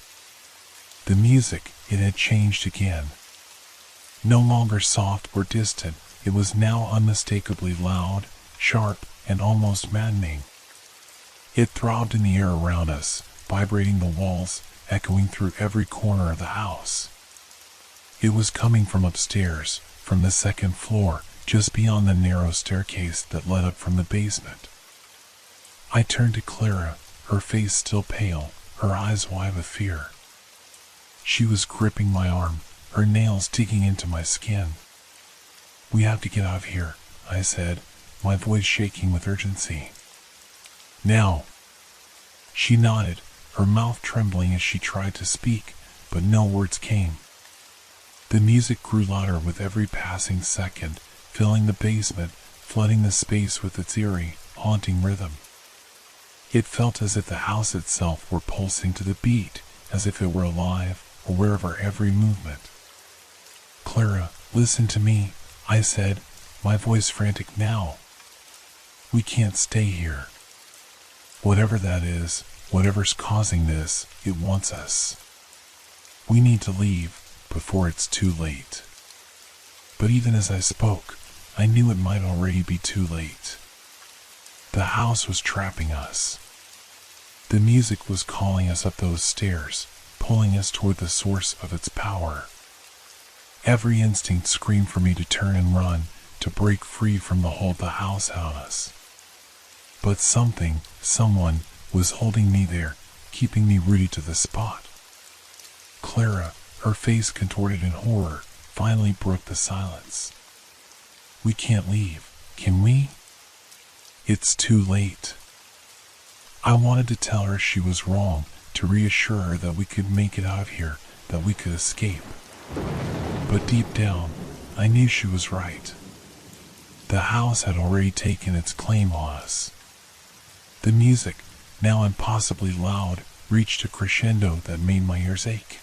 The music, it had changed again. No longer soft or distant, it was now unmistakably loud, sharp, and almost maddening. It throbbed in the air around us, vibrating the walls, echoing through every corner of the house. It was coming from upstairs, from the second floor, just beyond the narrow staircase that led up from the basement. I turned to Clara, her face still pale, her eyes wide with fear. She was gripping my arm, her nails digging into my skin. "We have to get out of here," I said, my voice shaking with urgency. "Now." She nodded, her mouth trembling as she tried to speak, but no words came. The music grew louder with every passing second, filling the basement, flooding the space with its eerie, haunting rhythm. It felt as if the house itself were pulsing to the beat, as if it were alive, aware of our every movement. "Clara, listen to me," I said, my voice frantic now. "We can't stay here. Whatever that is, whatever's causing this, it wants us. We need to leave before it's too late." But even as I spoke, I knew it might already be too late. The house was trapping us. The music was calling us up those stairs, pulling us toward the source of its power. Every instinct screamed for me to turn and run, to break free from the hold the house had on us. But someone, was holding me there, keeping me rooted to the spot. Clara, her face contorted in horror, finally broke the silence. "We can't leave, can we? It's too late." I wanted to tell her she was wrong, to reassure her that we could make it out of here, that we could escape. But deep down, I knew she was right. The house had already taken its claim on us. The music, now impossibly loud, reached a crescendo that made my ears ache.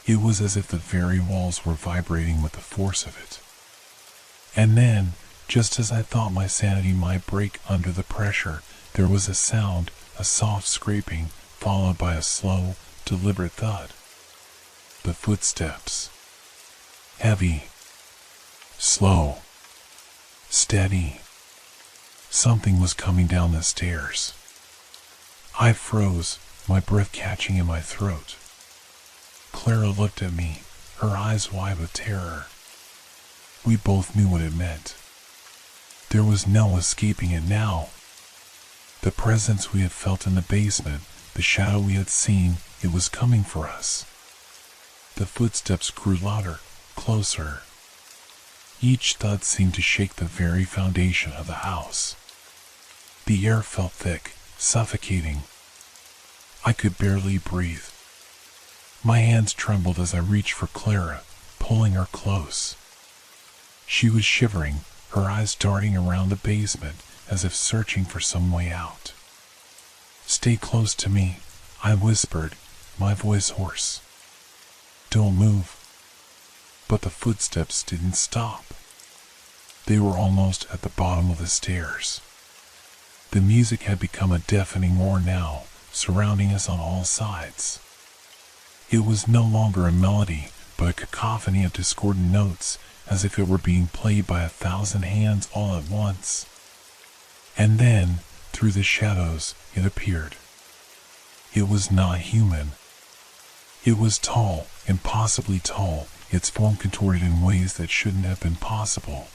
It was as if the very walls were vibrating with the force of it. And then, just as I thought my sanity might break under the pressure, there was a sound, a soft scraping, followed by a slow, deliberate thud. The footsteps. Heavy. Slow. Steady. Something was coming down the stairs. I froze, my breath catching in my throat. Clara looked at me, her eyes wide with terror. We both knew what it meant. There was no escaping it now. The presence we had felt in the basement, the shadow we had seen, it was coming for us. The footsteps grew louder, closer. Each thud seemed to shake the very foundation of the house. The air felt thick, suffocating. I could barely breathe. My hands trembled as I reached for Clara, pulling her close. She was shivering, her eyes darting around the basement as if searching for some way out. "Stay close to me," I whispered, my voice hoarse. "Don't move." But the footsteps didn't stop. They were almost at the bottom of the stairs. The music had become a deafening roar now, surrounding us on all sides. It was no longer a melody, but a cacophony of discordant notes, as if it were being played by 1,000 hands all at once. And then, through the shadows, it appeared. It was not human. It was tall, impossibly tall, its form contorted in ways that shouldn't have been possible.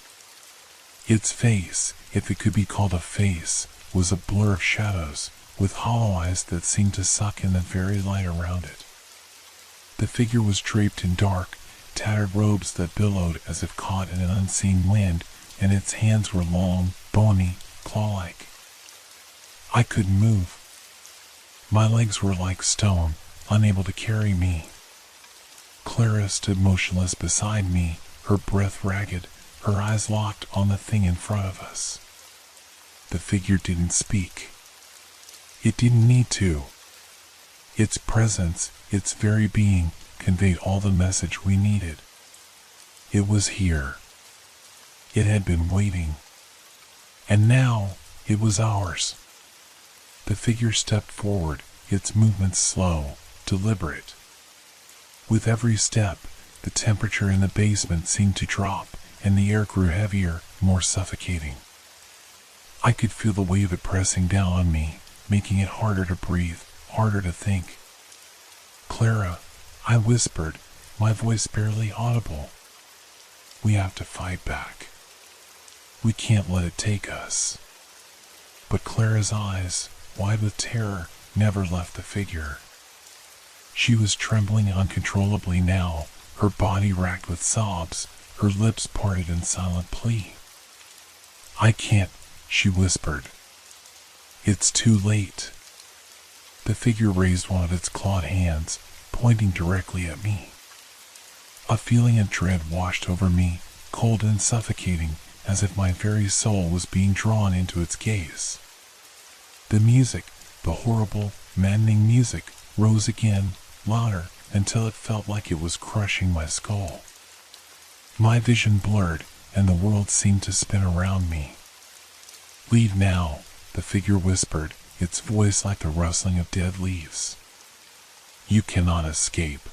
Its face, if it could be called a face, was a blur of shadows, with hollow eyes that seemed to suck in the very light around it. The figure was draped in dark, tattered robes that billowed as if caught in an unseen wind, and its hands were long, bony, claw-like. I couldn't move. My legs were like stone, unable to carry me. Clara stood motionless beside me, her breath ragged, her eyes locked on the thing in front of us. The figure didn't speak. It didn't need to. Its presence, its very being, conveyed all the message we needed. It was here. It had been waiting. And now, it was ours. The figure stepped forward, its movements slow, deliberate. With every step, the temperature in the basement seemed to drop, and the air grew heavier, more suffocating. I could feel the weight of it pressing down on me, making it harder to breathe, harder to think. Clara, I whispered, my voice barely audible. We have to fight back. We can't let it take us. But Clara's eyes, wide with terror, never left the figure. She was trembling uncontrollably now, her body racked with sobs, her lips parted in silent plea. I can't, she whispered. It's too late. The figure raised one of its clawed hands, pointing directly at me. A feeling of dread washed over me, cold and suffocating, as if my very soul was being drawn into its gaze. The music, the horrible, maddening music, rose again, louder, until it felt like it was crushing my skull. My vision blurred, and the world seemed to spin around me. Leave now, the figure whispered, its voice like the rustling of dead leaves. You cannot escape.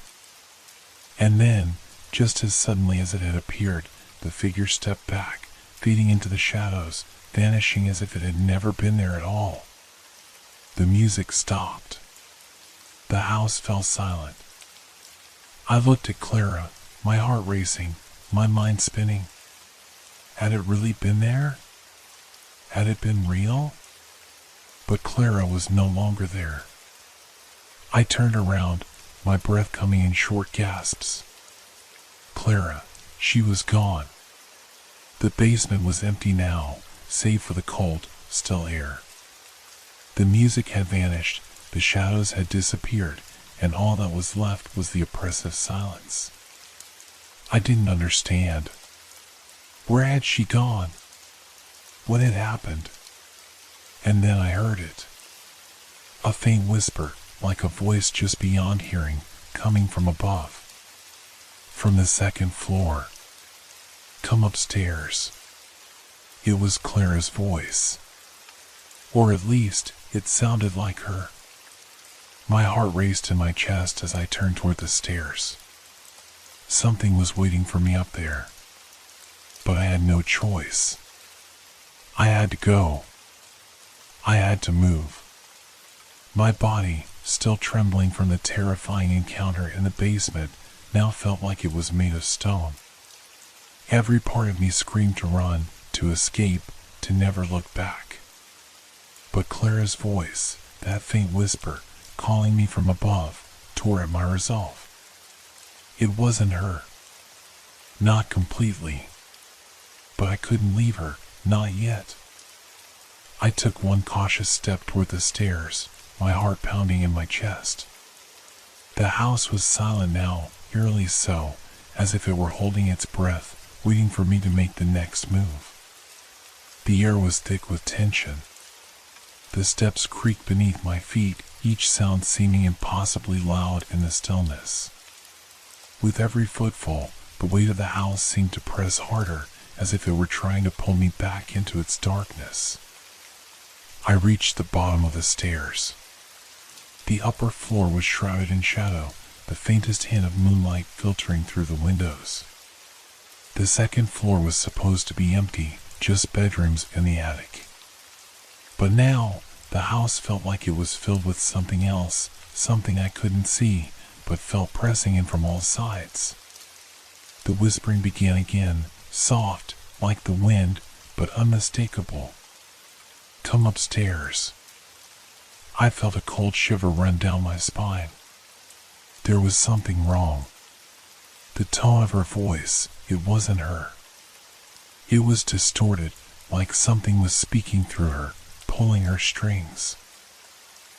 And then, just as suddenly as it had appeared, the figure stepped back, fading into the shadows, vanishing as if it had never been there at all. The music stopped. The house fell silent. I looked at Clara, my heart racing, my mind spinning. Had it really been there? Had it been real? But Clara was no longer there. I turned around, my breath coming in short gasps. Clara, she was gone. The basement was empty now, save for the cold, still air. The music had vanished, the shadows had disappeared, and all that was left was the oppressive silence. I didn't understand. Where had she gone? What had happened? And then I heard it. A faint whisper, like a voice just beyond hearing, coming from above. From the second floor. Come upstairs. It was Clara's voice. Or at least, it sounded like her. My heart raced in my chest as I turned toward the stairs. Something was waiting for me up there. But I had no choice. I had to go. I had to move. My body, still trembling from the terrifying encounter in the basement, now felt like it was made of stone. Every part of me screamed to run, to escape, to never look back. But Clara's voice, that faint whisper, calling me from above, tore at my resolve. It wasn't her. Not completely. But I couldn't leave her, not yet. I took one cautious step toward the stairs, my heart pounding in my chest. The house was silent now, eerily so, as if it were holding its breath, waiting for me to make the next move. The air was thick with tension. The steps creaked beneath my feet, each sound seeming impossibly loud in the stillness. With every footfall, the weight of the house seemed to press harder, as if it were trying to pull me back into its darkness. I reached the bottom of the stairs. The upper floor was shrouded in shadow, the faintest hint of moonlight filtering through the windows. The second floor was supposed to be empty, just bedrooms and the attic. But now, the house felt like it was filled with something else, something I couldn't see, but felt pressing in from all sides. The whispering began again, soft, like the wind, but unmistakable. Come upstairs. I felt a cold shiver run down my spine. There was something wrong. The tone of her voice, it wasn't her. It was distorted, like something was speaking through her, pulling her strings.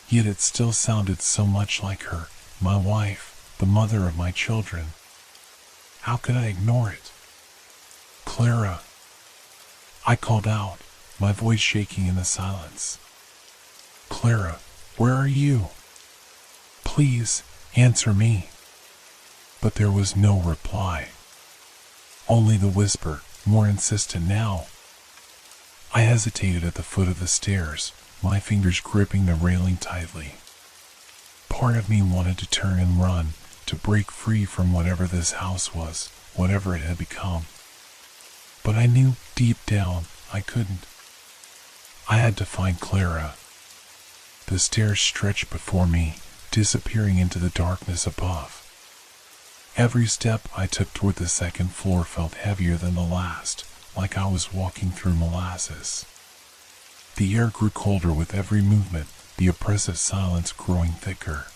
Yet it still sounded so much like her, my wife, the mother of my children. How could I ignore it? Clara. I called out, my voice shaking in the silence. Clara, where are you? Please, answer me. But there was no reply. Only the whisper, more insistent now. I hesitated at the foot of the stairs, my fingers gripping the railing tightly. Part of me wanted to turn and run, to break free from whatever this house was, whatever it had become. But I knew deep down I couldn't. I had to find Clara. The stairs stretched before me, disappearing into the darkness above. Every step I took toward the second floor felt heavier than the last, like I was walking through molasses. The air grew colder with every movement, the oppressive silence growing thicker.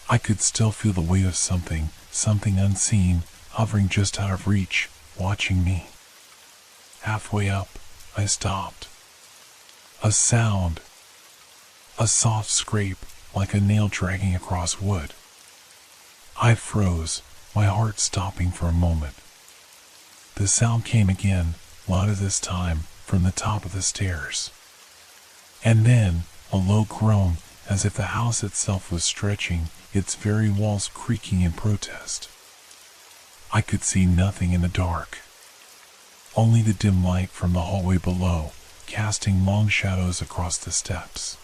I could still feel the weight of something unseen, hovering just out of reach, watching me. Halfway up, I stopped. A sound. A soft scrape, like a nail dragging across wood. I froze, my heart stopping for a moment. The sound came again, louder this time, from the top of the stairs. And then, a low groan, as if the house itself was stretching, its very walls creaking in protest. I could see nothing in the dark. Only the dim light from the hallway below, casting long shadows across the steps.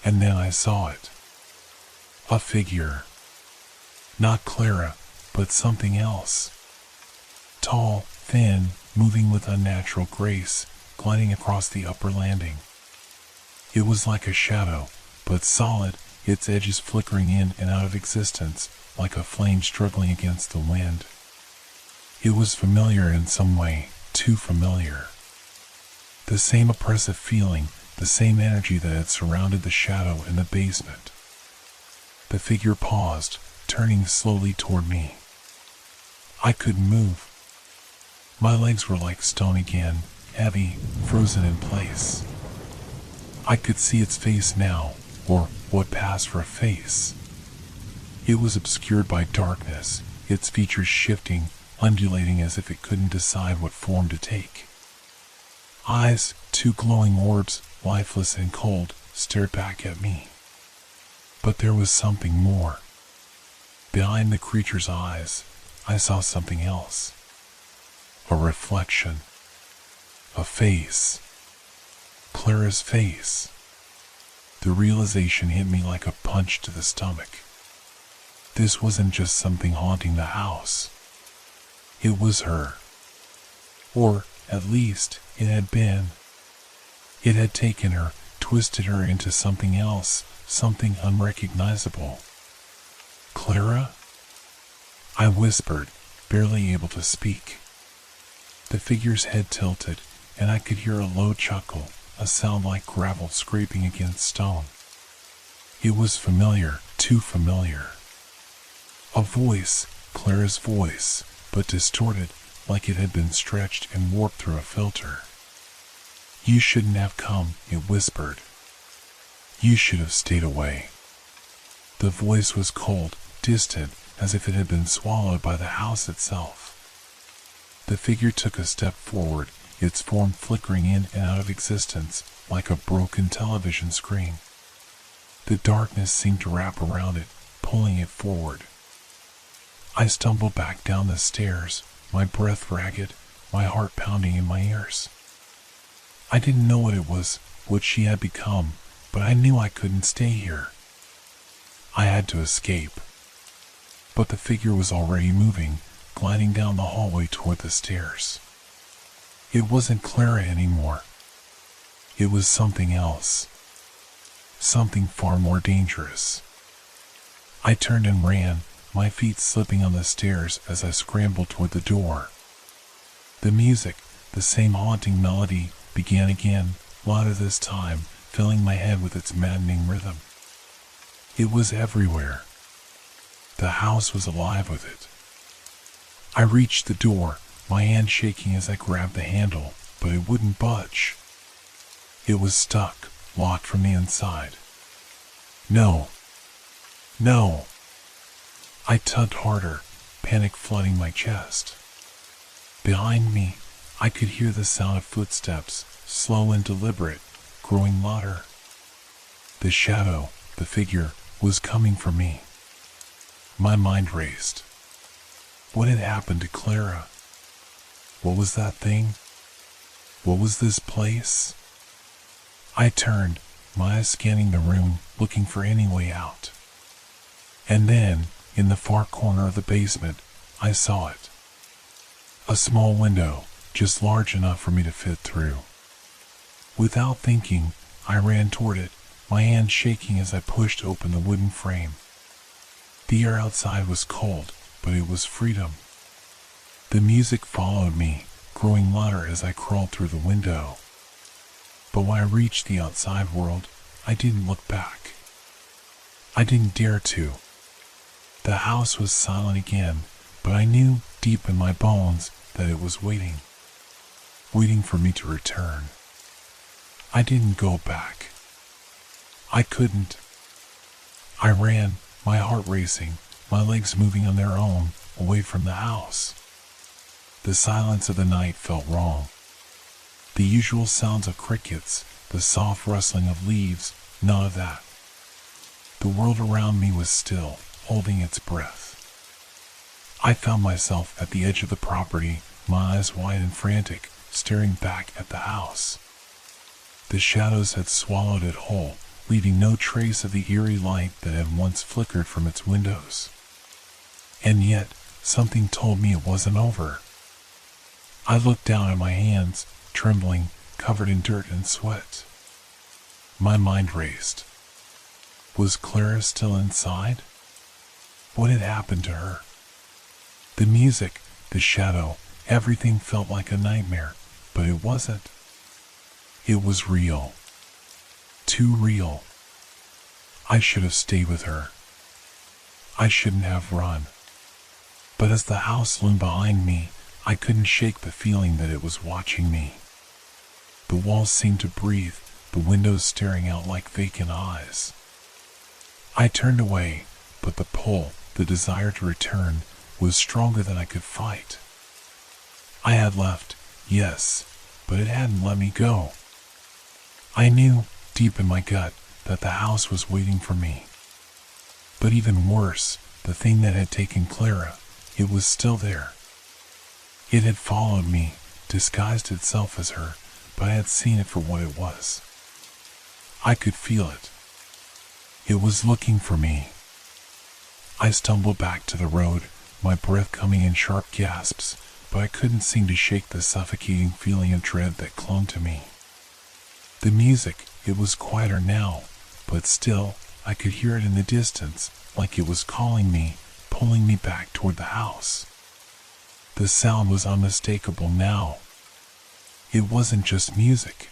And then I saw it. A figure. Not Clara, but something else. Tall, thin, moving with unnatural grace, gliding across the upper landing. It was like a shadow, but solid, its edges flickering in and out of existence, like a flame struggling against the wind. It was familiar in some way, too familiar. The same oppressive feeling, the same energy that had surrounded the shadow in the basement. The figure paused, turning slowly toward me. I couldn't move. My legs were like stone again, heavy, frozen in place. I could see its face now, or what passed for a face. It was obscured by darkness, its features shifting, undulating as if it couldn't decide what form to take. Eyes, two glowing orbs, lifeless and cold, stared back at me. But there was something more. Behind the creature's eyes, I saw something else. A reflection. A face. Clara's face. The realization hit me like a punch to the stomach. This wasn't just something haunting the house. It was her. Or, at least, it had been. It had taken her, twisted her into something else, something unrecognizable. Clara? I whispered, barely able to speak. The figure's head tilted, and I could hear a low chuckle, a sound like gravel scraping against stone. It was familiar, too familiar. A voice, Clara's voice, but distorted, like it had been stretched and warped through a filter. You shouldn't have come, it whispered. You should have stayed away. The voice was cold, distant, as if it had been swallowed by the house itself. The figure took a step forward, its form flickering in and out of existence, like a broken television screen. The darkness seemed to wrap around it, pulling it forward. I stumbled back down the stairs, my breath ragged, my heart pounding in my ears. I didn't know what it was, what she had become, but I knew I couldn't stay here. I had to escape. But the figure was already moving, gliding down the hallway toward the stairs. It wasn't Clara anymore. It was something else. Something far more dangerous. I turned and ran, my feet slipping on the stairs as I scrambled toward the door. The music, the same haunting melody, began again, louder this time, filling my head with its maddening rhythm. It was everywhere. The house was alive with it. I reached the door, my hand shaking as I grabbed the handle, but it wouldn't budge. It was stuck, locked from the inside. No. No. I tugged harder, panic flooding my chest. Behind me, I could hear the sound of footsteps, slow and deliberate, growing louder. The shadow, the figure, was coming for me. My mind raced. What had happened to Clara? What was that thing? What was this place? I turned, my eyes scanning the room, looking for any way out. And then, in the far corner of the basement, I saw it. A small window, just large enough for me to fit through. Without thinking, I ran toward it, my hand shaking as I pushed open the wooden frame. The air outside was cold, but it was freedom. The music followed me, growing louder as I crawled through the window. But when I reached the outside world, I didn't look back. I didn't dare to. The house was silent again, but I knew deep in my bones that it was waiting for me to return. I didn't go back. I couldn't. I ran, my heart racing, my legs moving on their own, away from the house. The silence of the night felt wrong. The usual sounds of crickets, the soft rustling of leaves, none of that. The world around me was still, holding its breath. I found myself at the edge of the property, my eyes wide and frantic, staring back at the house. The shadows had swallowed it whole, leaving no trace of the eerie light that had once flickered from its windows. And yet, something told me it wasn't over. I looked down at my hands, trembling, covered in dirt and sweat. My mind raced. Was Clara still inside? What had happened to her? The music, the shadow, everything felt like a nightmare, but it wasn't. It was real. Too real. I should have stayed with her. I shouldn't have run. But as the house loomed behind me, I couldn't shake the feeling that it was watching me. The walls seemed to breathe, the windows staring out like vacant eyes. I turned away, but the pull, the desire to return, was stronger than I could fight. I had left, yes, but it hadn't let me go. I knew, deep in my gut, that the house was waiting for me. But even worse, the thing that had taken Clara, it was still there. It had followed me, disguised itself as her, but I had seen it for what it was. I could feel it. It was looking for me. I stumbled back to the road, my breath coming in sharp gasps, but I couldn't seem to shake the suffocating feeling of dread that clung to me. The music, it was quieter now, but still, I could hear it in the distance, like it was calling me, pulling me back toward the house. The sound was unmistakable now. It wasn't just music.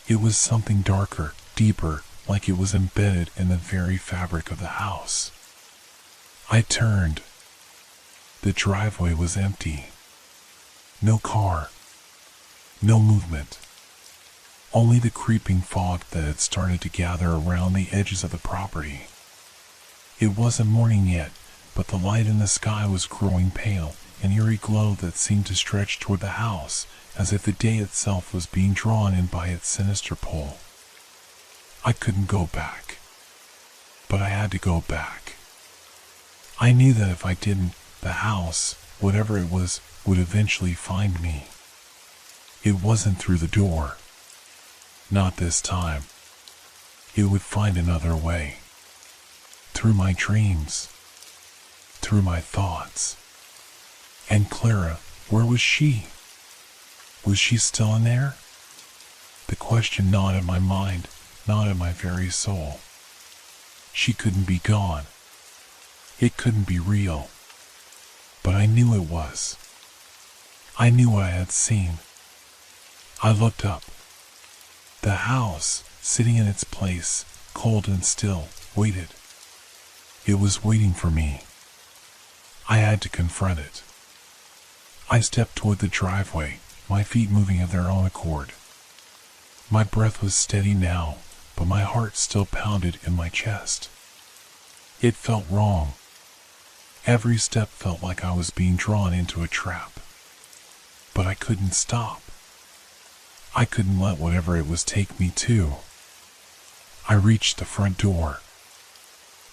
It was something darker, deeper, like it was embedded in the very fabric of the house. I turned. The driveway was empty. No car. No movement. Only the creeping fog that had started to gather around the edges of the property. It wasn't morning yet, but the light in the sky was growing pale, an eerie glow that seemed to stretch toward the house, as if the day itself was being drawn in by its sinister pull. I couldn't go back. But I had to go back. I knew that if I didn't, the house, whatever it was, would eventually find me. It wasn't through the door. Not this time. It would find another way. Through my dreams. Through my thoughts. And Clara, where was she? Was she still in there? The question gnawed at my mind, gnawed at my very soul. She couldn't be gone. It couldn't be real. But I knew it was. I knew what I had seen. I looked up. The house, sitting in its place, cold and still, waited. It was waiting for me. I had to confront it. I stepped toward the driveway, my feet moving of their own accord. My breath was steady now, but my heart still pounded in my chest. It felt wrong. Every step felt like I was being drawn into a trap. But I couldn't stop. I couldn't let whatever it was take me to. I reached the front door.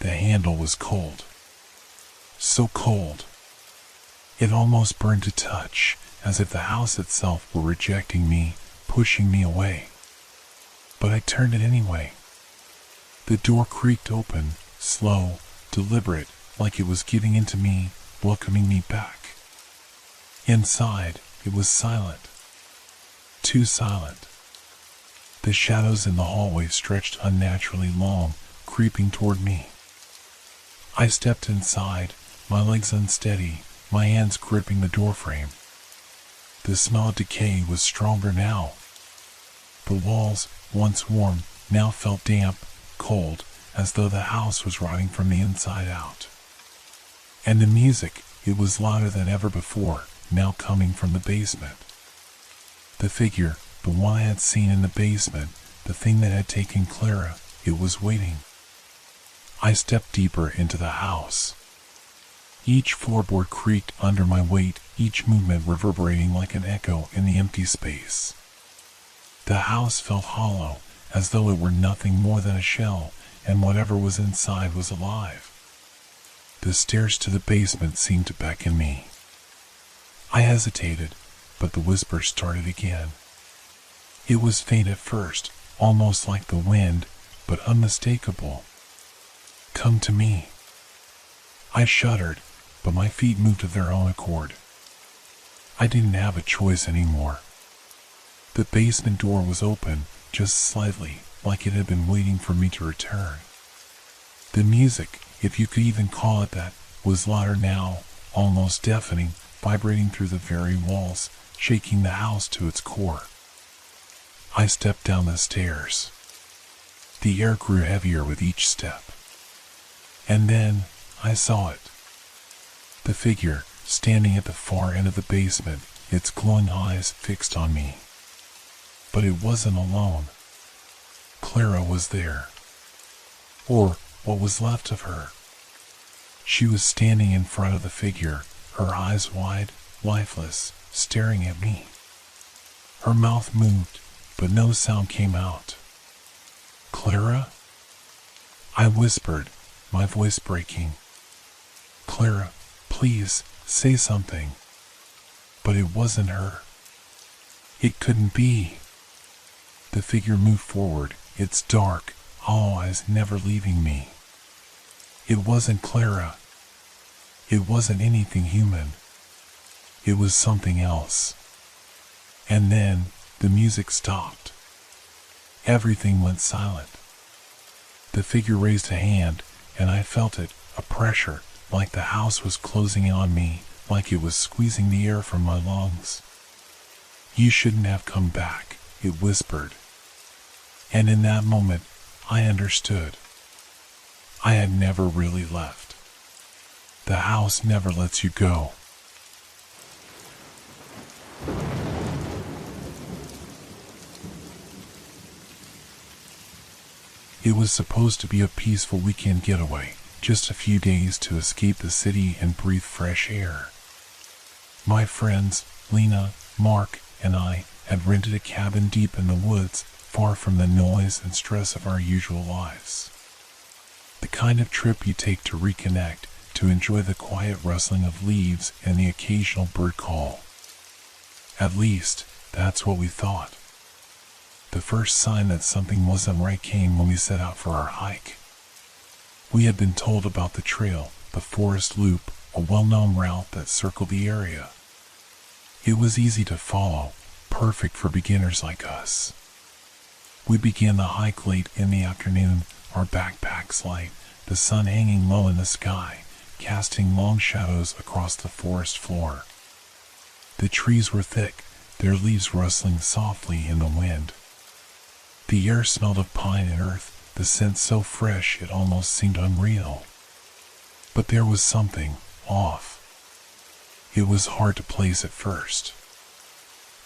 The handle was cold. So cold. It almost burned to touch, as if the house itself were rejecting me, pushing me away. But I turned it anyway. The door creaked open, slow, deliberate, like it was giving in to me, welcoming me back. Inside, it was silent. Too silent. The shadows in the hallway stretched unnaturally long, creeping toward me. I stepped inside, my legs unsteady, my hands gripping the doorframe. The smell of decay was stronger now. The walls, once warm, now felt damp, cold, as though the house was rotting from the inside out. And the music, it was louder than ever before, now coming from the basement. The figure, the one I had seen in the basement, the thing that had taken Clara, it was waiting. I stepped deeper into the house. Each floorboard creaked under my weight, each movement reverberating like an echo in the empty space. The house felt hollow, as though it were nothing more than a shell, and whatever was inside was alive. The stairs to the basement seemed to beckon me. I hesitated, but the whisper started again. It was faint at first, almost like the wind, but unmistakable. "Come to me." I shuddered, but my feet moved of their own accord. I didn't have a choice anymore. The basement door was open, just slightly, like it had been waiting for me to return. The music, if you could even call it that, was louder now, almost deafening, vibrating through the very walls, shaking the house to its core. I stepped down the stairs. The air grew heavier with each step. And then, I saw it. The figure, standing at the far end of the basement, its glowing eyes fixed on me. But it wasn't alone. Clara was there. Or what was left of her. She was standing in front of the figure, her eyes wide, lifeless, staring at me. Her mouth moved, but no sound came out. "Clara?" I whispered, my voice breaking. "Clara, please, say something." But it wasn't her. It couldn't be. The figure moved forward, its dark, hollow eyes never leaving me. It wasn't Clara. It wasn't anything human. It was something else. And then, the music stopped. Everything went silent. The figure raised a hand, and I felt it, a pressure, like the house was closing in on me, like it was squeezing the air from my lungs. "You shouldn't have come back," it whispered. And in that moment, I understood. I had never really left. The house never lets you go. It was supposed to be a peaceful weekend getaway, just a few days to escape the city and breathe fresh air. My friends, Lena, Mark, and I had rented a cabin deep in the woods, far from the noise and stress of our usual lives. The kind of trip you take to reconnect, to enjoy the quiet rustling of leaves and the occasional bird call. At least, that's what we thought. The first sign that something wasn't right came when we set out for our hike. We had been told about the trail, the forest loop, a well-known route that circled the area. It was easy to follow, perfect for beginners like us. We began the hike late in the afternoon, our backpacks light, the sun hanging low in the sky, casting long shadows across the forest floor. The trees were thick, their leaves rustling softly in the wind. The air smelled of pine and earth, the scent so fresh it almost seemed unreal. But there was something off. It was hard to place at first.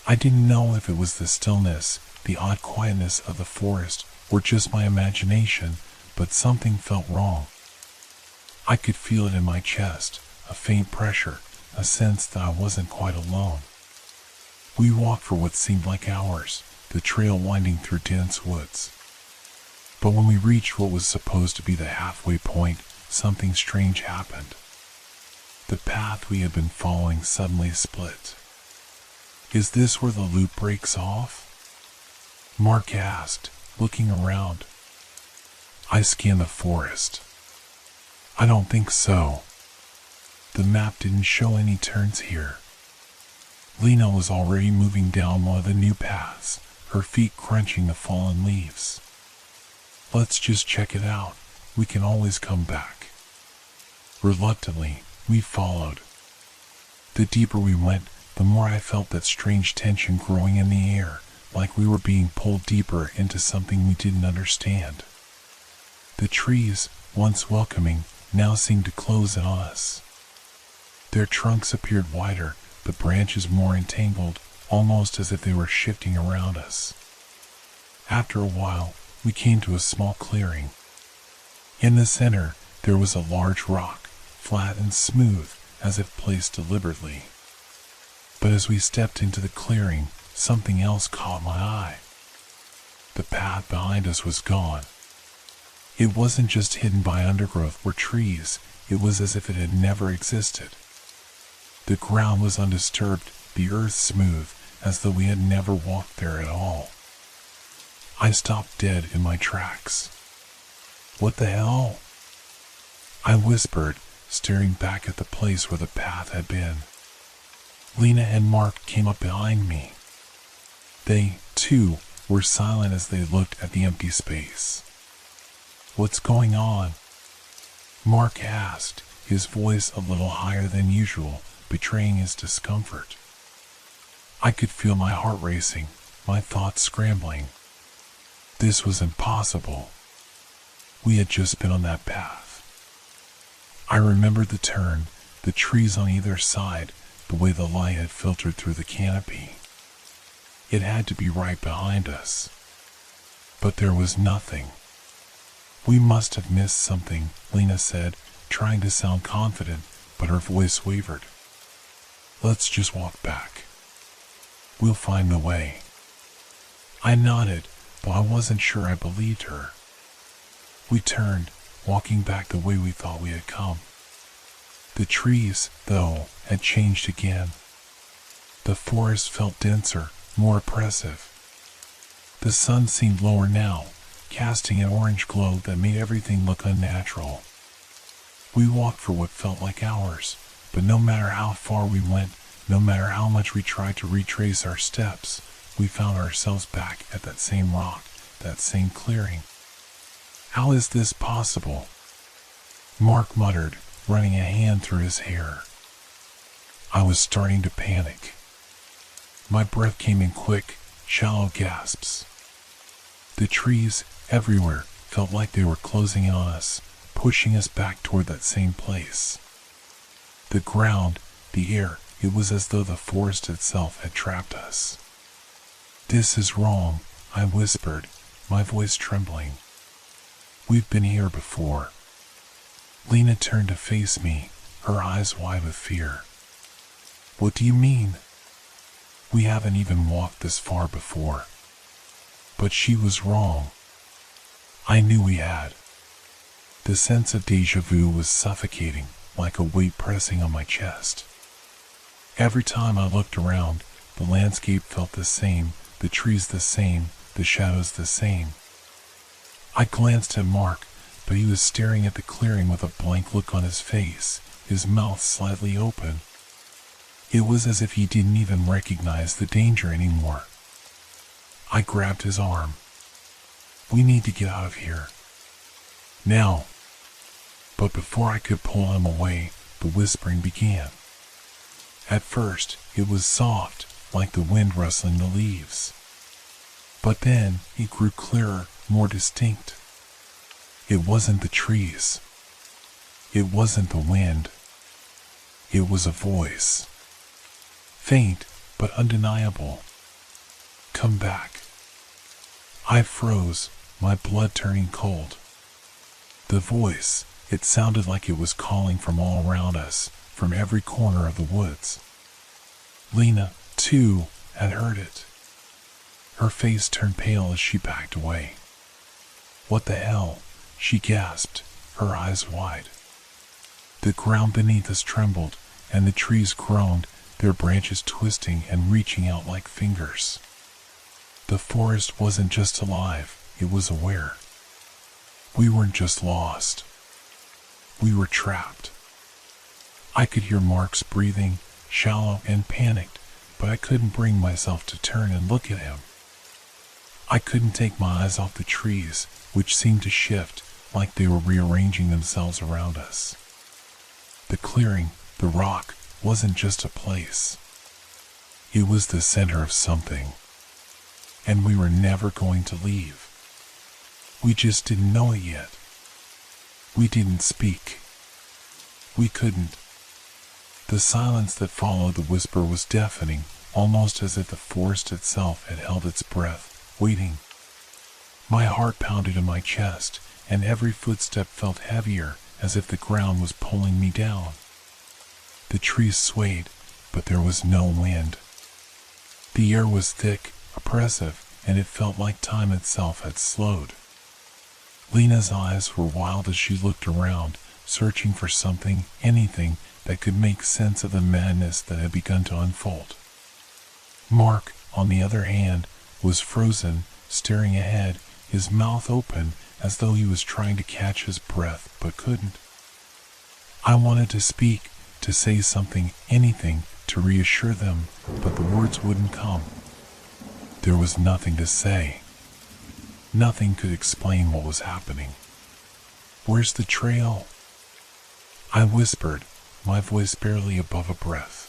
I didn't know if it was the stillness, the odd quietness of the forest, or just my imagination, but something felt wrong. I could feel it in my chest, a faint pressure, a sense that I wasn't quite alone. We walked for what seemed like hours, the trail winding through dense woods. But when we reached what was supposed to be the halfway point, something strange happened. The path we had been following suddenly split. "Is this where the loop breaks off?" Mark asked, looking around. I scanned the forest. "I don't think so. The map didn't show any turns here." Lena was already moving down one of the new paths, her feet crunching the fallen leaves. "Let's just check it out. We can always come back." Reluctantly, we followed. The deeper we went, the more I felt that strange tension growing in the air, like we were being pulled deeper into something we didn't understand. The trees, once welcoming, now seemed to close in on us. Their trunks appeared wider, the branches more entangled, almost as if they were shifting around us. After a while, we came to a small clearing. In the center, there was a large rock, flat and smooth, as if placed deliberately. But as we stepped into the clearing, something else caught my eye. The path behind us was gone. It wasn't just hidden by undergrowth or trees, it was as if it had never existed. The ground was undisturbed, the earth smooth, as though we had never walked there at all. I stopped dead in my tracks. "What the hell?" I whispered, staring back at the place where the path had been. Lena and Mark came up behind me. They, too, were silent as they looked at the empty space. "What's going on?" Mark asked, his voice a little higher than usual, betraying his discomfort. I could feel my heart racing, my thoughts scrambling. This was impossible. We had just been on that path. I remembered the turn, the trees on either side, the way the light had filtered through the canopy. It had to be right behind us. But there was nothing. "We must have missed something," Lena said, trying to sound confident, but her voice wavered. "Let's just walk back. We'll find the way." I nodded, but I wasn't sure I believed her. We turned, walking back the way we thought we had come. The trees, though, had changed again. The forest felt denser, more oppressive. The sun seemed lower now, casting an orange glow that made everything look unnatural. We walked for what felt like hours, but no matter how far we went, no matter how much we tried to retrace our steps, we found ourselves back at that same rock, that same clearing. "How is this possible?" Mark muttered, running a hand through his hair. I was starting to panic. My breath came in quick, shallow gasps. The trees, everywhere, felt like they were closing in on us, pushing us back toward that same place. The ground, the air, it was as though the forest itself had trapped us. "This is wrong," I whispered, my voice trembling. "We've been here before." Lena turned to face me, her eyes wide with fear. "What do you mean?" "We haven't even walked this far before." But she was wrong. I knew we had. The sense of déjà vu was suffocating, like a weight pressing on my chest. Every time I looked around, the landscape felt the same, the trees the same, the shadows the same. I glanced at Mark, but he was staring at the clearing with a blank look on his face, his mouth slightly open. It was as if he didn't even recognize the danger anymore. I grabbed his arm. "We need to get out of here. Now." But before I could pull him away, the whispering began. At first, it was soft, like the wind rustling the leaves. But then, it grew clearer, more distinct. It wasn't the trees. It wasn't the wind. It was a voice. Faint, but undeniable. "Come back." I froze, my blood turning cold. The voice, it sounded like it was calling from all around us, from every corner of the woods. Lena, too, had heard it. Her face turned pale as she backed away. "What the hell?" she gasped, her eyes wide. The ground beneath us trembled, and the trees groaned, their branches twisting and reaching out like fingers. The forest wasn't just alive, it was aware. We weren't just lost. We were trapped. I could hear Mark's breathing, shallow and panicked, but I couldn't bring myself to turn and look at him. I couldn't take my eyes off the trees, which seemed to shift, like they were rearranging themselves around us. The clearing, the rock, wasn't just a place. It was the center of something. And we were never going to leave. We just didn't know it yet. We didn't speak. We couldn't. The silence that followed the whisper was deafening, almost as if the forest itself had held its breath, waiting. My heart pounded in my chest, and every footstep felt heavier, as if the ground was pulling me down. The trees swayed, but there was no wind. The air was thick, oppressive, and it felt like time itself had slowed. Lena's eyes were wild as she looked around, searching for something, anything, that could make sense of the madness that had begun to unfold. Mark, on the other hand, was frozen, staring ahead, his mouth open, as though he was trying to catch his breath, but couldn't. I wanted to speak, to say something, anything, to reassure them, but the words wouldn't come. There was nothing to say. Nothing could explain what was happening. "Where's the trail?" I whispered, my voice barely above a breath.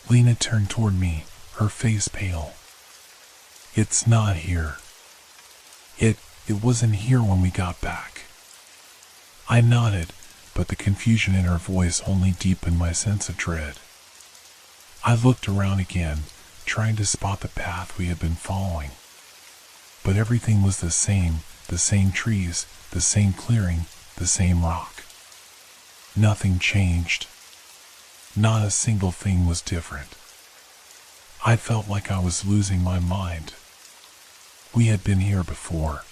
Lena turned toward me, her face pale. "It's not here. It wasn't here when we got back." I nodded, but the confusion in her voice only deepened my sense of dread. I looked around again, trying to spot the path we had been following. But everything was the same trees, the same clearing, the same rock. Nothing changed. Not a single thing was different. I felt like I was losing my mind. We had been here before.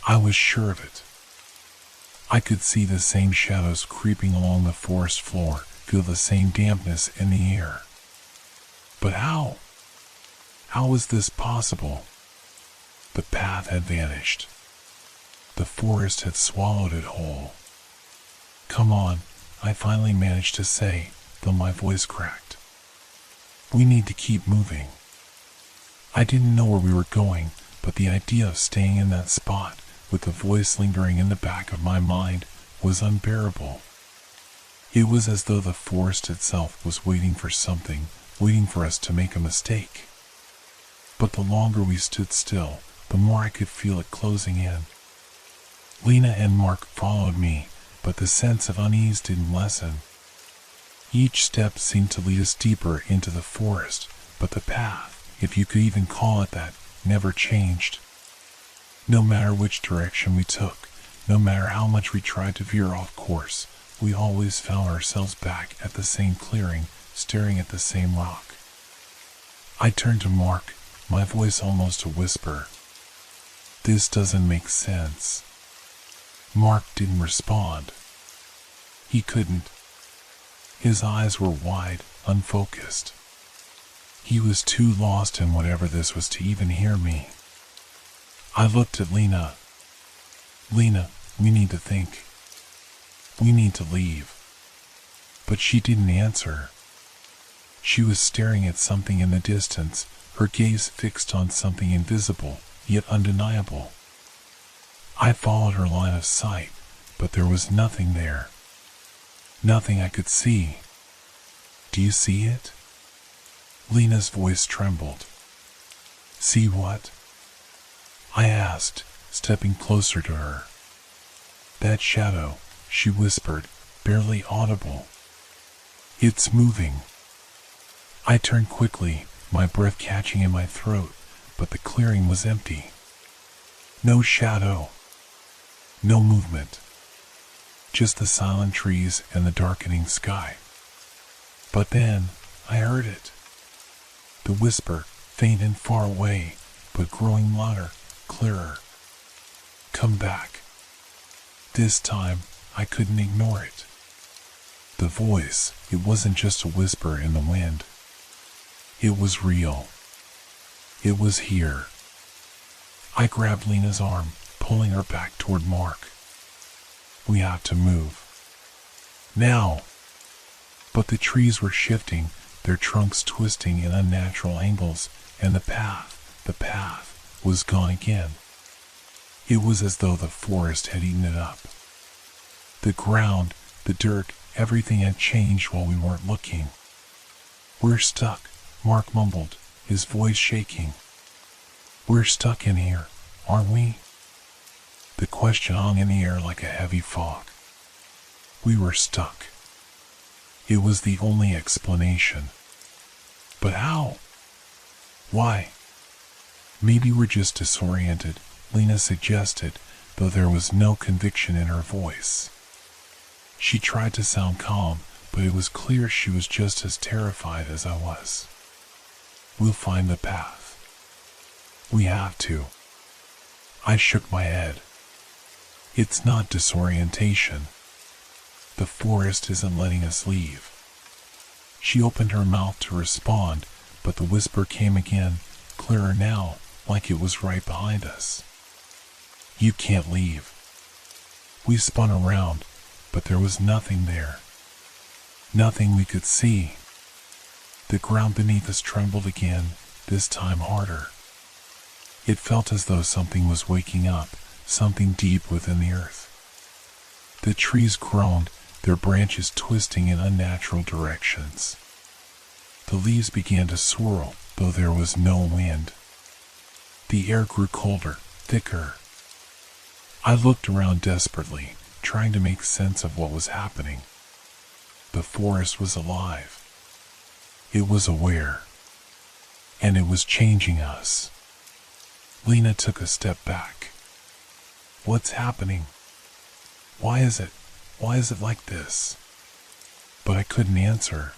I was sure of it. I could see the same shadows creeping along the forest floor, feel the same dampness in the air. But how? How was this possible? The path had vanished. The forest had swallowed it whole. "Come on," I finally managed to say, though my voice cracked. "We need to keep moving." I didn't know where we were going, but the idea of staying in that spot, with the voice lingering in the back of my mind, was unbearable. It was as though the forest itself was waiting for something, waiting for us to make a mistake. But the longer we stood still, the more I could feel it closing in. Lena and Mark followed me, but the sense of unease didn't lessen. Each step seemed to lead us deeper into the forest, but the path, if you could even call it that, never changed. No matter which direction we took, no matter how much we tried to veer off course, we always found ourselves back at the same clearing, staring at the same rock. I turned to Mark, my voice almost a whisper. "This doesn't make sense." Mark didn't respond. He couldn't. His eyes were wide, unfocused. He was too lost in whatever this was to even hear me. I looked at Lena. "Lena, we need to think. We need to leave." But she didn't answer. She was staring at something in the distance, her gaze fixed on something invisible, yet undeniable. I followed her line of sight, but there was nothing there. Nothing I could see. "Do you see it?" Lena's voice trembled. "See what?" I asked, stepping closer to her. "That shadow," she whispered, barely audible. "It's moving." I turned quickly, my breath catching in my throat, but the clearing was empty. No shadow. No movement. Just the silent trees and the darkening sky. But then, I heard it. The whisper, faint and far away, but growing louder, clearer. "Come back." This time, I couldn't ignore it. The voice, it wasn't just a whisper in the wind. It was real. It was here. I grabbed Lena's arm, pulling her back toward Mark. "We have to move. Now!" But the trees were shifting, their trunks twisting in unnatural angles, and the path, was gone again. It was as though the forest had eaten it up. The ground, the dirt, everything had changed while we weren't looking. "We're stuck," Mark mumbled, his voice shaking. "We're stuck in here, aren't we?" The question hung in the air like a heavy fog. We were stuck. It was the only explanation. But how? Why? "Maybe we're just disoriented," Lena suggested, though there was no conviction in her voice. She tried to sound calm, but it was clear she was just as terrified as I was. "We'll find the path. We have to." I shook my head. "It's not disorientation. The forest isn't letting us leave." She opened her mouth to respond, but the whisper came again, clearer now, like it was right behind us. "You can't leave." We spun around, but there was nothing there. Nothing we could see. The ground beneath us trembled again, this time harder. It felt as though something was waking up, something deep within the earth. The trees groaned, their branches twisting in unnatural directions. The leaves began to swirl, though there was no wind. The air grew colder, thicker. I looked around desperately, trying to make sense of what was happening. The forest was alive. It was aware. And it was changing us. Lena took a step back. "What's happening? Why is it like this?" But I couldn't answer.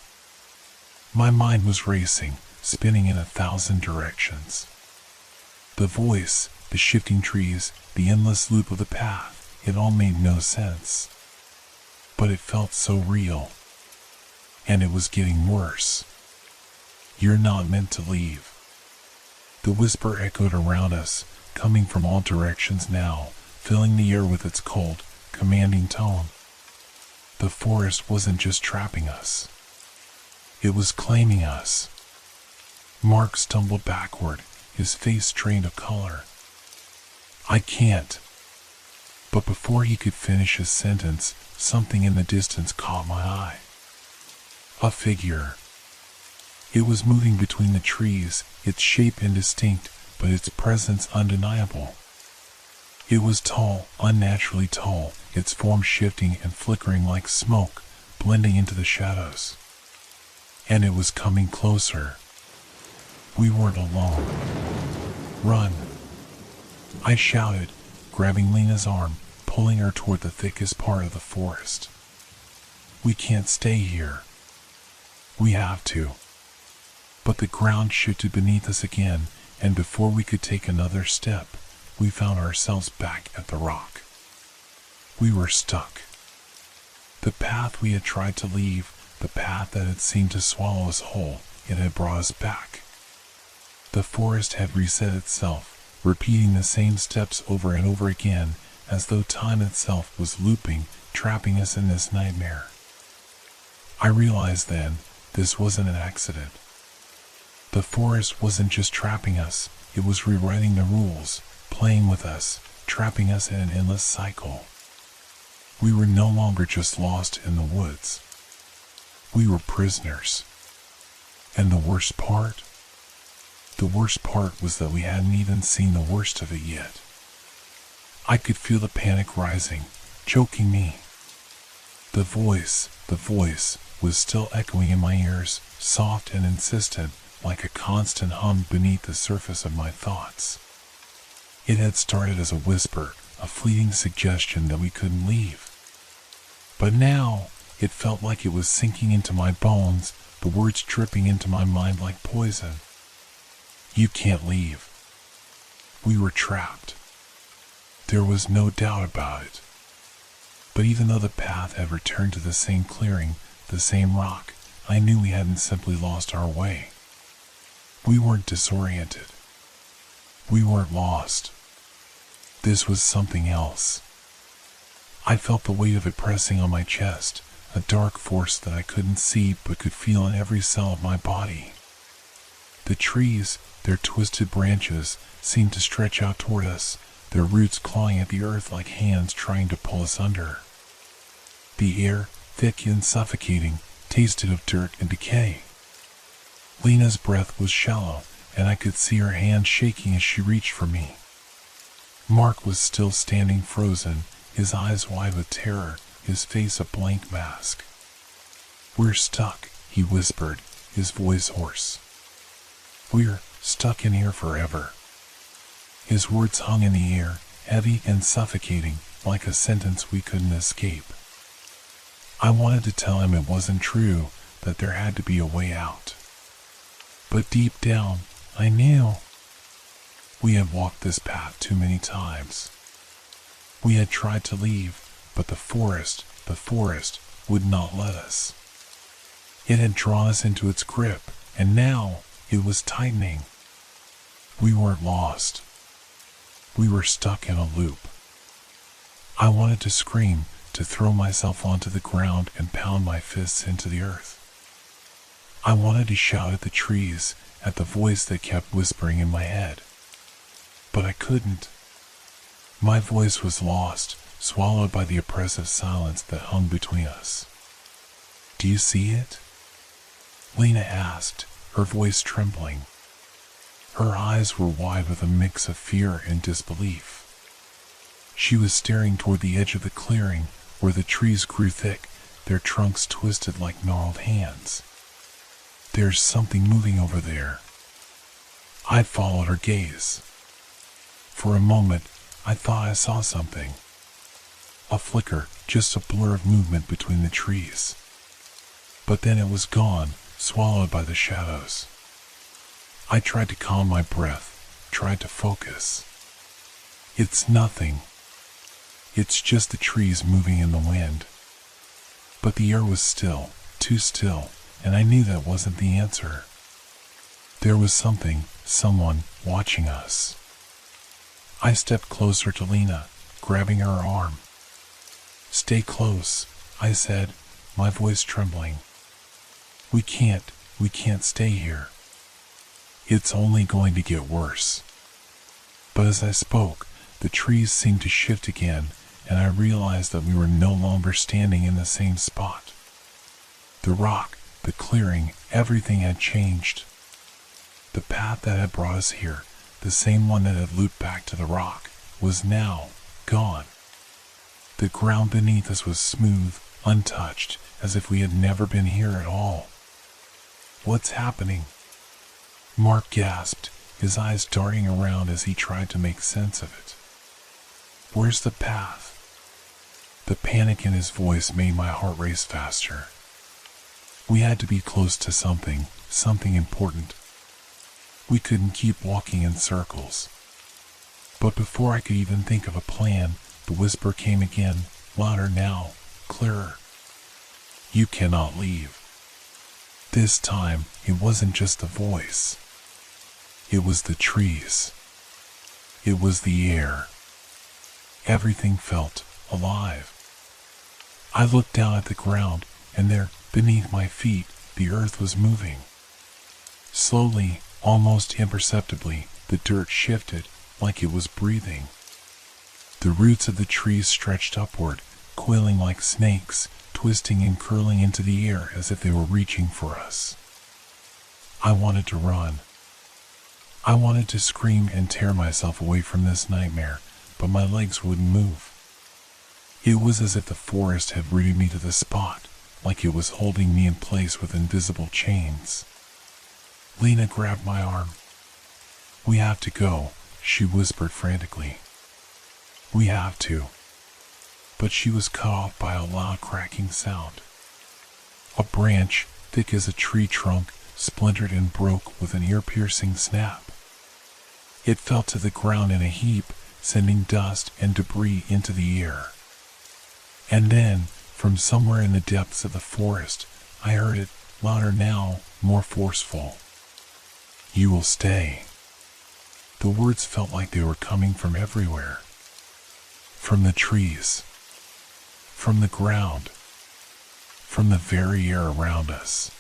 My mind was racing, spinning in 1,000 directions. The voice, the shifting trees, the endless loop of the path, it all made no sense. But it felt so real. And it was getting worse. "You're not meant to leave." The whisper echoed around us, coming from all directions now, filling the air with its cold, commanding tone. The forest wasn't just trapping us. It was claiming us. Mark stumbled backward, his face drained of color. "I can't." But before he could finish his sentence, something in the distance caught my eye. A figure. It was moving between the trees, its shape indistinct, but its presence undeniable. It was tall, unnaturally tall, its form shifting and flickering like smoke, blending into the shadows. And it was coming closer. We weren't alone. "Run!" I shouted, grabbing Lena's arm, pulling her toward the thickest part of the forest. "We can't stay here. We have to." But the ground shifted beneath us again, and before we could take another step, we found ourselves back at the rock. We were stuck. The path we had tried to leave, the path that had seemed to swallow us whole, it had brought us back. The forest had reset itself, repeating the same steps over and over again, as though time itself was looping, trapping us in this nightmare. I realized then, this wasn't an accident. The forest wasn't just trapping us, it was rewriting the rules, playing with us, trapping us in an endless cycle. We were no longer just lost in the woods. We were prisoners. And the worst part? The worst part was that we hadn't even seen the worst of it yet. I could feel the panic rising, choking me. The voice was still echoing in my ears, soft and insistent, like a constant hum beneath the surface of my thoughts. It had started as a whisper, a fleeting suggestion that we couldn't leave. But now, it felt like it was sinking into my bones, the words dripping into my mind like poison. "You can't leave." We were trapped. There was no doubt about it. But even though the path had returned to the same clearing, the same rock, I knew we hadn't simply lost our way. We weren't disoriented. We weren't lost. This was something else. I felt the weight of it pressing on my chest, a dark force that I couldn't see but could feel in every cell of my body. The trees, their twisted branches, seemed to stretch out toward us, their roots clawing at the earth like hands trying to pull us under. The air, thick and suffocating, tasted of dirt and decay. Lena's breath was shallow, and I could see her hand shaking as she reached for me. Mark was still standing frozen, his eyes wide with terror, his face a blank mask. "We're stuck," he whispered, his voice hoarse. "We're stuck in here forever." His words hung in the air, heavy and suffocating, like a sentence we couldn't escape. I wanted to tell him it wasn't true, that there had to be a way out. But deep down, I knew. We had walked this path too many times. We had tried to leave, but the forest would not let us. It had drawn us into its grip, and now it was tightening. We weren't lost. We were stuck in a loop. I wanted to scream, to throw myself onto the ground and pound my fists into the earth. I wanted to shout at the trees, at the voice that kept whispering in my head. But I couldn't. My voice was lost, swallowed by the oppressive silence that hung between us. "Do you see it?" Lena asked, her voice trembling. Her eyes were wide with a mix of fear and disbelief. She was staring toward the edge of the clearing, where the trees grew thick, their trunks twisted like gnarled hands. "There's something moving over there." I followed her gaze. For a moment, I thought I saw something. A flicker, just a blur of movement between the trees. But then it was gone, swallowed by the shadows. I tried to calm my breath, tried to focus. "It's nothing. It's just the trees moving in the wind." But the air was still, too still, and I knew that wasn't the answer. There was someone watching us. I stepped closer to Lena, grabbing her arm. "Stay close," I said, my voice trembling. We can't stay here. It's only going to get worse." But as I spoke, the trees seemed to shift again, and I realized that we were no longer standing in the same spot. The rock, the clearing, everything had changed. The path that had brought us here, the same one that had looped back to the rock, was now gone. The ground beneath us was smooth, untouched, as if we had never been here at all. "What's happening?" Mark gasped, his eyes darting around as he tried to make sense of it. "Where's the path?" The panic in his voice made my heart race faster. We had to be close to something important. We couldn't keep walking in circles. But before I could even think of a plan, the whisper came again, louder now, clearer. "You cannot leave." This time, it wasn't just the voice. It was the trees. It was the air. Everything felt alive. I looked down at the ground, and there, beneath my feet, the earth was moving. Slowly, almost imperceptibly, the dirt shifted, like it was breathing. The roots of the trees stretched upward, coiling like snakes, twisting and curling into the air as if they were reaching for us. I wanted to run. I wanted to scream and tear myself away from this nightmare, but my legs wouldn't move. It was as if the forest had rooted me to the spot, like it was holding me in place with invisible chains. Lena grabbed my arm. "We have to go," she whispered frantically. "We have to." But she was cut off by a loud cracking sound. A branch, thick as a tree trunk, splintered and broke with an ear-piercing snap. It fell to the ground in a heap, sending dust and debris into the air. And then, from somewhere in the depths of the forest, I heard it, louder now, more forceful. "You will stay." The words felt like they were coming from everywhere. From the trees. From the ground. From the very air around us.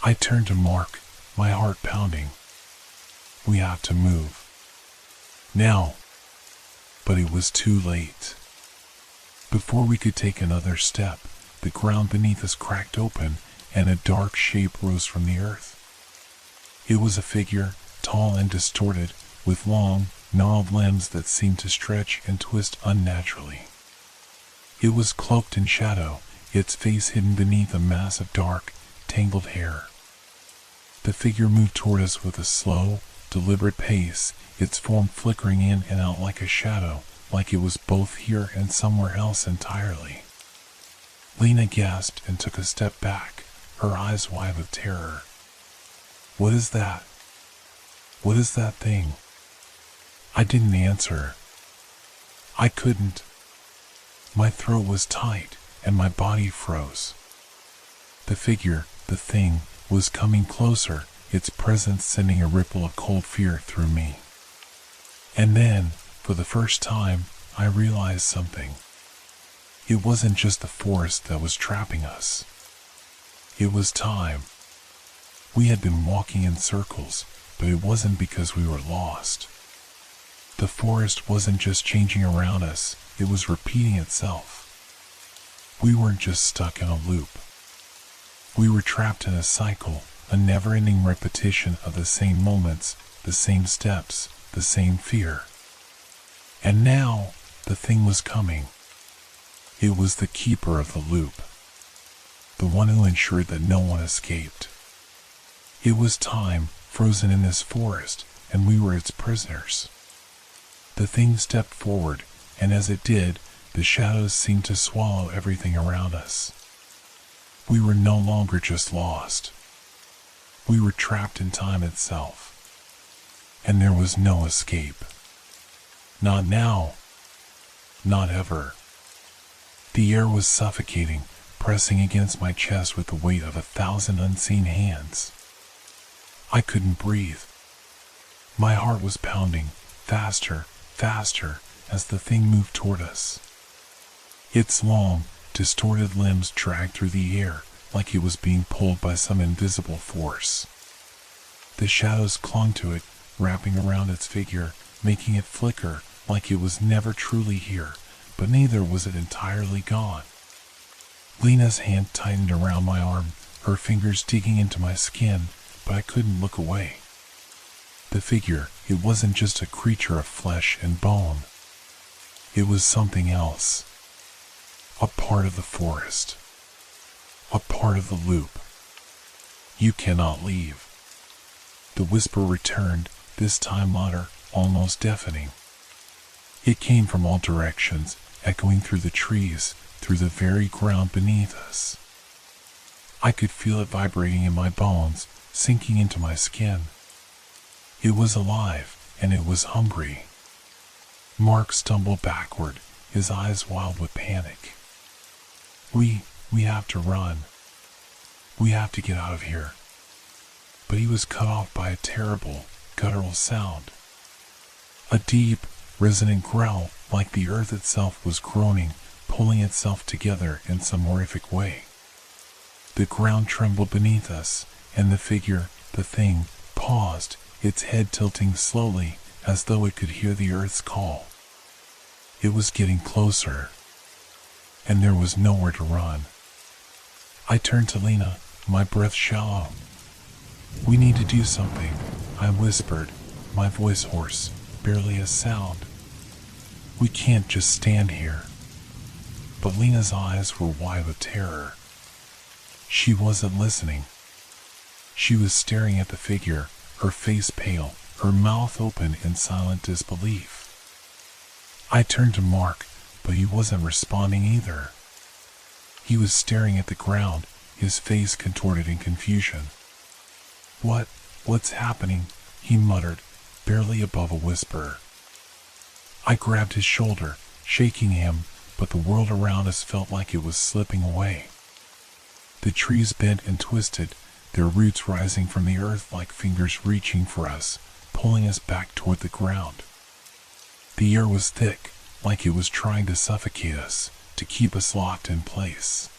I turned to Mark, my heart pounding. We have to move. Now. But it was too late. Before we could take another step, the ground beneath us cracked open and a dark shape rose from the earth. It was a figure, tall and distorted, with long, gnarled limbs that seemed to stretch and twist unnaturally. It was cloaked in shadow, its face hidden beneath a mass of dark, tangled hair. The figure moved toward us with a slow, deliberate pace, its form flickering in and out like a shadow, like it was both here and somewhere else entirely. Lena gasped and took a step back, her eyes wide with terror. "What is that? What is that thing?" I didn't answer. I couldn't. My throat was tight and my body froze. The figure, the thing, was coming closer, its presence sending a ripple of cold fear through me. And then, for the first time, I realized something. It wasn't just the forest that was trapping us. It was time. We had been walking in circles, but it wasn't because we were lost. The forest wasn't just changing around us, it was repeating itself. We weren't just stuck in a loop. We were trapped in a cycle, a never-ending repetition of the same moments, the same steps, the same fear. And now, the thing was coming. It was the keeper of the loop. The one who ensured that no one escaped. It was time, frozen in this forest, and we were its prisoners. The thing stepped forward, and as it did, the shadows seemed to swallow everything around us. We were no longer just lost. We were trapped in time itself. And there was no escape. Not now. Not ever. The air was suffocating, pressing against my chest with the weight of 1,000 unseen hands. I couldn't breathe. My heart was pounding, faster, faster, as the thing moved toward us. Its long, distorted limbs dragged through the air like it was being pulled by some invisible force. The shadows clung to it, wrapping around its figure, making it flicker like it was never truly here, but neither was it entirely gone. Lena's hand tightened around my arm, her fingers digging into my skin, but I couldn't look away. The figure, it wasn't just a creature of flesh and bone. It was something else. A part of the forest. A part of the loop. "You cannot leave." The whisper returned, this time louder, almost deafening. It came from all directions, echoing through the trees, through the very ground beneath us. I could feel it vibrating in my bones, sinking into my skin. It was alive, and it was hungry. Mark stumbled backward, his eyes wild with panic. We have to run. We have to get out of here." But he was cut off by a terrible, guttural sound. A deep, resonant growl like the earth itself was groaning, pulling itself together in some horrific way. The ground trembled beneath us, and the figure, the thing, paused, its head tilting slowly as though it could hear the earth's call. It was getting closer, and there was nowhere to run. I turned to Lena, my breath shallow. "We need to do something," I whispered, my voice hoarse, barely a sound. "We can't just stand here." But Lena's eyes were wide with terror. She wasn't listening. She was staring at the figure, her face pale, her mouth open in silent disbelief. I turned to Mark, but he wasn't responding either. He was staring at the ground, his face contorted in confusion. What's happening?" he muttered, barely above a whisper. I grabbed his shoulder, shaking him, but the world around us felt like it was slipping away. The trees bent and twisted, their roots rising from the earth like fingers reaching for us, pulling us back toward the ground. The air was thick, like it was trying to suffocate us, to keep us locked in place.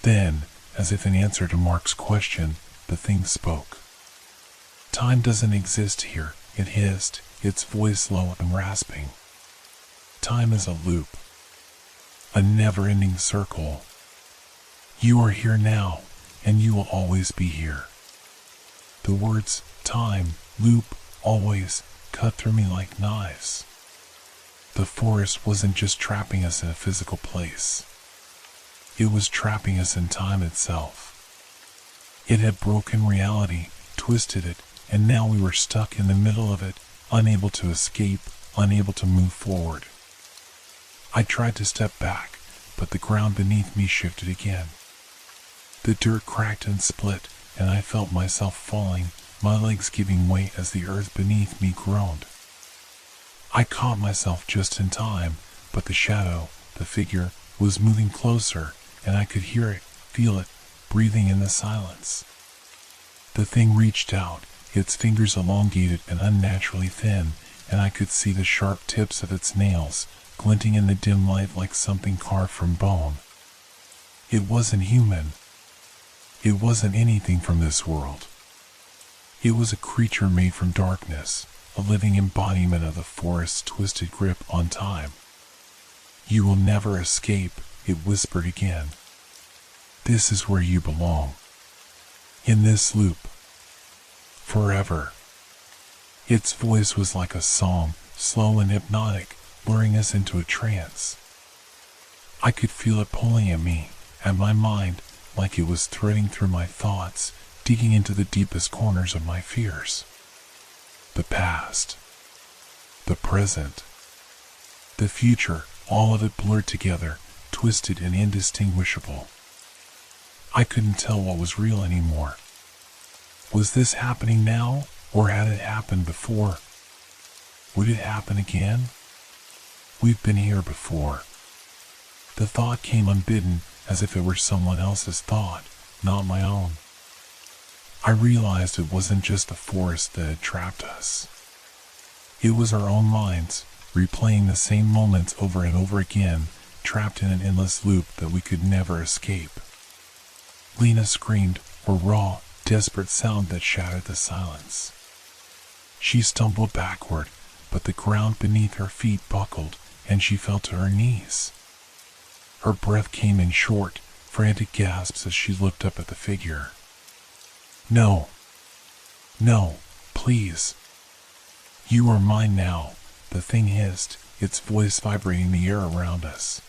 Then, as if in answer to Mark's question, the thing spoke. Time doesn't exist here, it hissed, its voice low and rasping. Time is a loop, a never-ending circle. You are here now, and you will always be here. The words, time, loop, always, cut through me like knives. The forest wasn't just trapping us in a physical place. It was trapping us in time itself. It had broken reality, twisted it, and now we were stuck in the middle of it, unable to escape, unable to move forward. I tried to step back, but the ground beneath me shifted again. The dirt cracked and split, and I felt myself falling, my legs giving way as the earth beneath me groaned. I caught myself just in time, but the shadow, the figure, was moving closer, and I could hear it, feel it, breathing in the silence. The thing reached out, its fingers elongated and unnaturally thin, and I could see the sharp tips of its nails, glinting in the dim light like something carved from bone. It wasn't human. It wasn't anything from this world. It was a creature made from darkness, a living embodiment of the forest's twisted grip on time. You will never escape, it whispered again. This is where you belong. In this loop. Forever. Its voice was like a song, slow and hypnotic, luring us into a trance. I could feel it pulling at me, at my mind, like it was threading through my thoughts, digging into the deepest corners of my fears. The past. The present. The future, all of it blurred together, twisted and indistinguishable. I couldn't tell what was real anymore. Was this happening now, or had it happened before? Would it happen again? We've been here before. The thought came unbidden, as if it were someone else's thought, not my own. I realized it wasn't just the forest that had trapped us. It was our own minds, replaying the same moments over and over again, trapped in an endless loop that we could never escape. Lena screamed, a raw, desperate sound that shattered the silence. She stumbled backward, but the ground beneath her feet buckled, and she fell to her knees. Her breath came in short, frantic gasps as she looked up at the figure. No. No, please. You are mine now, the thing hissed, its voice vibrating the air around us.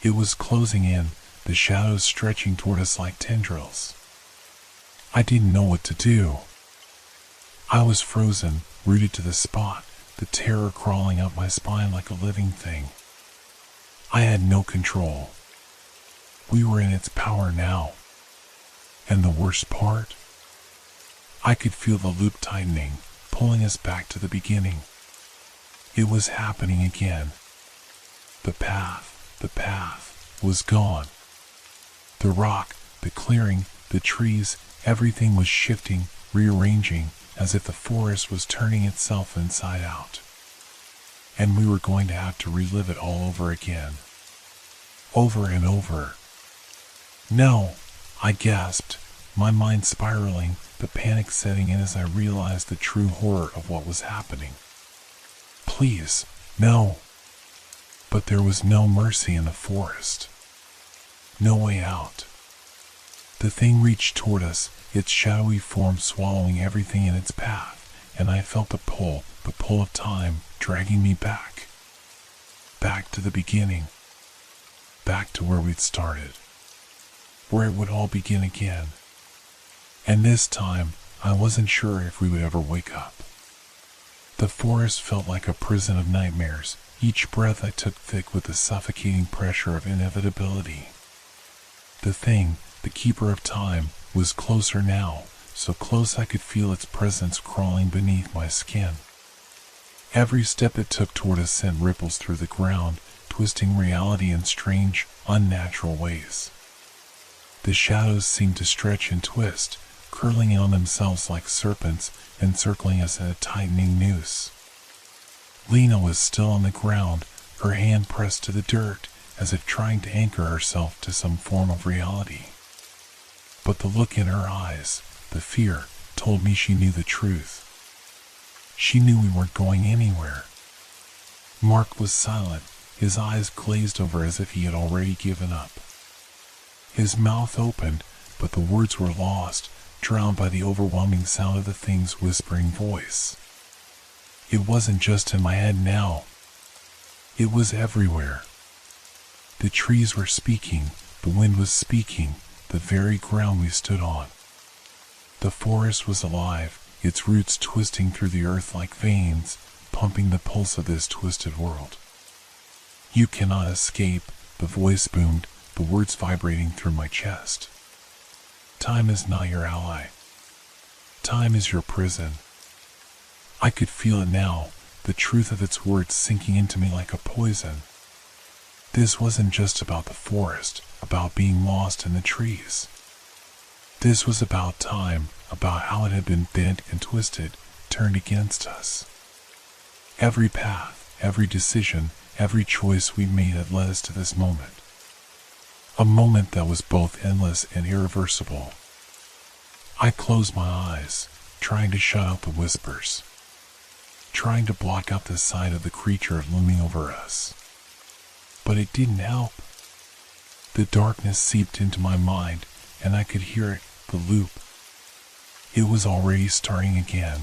It was closing in, the shadows stretching toward us like tendrils. I didn't know what to do. I was frozen, rooted to the spot, the terror crawling up my spine like a living thing. I had no control. We were in its power now. And the worst part? I could feel the loop tightening, pulling us back to the beginning. It was happening again. The path was gone. The rock, the clearing, the trees, everything was shifting, rearranging, as if the forest was turning itself inside out. And we were going to have to relive it all over again. Over and over. No, I gasped, my mind spiraling, the panic setting in as I realized the true horror of what was happening. Please, no. But there was no mercy in the forest. No way out. The thing reached toward us, its shadowy form swallowing everything in its path, and I felt the pull of time, dragging me back. Back to the beginning. Back to where we'd started. Where it would all begin again. And this time, I wasn't sure if we would ever wake up. The forest felt like a prison of nightmares, each breath I took thick with the suffocating pressure of inevitability. The thing, the keeper of time, was closer now, so close I could feel its presence crawling beneath my skin. Every step it took toward us sent ripples through the ground, twisting reality in strange, unnatural ways. The shadows seemed to stretch and twist, curling in on themselves like serpents, encircling us in a tightening noose. Lena was still on the ground, her hand pressed to the dirt, as if trying to anchor herself to some form of reality. But the look in her eyes, the fear, told me she knew the truth. She knew we weren't going anywhere. Mark was silent, his eyes glazed over as if he had already given up. His mouth opened, but the words were lost, drowned by the overwhelming sound of the thing's whispering voice. It wasn't just in my head now. It was everywhere. The trees were speaking, the wind was speaking, the very ground we stood on. The forest was alive, its roots twisting through the earth like veins, pumping the pulse of this twisted world. You cannot escape, the voice boomed, the words vibrating through my chest. Time is not your ally. Time is your prison. I could feel it now, the truth of its words sinking into me like a poison. This wasn't just about the forest, about being lost in the trees. This was about time, about how it had been bent and twisted, turned against us. Every path, every decision, every choice we made had led us to this moment. A moment that was both endless and irreversible. I closed my eyes, trying to shut out the whispers, trying to block out the sight of the creature looming over us. But it didn't help. The darkness seeped into my mind, and I could hear it, the loop. It was already starting again.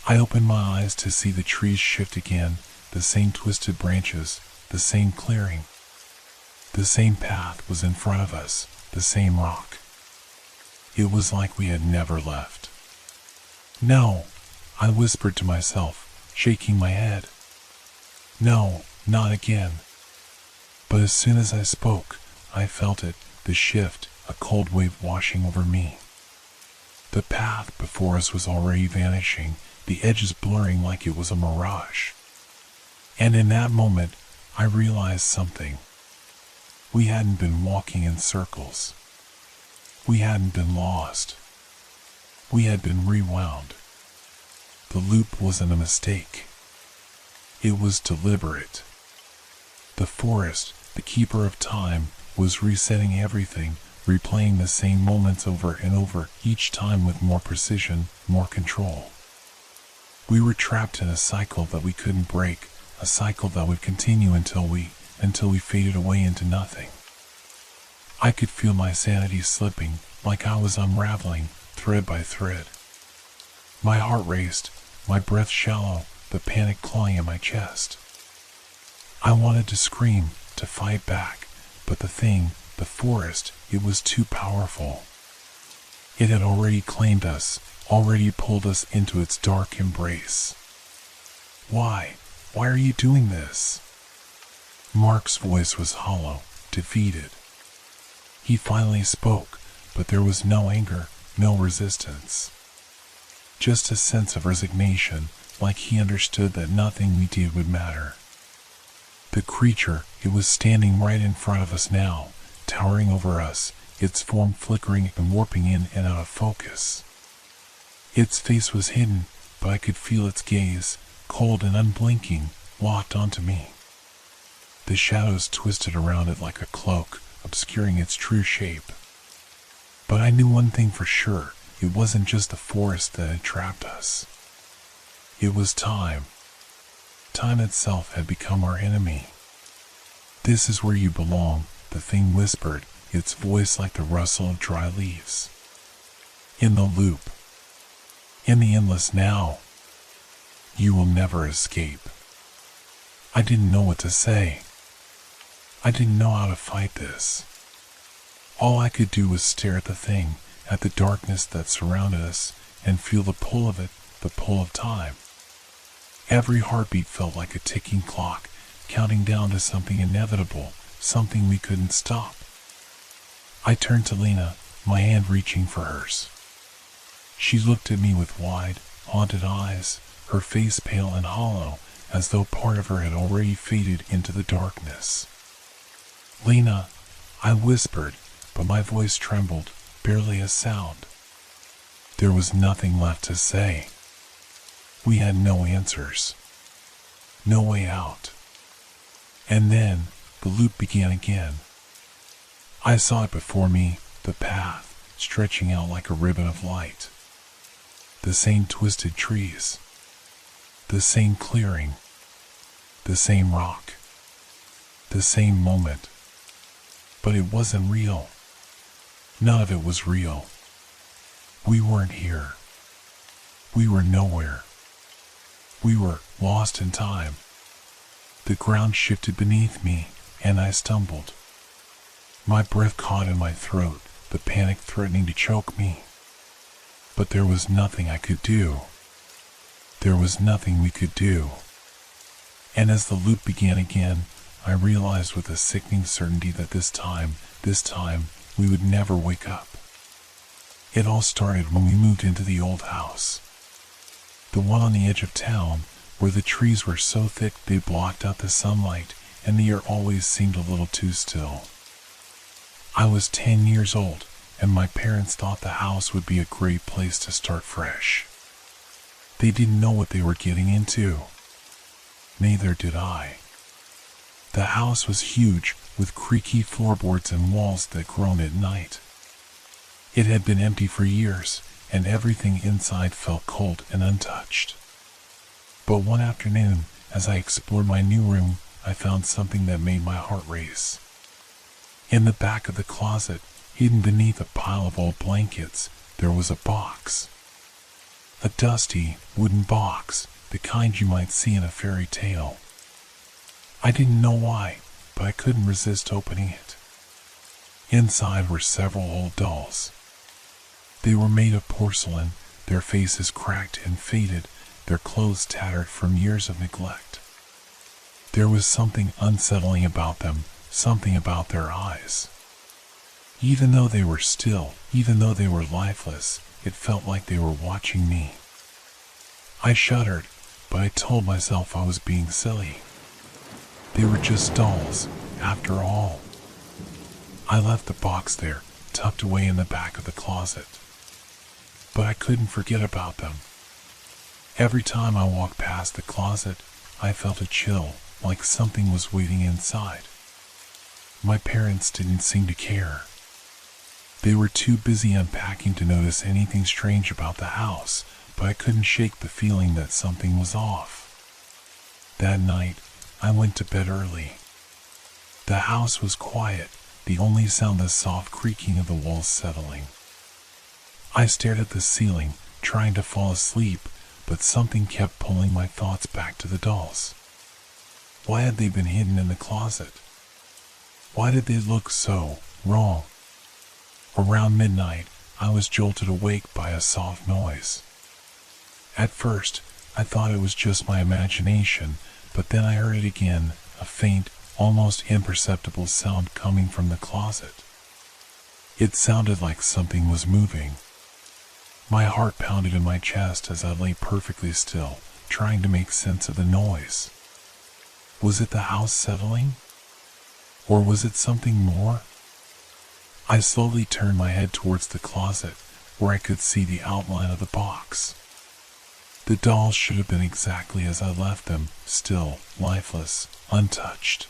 I opened my eyes to see the trees shift again, the same twisted branches, the same clearing. The same path was in front of us, the same rock. It was like we had never left. No, I whispered to myself, shaking my head. No, not again. But as soon as I spoke, I felt it, the shift, a cold wave washing over me. The path before us was already vanishing, the edges blurring like it was a mirage. And in that moment, I realized something. We hadn't been walking in circles. We hadn't been lost. We had been rewound. The loop wasn't a mistake. It was deliberate. The forest, the keeper of time, was resetting everything, replaying the same moments over and over, each time with more precision, more control. We were trapped in a cycle that we couldn't break, a cycle that would continue until we faded away into nothing. I could feel my sanity slipping, like I was unraveling, thread by thread. My heart raced, my breath shallow, the panic clawing at my chest. I wanted to scream, to fight back, but the thing, the forest, it was too powerful. It had already claimed us, already pulled us into its dark embrace. Why? Why are you doing this? Mark's voice was hollow, defeated. He finally spoke, but there was no anger, no resistance. Just a sense of resignation, like he understood that nothing we did would matter. The creature, it was standing right in front of us now, towering over us, its form flickering and warping in and out of focus. Its face was hidden, but I could feel its gaze, cold and unblinking, locked onto me. The shadows twisted around it like a cloak, obscuring its true shape. But I knew one thing for sure, it wasn't just the forest that had trapped us. It was time. Time itself had become our enemy. This is where you belong, the thing whispered, its voice like the rustle of dry leaves. In the loop. In the endless now. You will never escape. I didn't know what to say. I didn't know how to fight this. All I could do was stare at the thing, at the darkness that surrounded us, and feel the pull of it, the pull of time. Every heartbeat felt like a ticking clock, counting down to something inevitable, something we couldn't stop. I turned to Lena, my hand reaching for hers. She looked at me with wide, haunted eyes, her face pale and hollow, as though part of her had already faded into the darkness. Lena, I whispered, but my voice trembled, barely a sound. There was nothing left to say. We had no answers. No way out. And then, the loop began again. I saw it before me, the path, stretching out like a ribbon of light. the same twisted trees, the same clearing, the same rock, the same moment. But it wasn't real. None of it was real. We weren't here. We were nowhere. We were lost in time. The ground shifted beneath me, and I stumbled. My breath caught in my throat, the panic threatening to choke me. But there was nothing I could do. There was nothing we could do. And as the loop began again, I realized with a sickening certainty that this time, we would never wake up. It all started when we moved into the old house. The one on the edge of town, where the trees were so thick they blocked out the sunlight and the air always seemed a little too still. I was 10 years old, and my parents thought the house would be a great place to start fresh. They didn't know what they were getting into. Neither did I. The house was huge, with creaky floorboards and walls that groaned at night. It had been empty for years, and everything inside felt cold and untouched. But one afternoon, as I explored my new room, I found something that made my heart race. In the back of the closet, hidden beneath a pile of old blankets, there was a box. A dusty, wooden box, the kind you might see in a fairy tale. I didn't know why, but I couldn't resist opening it. Inside were several old dolls. They were made of porcelain, their faces cracked and faded, their clothes tattered from years of neglect. There was something unsettling about them, something about their eyes. Even though they were still, even though they were lifeless, it felt like they were watching me. I shuddered, but I told myself I was being silly. They were just dolls, after all. I left the box there, tucked away in the back of the closet. But I couldn't forget about them. Every time I walked past the closet, I felt a chill, like something was waiting inside. My parents didn't seem to care. They were too busy unpacking to notice anything strange about the house, but I couldn't shake the feeling that something was off. That night, I went to bed early. The house was quiet, the only sound the soft creaking of the walls settling. I stared at the ceiling, trying to fall asleep, but something kept pulling my thoughts back to the dolls. Why had they been hidden in the closet? Why did they look so wrong? Around midnight, I was jolted awake by a soft noise. At first, I thought it was just my imagination, but then I heard it again, a faint, almost imperceptible sound coming from the closet. It sounded like something was moving. My heart pounded in my chest as I lay perfectly still, trying to make sense of the noise. Was it the house settling? Or was it something more? I slowly turned my head towards the closet, where I could see the outline of the box. The dolls should have been exactly as I left them, still, lifeless, untouched.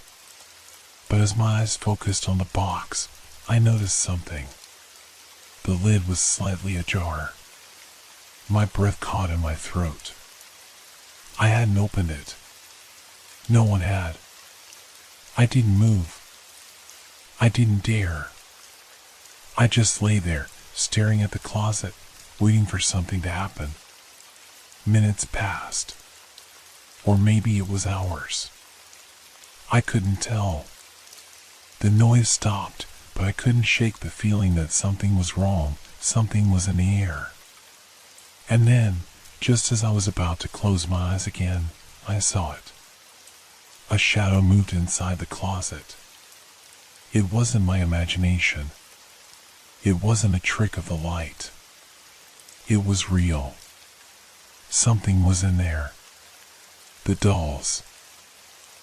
But as my eyes focused on the box, I noticed something. The lid was slightly ajar. My breath caught in my throat. I hadn't opened it. No one had. I didn't move. I didn't dare. I just lay there, staring at the closet, waiting for something to happen. Minutes passed. Or maybe it was hours. I couldn't tell. The noise stopped, but I couldn't shake the feeling that something was wrong, something was in the air. And then, just as I was about to close my eyes again, I saw it. A shadow moved inside the closet. It wasn't my imagination. It wasn't a trick of the light. It was real. Something was in there. The dolls.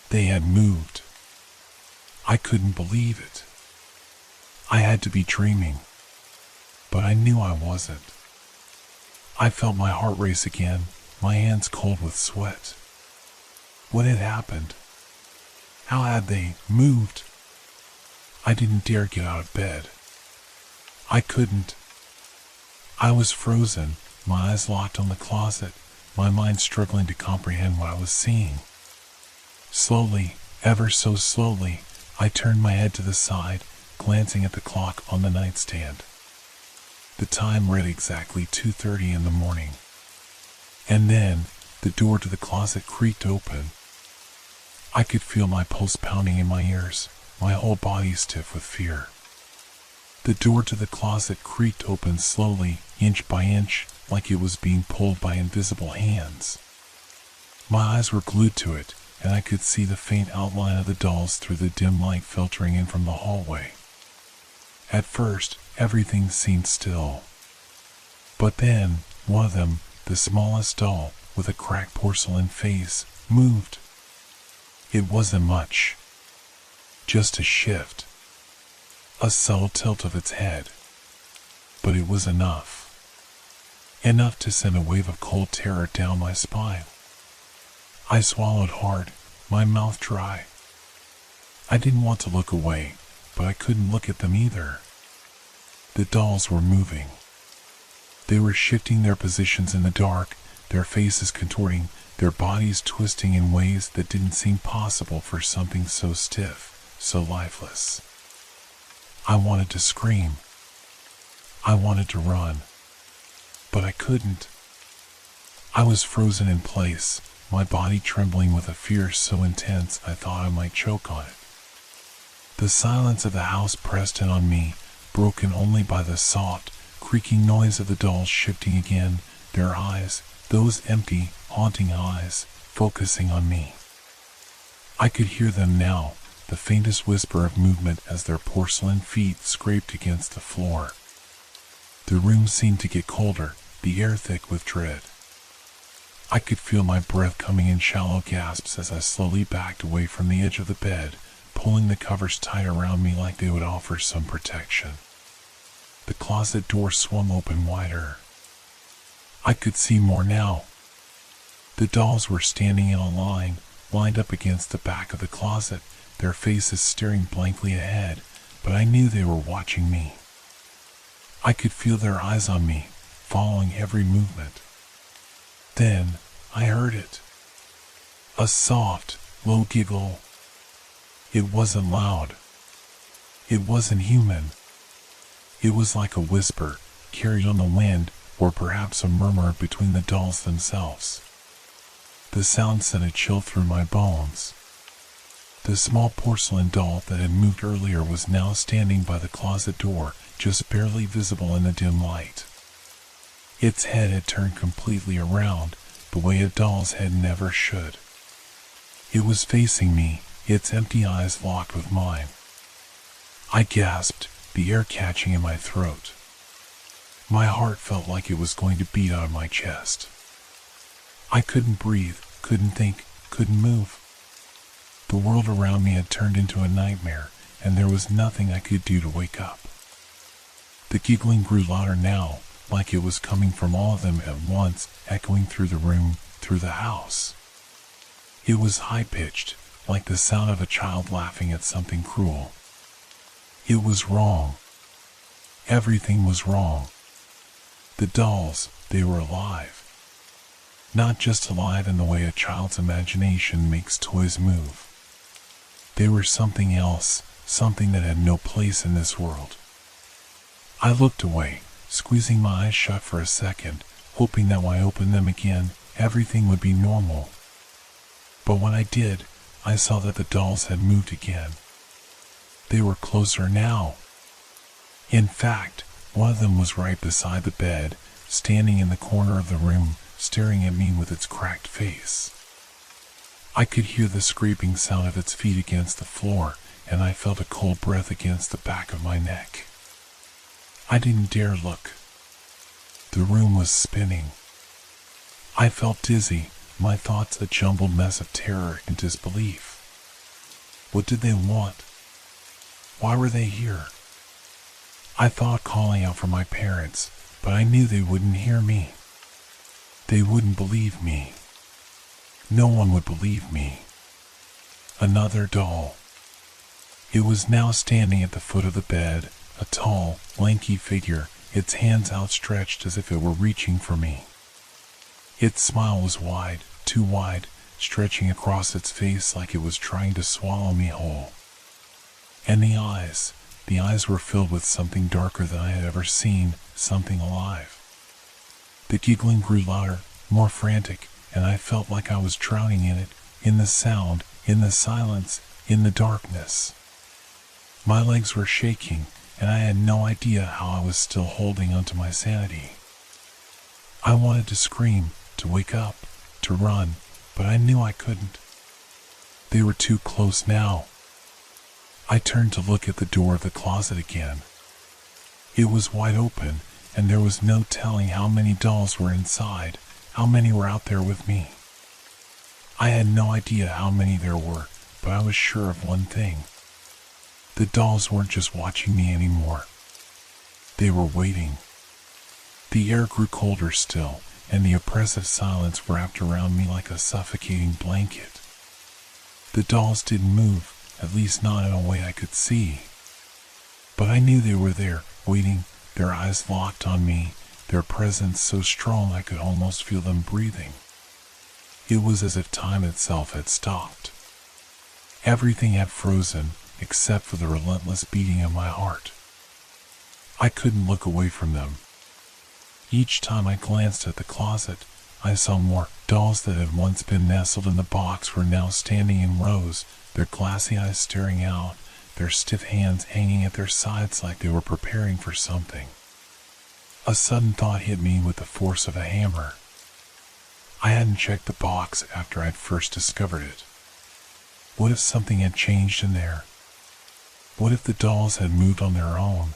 They had moved. I couldn't believe it. I had to be dreaming. But I knew I wasn't. I felt my heart race again, my hands cold with sweat. What had happened? How had they moved? I didn't dare get out of bed. I couldn't. I was frozen, my eyes locked on the closet, my mind struggling to comprehend what I was seeing. Slowly, ever so slowly, I turned my head to the side, glancing at the clock on the nightstand. The time read exactly 2:30 in the morning. And then, the door to the closet creaked open. I could feel my pulse pounding in my ears, my whole body stiff with fear. The door to the closet creaked open slowly, inch by inch, like it was being pulled by invisible hands. My eyes were glued to it, and I could see the faint outline of the dolls through the dim light filtering in from the hallway. At first, everything seemed still. But then, one of them, the smallest doll, with a cracked porcelain face, moved. It wasn't much. Just a shift. A subtle tilt of its head. But it was enough. Enough to send a wave of cold terror down my spine. I swallowed hard, my mouth dry. I didn't want to look away, but I couldn't look at them either. The dolls were moving. They were shifting their positions in the dark, their faces contorting, their bodies twisting in ways that didn't seem possible for something so stiff, so lifeless. I wanted to scream. I wanted to run. But I couldn't. I was frozen in place, my body trembling with a fear so intense I thought I might choke on it. The silence of the house pressed in on me, broken only by the soft, creaking noise of the dolls shifting again, their eyes, those empty, haunting eyes, focusing on me. I could hear them now, the faintest whisper of movement as their porcelain feet scraped against the floor. The room seemed to get colder, the air thick with dread. I could feel my breath coming in shallow gasps as I slowly backed away from the edge of the bed, pulling the covers tight around me like they would offer some protection. The closet door swung open wider. I could see more now. The dolls were standing in a line, lined up against the back of the closet, their faces staring blankly ahead, but I knew they were watching me. I could feel their eyes on me, following every movement. Then, I heard it. A soft, low giggle. It wasn't loud. It wasn't human. It was like a whisper, carried on the wind, or perhaps a murmur between the dolls themselves. The sound sent a chill through my bones. The small porcelain doll that had moved earlier was now standing by the closet door, just barely visible in the dim light. Its head had turned completely around, the way a doll's head never should. It was facing me, its empty eyes locked with mine. I gasped, the air catching in my throat. My heart felt like it was going to beat out of my chest. I couldn't breathe, couldn't think, couldn't move. The world around me had turned into a nightmare, and there was nothing I could do to wake up. The giggling grew louder now, like it was coming from all of them at once, echoing through the room, through the house. It was high-pitched, like the sound of a child laughing at something cruel. It was wrong. Everything was wrong. The dolls, they were alive. Not just alive in the way a child's imagination makes toys move. They were something else, something that had no place in this world. I looked away, squeezing my eyes shut for a second, hoping that when I opened them again, everything would be normal. But when I did, I saw that the dolls had moved again. They were closer now. In fact, one of them was right beside the bed, standing in the corner of the room, staring at me with its cracked face. I could hear the scraping sound of its feet against the floor, and I felt a cold breath against the back of my neck. I didn't dare look. The room was spinning. I felt dizzy, my thoughts a jumbled mess of terror and disbelief. What did they want? Why were they here? I thought calling out for my parents, but I knew they wouldn't hear me. They wouldn't believe me. No one would believe me. Another doll. It was now standing at the foot of the bed, a tall, lanky figure, its hands outstretched as if it were reaching for me. Its smile was wide, too wide, stretching across its face like it was trying to swallow me whole. And the eyes were filled with something darker than I had ever seen, something alive. The giggling grew louder, more frantic, and I felt like I was drowning in it, in the sound, in the silence, in the darkness. My legs were shaking, and I had no idea how I was still holding onto my sanity. I wanted to scream, to wake up, to run, but I knew I couldn't. They were too close now. I turned to look at the door of the closet again. It was wide open, and there was no telling how many dolls were inside, how many were out there with me. I had no idea how many there were, but I was sure of one thing. The dolls weren't just watching me anymore. They were waiting. The air grew colder still, and the oppressive silence wrapped around me like a suffocating blanket. The dolls didn't move, at least not in a way I could see. But I knew they were there, waiting, their eyes locked on me, their presence so strong I could almost feel them breathing. It was as if time itself had stopped. Everything had frozen, except for the relentless beating of my heart. I couldn't look away from them. Each time I glanced at the closet, I saw more. Dolls that had once been nestled in the box were now standing in rows, their glassy eyes staring out, their stiff hands hanging at their sides like they were preparing for something. A sudden thought hit me with the force of a hammer. I hadn't checked the box after I'd first discovered it. What if something had changed in there? What if the dolls had moved on their own?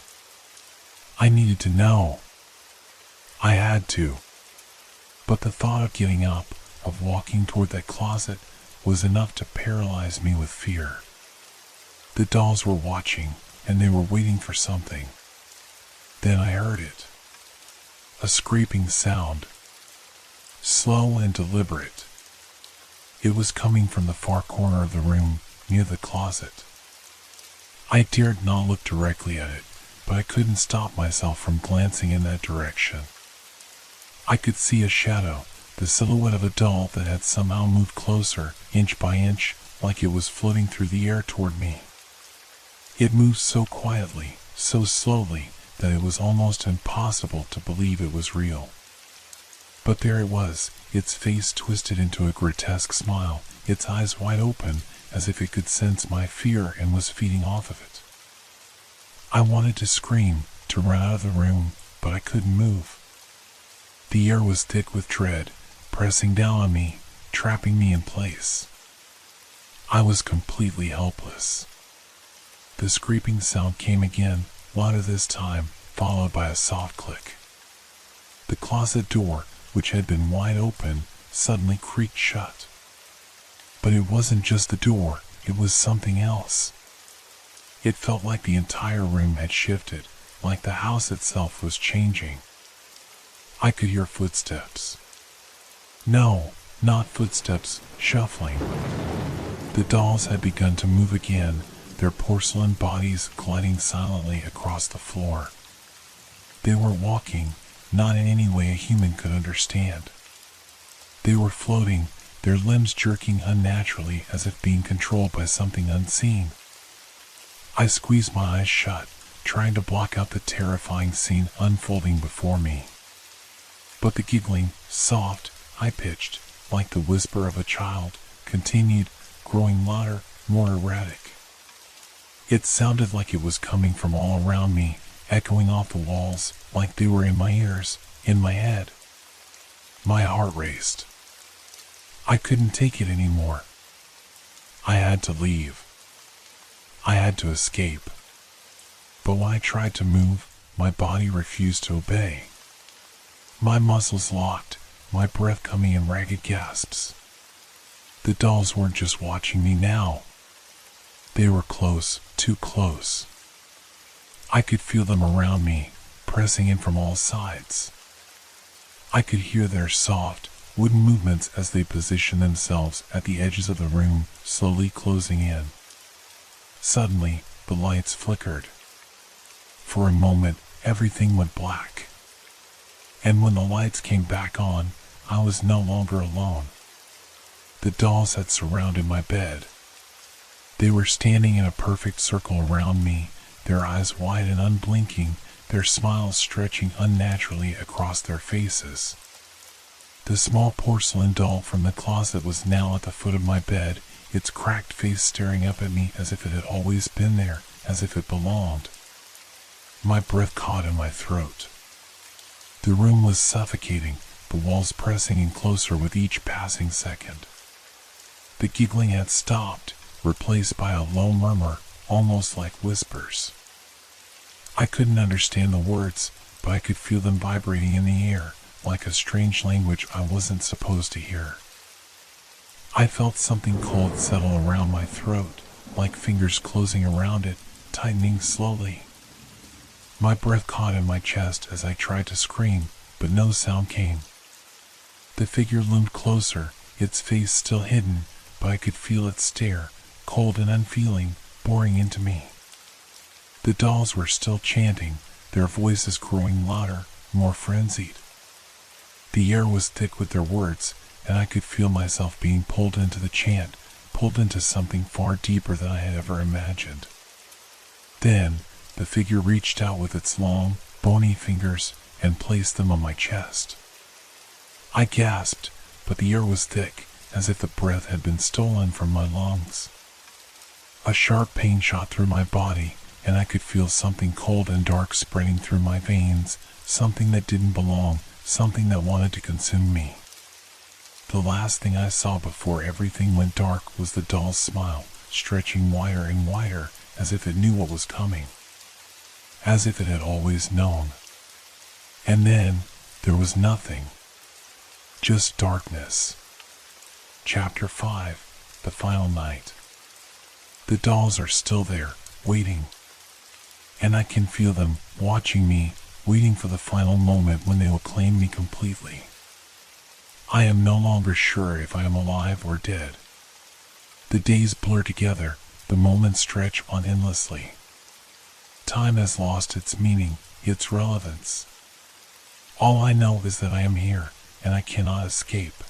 I needed to know. I had to. But the thought of getting up, of walking toward that closet, was enough to paralyze me with fear. The dolls were watching, and they were waiting for something. Then I heard it. A scraping sound. Slow and deliberate. It was coming from the far corner of the room, near the closet. I dared not look directly at it, but I couldn't stop myself from glancing in that direction. I could see a shadow, the silhouette of a doll that had somehow moved closer, inch by inch, like it was floating through the air toward me. It moved so quietly, so slowly, that it was almost impossible to believe it was real. But there it was, its face twisted into a grotesque smile, its eyes wide open, as if it could sense my fear and was feeding off of it. I wanted to scream, to run out of the room, but I couldn't move. The air was thick with dread, pressing down on me, trapping me in place. I was completely helpless. The scraping sound came again, louder this time, followed by a soft click. The closet door, which had been wide open, suddenly creaked shut. But it wasn't just the door, it was something else. It felt like the entire room had shifted, like the house itself was changing. I could hear footsteps. No, not footsteps, shuffling. The dolls had begun to move again, their porcelain bodies gliding silently across the floor. They were walking, not in any way a human could understand. They were floating, their limbs jerking unnaturally as if being controlled by something unseen. I squeezed my eyes shut, trying to block out the terrifying scene unfolding before me. But the giggling, soft, high-pitched, like the whisper of a child, continued, growing louder, more erratic. It sounded like it was coming from all around me, echoing off the walls, like they were in my ears, in my head. My heart raced. I couldn't take it anymore. I had to leave. I had to escape. But when I tried to move, my body refused to obey. My muscles locked, my breath coming in ragged gasps. The dolls weren't just watching me now. They were close, too close. I could feel them around me, pressing in from all sides. I could hear their soft, wooden movements as they positioned themselves at the edges of the room, slowly closing in. Suddenly, the lights flickered. For a moment, everything went black. And when the lights came back on, I was no longer alone. The dolls had surrounded my bed. They were standing in a perfect circle around me, their eyes wide and unblinking, their smiles stretching unnaturally across their faces. The small porcelain doll from the closet was now at the foot of my bed, its cracked face staring up at me as if it had always been there, as if it belonged. My breath caught in my throat. The room was suffocating, the walls pressing in closer with each passing second. The giggling had stopped, replaced by a low murmur, almost like whispers. I couldn't understand the words, but I could feel them vibrating in the air, like a strange language I wasn't supposed to hear. I felt something cold settle around my throat, like fingers closing around it, tightening slowly. My breath caught in my chest as I tried to scream, but no sound came. The figure loomed closer, its face still hidden, but I could feel its stare, cold and unfeeling, boring into me. The dolls were still chanting, their voices growing louder, more frenzied. The air was thick with their words, and I could feel myself being pulled into the chant, pulled into something far deeper than I had ever imagined. Then, the figure reached out with its long, bony fingers and placed them on my chest. I gasped, but the air was thick, as if the breath had been stolen from my lungs. A sharp pain shot through my body, and I could feel something cold and dark spreading through my veins, something that didn't belong, something that wanted to consume me. The last thing I saw before everything went dark was the doll's smile, stretching wider and wider, as if it knew what was coming. As if it had always known. And then, there was nothing. Just darkness. Chapter 5, The Final Night. The dolls are still there, waiting. And I can feel them, watching me, waiting for the final moment when they will claim me completely. I am no longer sure if I am alive or dead. The days blur together, the moments stretch on endlessly. Time has lost its meaning, its relevance. All I know is that I am here, and I cannot escape.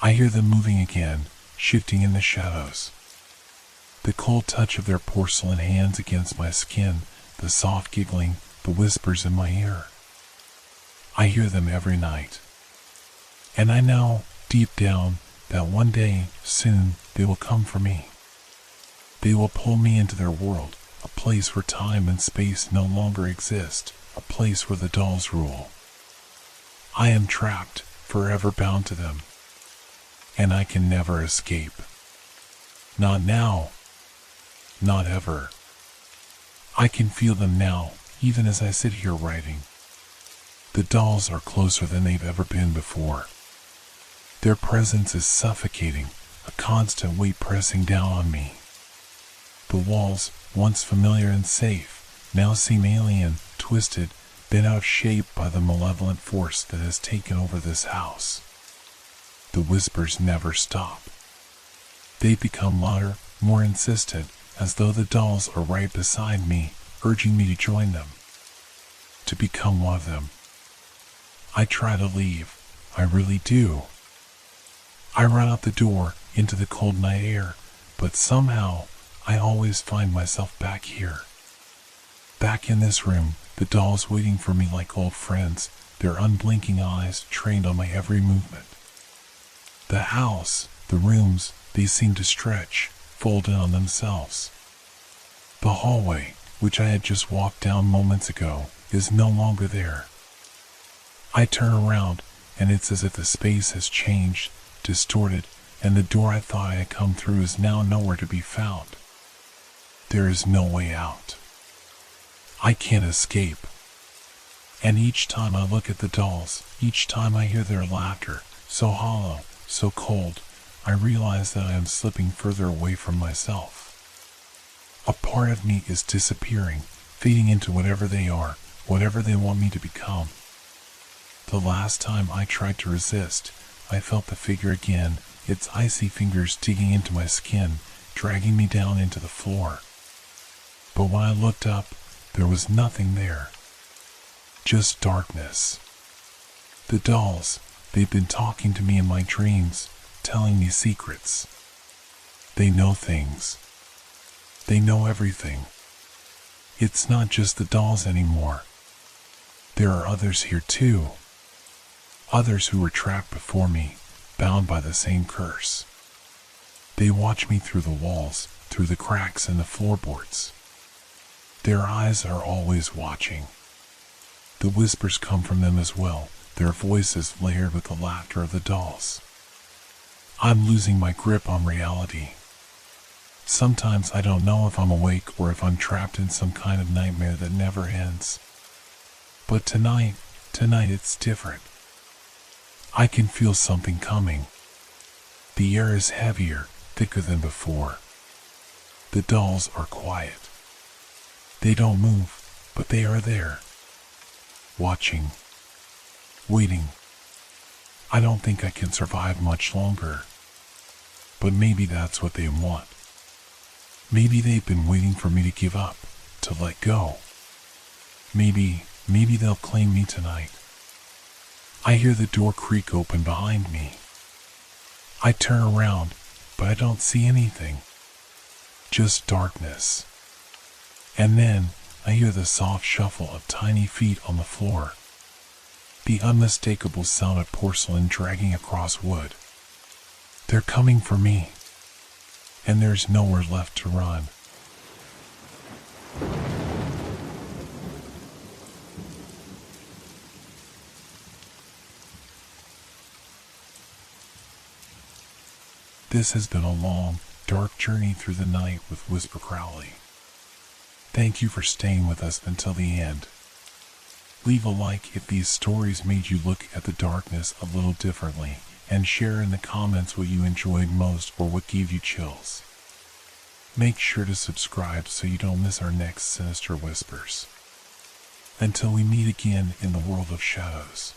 I hear them moving again, shifting in the shadows. The cold touch of their porcelain hands against my skin, the soft giggling, the whispers in my ear. I hear them every night. And I know, deep down, that one day, soon, they will come for me. They will pull me into their world, a place where time and space no longer exist, a place where the dolls rule. I am trapped, forever bound to them. And I can never escape. Not now. Not ever. I can feel them now, even as I sit here writing. The dolls are closer than they've ever been before. Their presence is suffocating, a constant weight pressing down on me. The walls, once familiar and safe, now seem alien, twisted, bent out of shape by the malevolent force that has taken over this house. The whispers never stop. They become louder, more insistent, as though the dolls are right beside me, urging me to join them. To become one of them. I try to leave. I really do. I run out the door, into the cold night air, but somehow, I always find myself back here. Back in this room, the dolls waiting for me like old friends, their unblinking eyes trained on my every movement. The house, the rooms, they seem to stretch, fold in on themselves. The hallway, which I had just walked down moments ago, is no longer there. I turn around, and it's as if the space has changed, distorted, and the door I thought I had come through is now nowhere to be found. There is no way out. I can't escape. And each time I look at the dolls, each time I hear their laughter, so hollow, so cold, I realize that I am slipping further away from myself. A part of me is disappearing, fading into whatever they are, whatever they want me to become. The last time I tried to resist, I felt the figure again, its icy fingers digging into my skin, dragging me down into the floor. But when I looked up, there was nothing there, Just darkness. The dolls, they've been talking to me in my dreams, telling me secrets. They know things. They know everything. It's not just the dolls anymore. There are others here too. Others who were trapped before me, bound by the same curse. They watch me through the walls, through the cracks in the floorboards. Their eyes are always watching. The whispers come from them as well, their voices layered with the laughter of the dolls. I'm losing my grip on reality. Sometimes I don't know if I'm awake or if I'm trapped in some kind of nightmare that never ends. But tonight it's different. I can feel something coming. The air is heavier, thicker than before. The dolls are quiet. They don't move, but they are there. Watching. Waiting. I don't think I can survive much longer. But maybe that's what they want. Maybe they've been waiting for me to give up, to let go. Maybe they'll claim me tonight. I hear the door creak open behind me. I turn around, but I don't see anything. Just darkness. And then I hear the soft shuffle of tiny feet on the floor. The unmistakable sound of porcelain dragging across wood. They're coming for me. And there's nowhere left to run. This has been a long, dark journey through the night with Whisper Crowley. Thank you for staying with us until the end. Leave a like if these stories made you look at the darkness a little differently, and share in the comments what you enjoyed most or what gave you chills. Make sure to subscribe so you don't miss our next Sinister Whispers. Until we meet again in the world of shadows.